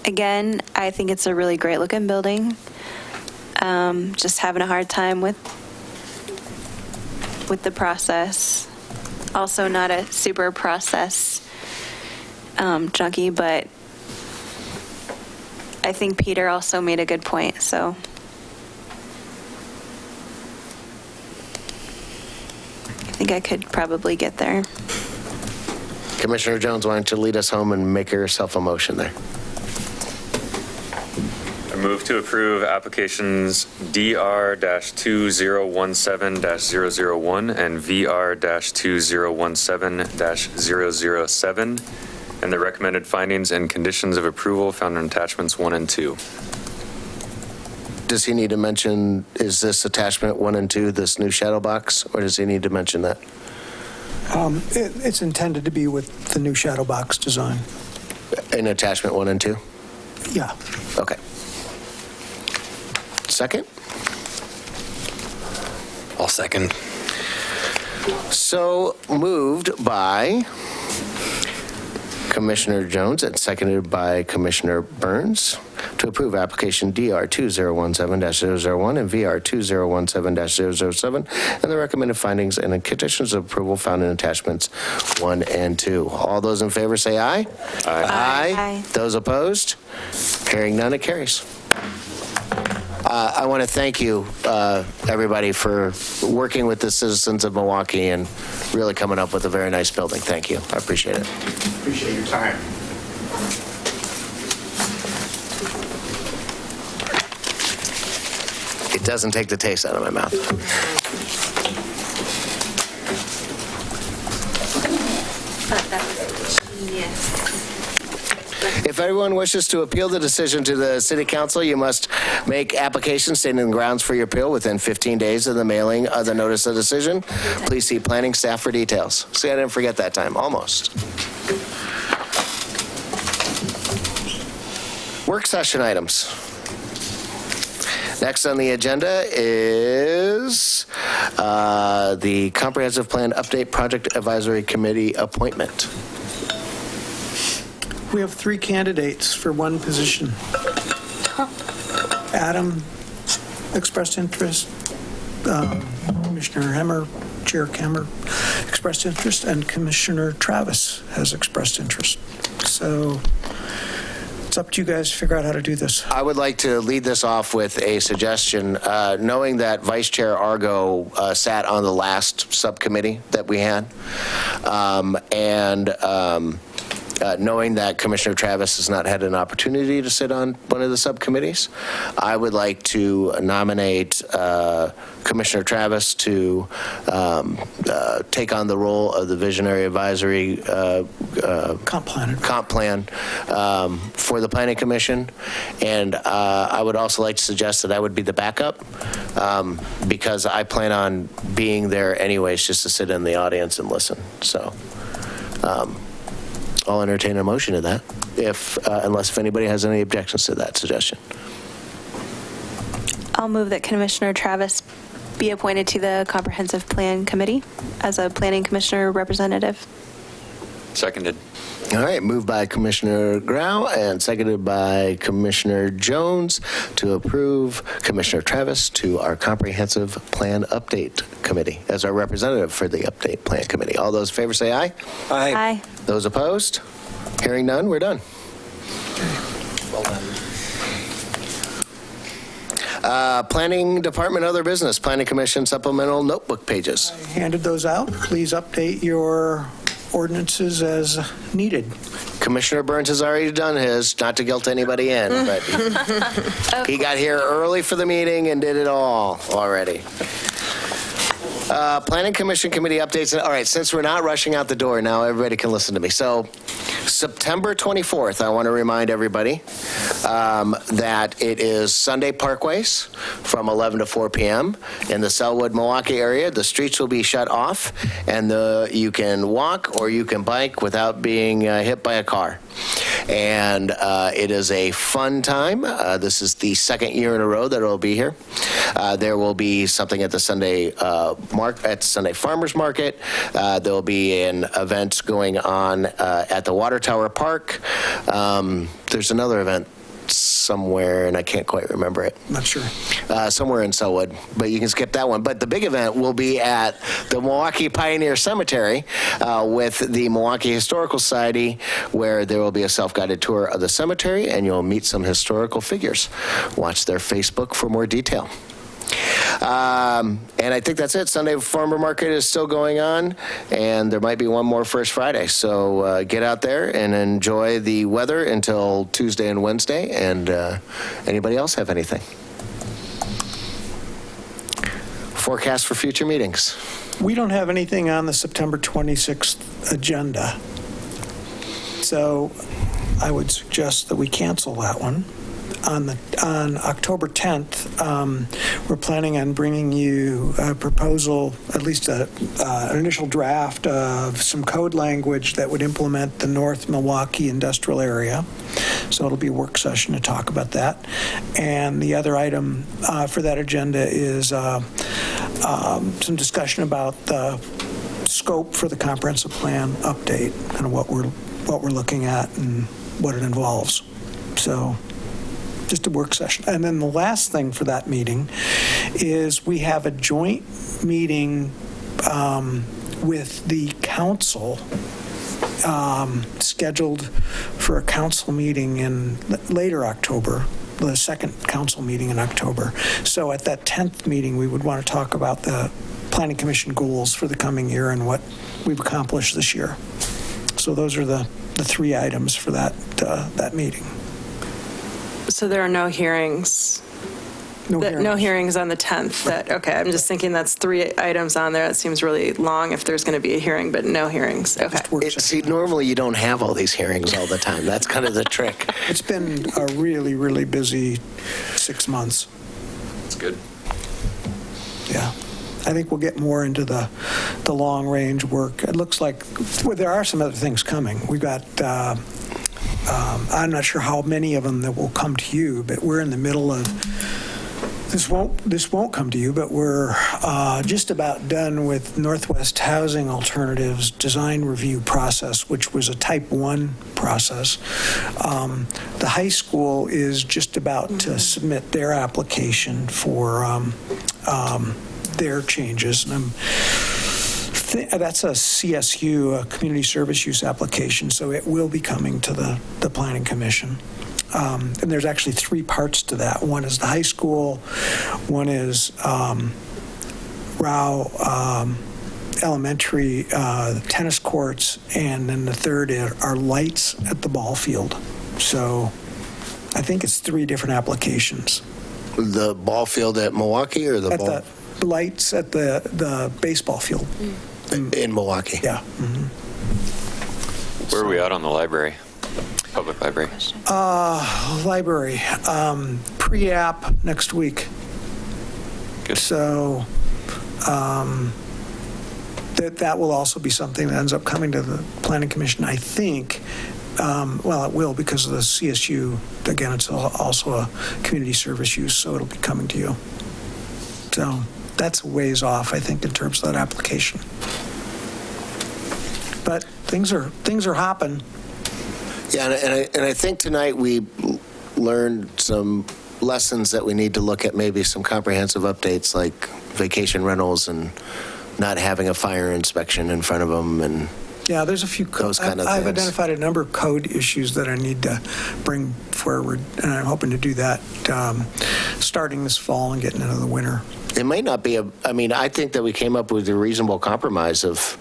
again, I think it's a really great looking building. Just having a hard time with the process. Also not a super process junkie, but I think Peter also made a good point, so. I think I could probably get there. Commissioner Jones, why don't you lead us home and make yourself a motion there? I move to approve applications DR-2017-001 and VR-2017-007 and the recommended findings and conditions of approval found in attachments 1 and 2. Does he need to mention, is this attachment 1 and 2, this new shadow box, or does he need to mention that? It's intended to be with the new shadow box design. In attachment 1 and 2? Yeah. Okay. Second? I'll second. So moved by Commissioner Jones and seconded by Commissioner Burns to approve application DR-2017-001 and VR-2017-007 and the recommended findings and the conditions of approval found in attachments 1 and 2. All those in favor say aye. Aye. Aye. Those opposed? Hearing none, it carries. I want to thank you, everybody, for working with the citizens of Milwaukee and really coming up with a very nice building. Thank you. I appreciate it. Appreciate your time. It doesn't take the taste out of my mouth. If anyone wishes to appeal the decision to the City Council, you must make application stating the grounds for your appeal within 15 days of the mailing of the notice of decision. Please see planning staff for details. See, I didn't forget that time, almost. Work session items. Next on the agenda is the Comprehensive Plan Update Project Advisory Committee appointment. We have 3 candidates for one position. Adam expressed interest, Commissioner Hemmer, Chair Hemmer expressed interest, and Commissioner Travis has expressed interest. So it's up to you guys to figure out how to do this. I would like to lead this off with a suggestion, knowing that Vice Chair Argo sat on the last subcommittee that we had, knowing that Commissioner Travis has not had an opportunity to sit on one of the subcommittees, I would like to nominate Commissioner Travis to take on the role of the Visionary Advisory Comp plan for the Planning Commission. And I would also like to suggest that I would be the backup because I plan on being there anyways, just to sit in the audience and listen. So I'll entertain a motion to that, unless anybody has any objections to that suggestion. I'll move that Commissioner Travis be appointed to the Comprehensive Plan Committee as a Planning Commissioner representative. Seconded. All right, moved by Commissioner Grau and seconded by Commissioner Jones to approve Commissioner Travis to our Comprehensive Plan Update Committee as our representative for the Update Plan Committee. All those in favor say aye. Aye. Those opposed? Hearing none, we're done. Well done. Planning Department, other business, Planning Commission supplemental notebook pages. I handed those out. Please update your ordinances as needed. Commissioner Burns has already done his, not to guilt anybody in, but he got here early for the meeting and did it all already. Planning Commission committee updates. All right, since we're not rushing out the door, now everybody can listen to me. So September 24th, I want to remind everybody that it is Sunday Parkways from 11 to 4 p.m. in the Selwood, Milwaukee area. The streets will be shut off, and you can walk or you can bike without being hit by a car. And it is a fun time. This is the second year in a row that it will be here. There will be something at the Sunday Sunday Farmers Market. There will be an event going on at the Water Tower Park. There's another event somewhere, and I can't quite remember it. Not sure. Somewhere in Selwood, but you can skip that one. But the big event will be at the Milwaukee Pioneer Cemetery with the Milwaukee Historical Society, where there will be a self-guided tour of the cemetery, and you'll meet some historical figures. Watch their Facebook for more detail. And I think that's it. Sunday Farmer Market is still going on, and there might be one more First Friday. So get out there and enjoy the weather until Tuesday and Wednesday. And anybody else have anything? Forecast for future meetings. We don't have anything on the September 26th agenda. So I would suggest that we cancel that one. On October 10th, we're planning on bringing you a proposal, at least an initial draft of some code language that would implement the North Milwaukee industrial area. So it'll be a work session to talk about that. And the other item for that agenda is some discussion about the scope for the comprehensive plan update and what we're looking at and what it involves. So just a work session. And then the last thing for that meeting is we have a joint meeting with the council scheduled for a council meeting in later October, the second council meeting in October. So at that 10th meeting, we would want to talk about the Planning Commission goals for the coming year and what we've accomplished this year. So those are the three items for that meeting. So there are no hearings No hearings on the 10th. Okay, I'm just thinking that's 3 items on there. That seems really long if there's going to be a hearing, but no hearings. Okay. See, normally you don't have all these hearings all the time. That's kind of the trick. It's been a really, really busy 6 months. It's good. Yeah. I think we'll get more into the long-range work. It looks like, well, there are some other things coming. We've got, I'm not sure how many of them that will come to you, but we're in the middle of, this won't come to you, but we're just about done with Northwest Housing Alternatives design review process, which was a type 1 process. The high school is just about to submit their application for their changes. And that's a CSU, a community service use application, so it will be coming to the Planning Commission. And there's actually 3 parts to that. One is the high school, one is Rao Elementary tennis courts, and then the third are lights at the ball field. So I think it's 3 different applications. The ball field at Milwaukee or the ball? The lights at the baseball field. In Milwaukee. Yeah. Mm-hmm. Where are we at on the library? Public library? Library, pre-app next week. Good. So that will also be something that ends up coming to the Planning Commission, I think. Well, it will because of the CSU. Again, it's also a community service use, so it'll be coming to you. So that's a ways off, I think, in terms of that application. But things are hopping. Yeah, and I think tonight we learned some lessons that we need to look at, maybe some comprehensive updates like vacation rentals and not having a fire inspection in front of them, and yeah, there's a few. Those kind of I've things. identified a number of code issues that I need to bring forward, and I'm hoping to do that starting this fall and getting into the winter. it might not be I think that we came up with a reasonable compromise of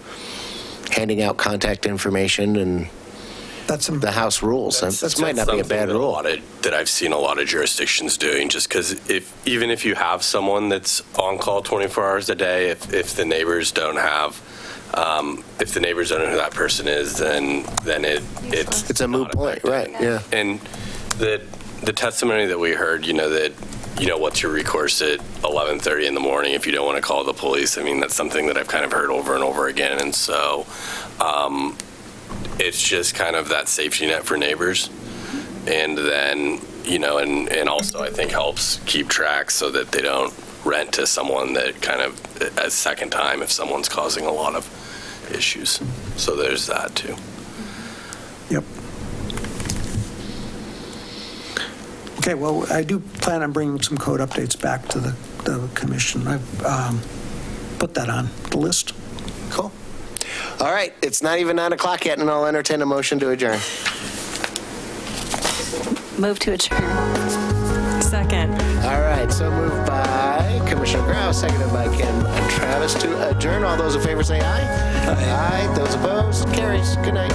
handing out contact information and That's the House rules. This might not be a bad rule. That I've seen a lot of jurisdictions doing, just because even if you have someone that's on call 24 hours a day, if the neighbors don't have, if the neighbors don't know who that person is, then it's a moot point, right? Yeah. And the testimony that we heard, what's your recourse at 11:30 in the morning if you don't want to call the police? I mean, that's something that I've kind of heard over and over again, and so. It's just kind of that safety net for neighbors. And then, and also I think helps keep track so that they don't rent to someone that kind of a second time if someone's causing a lot of issues. So there's that too. Yep. Okay, well, I do plan on bringing some code updates back to the commission. I've put that on the list. Cool. All right, it's not even 9 o'clock yet, and I'll entertain a motion to adjourn. Move to adjourn. Second. All right, so moved by Commissioner Grau, seconded by Kim and Travis to adjourn. All those in favor say aye. Aye. Those opposed, carries. Good night.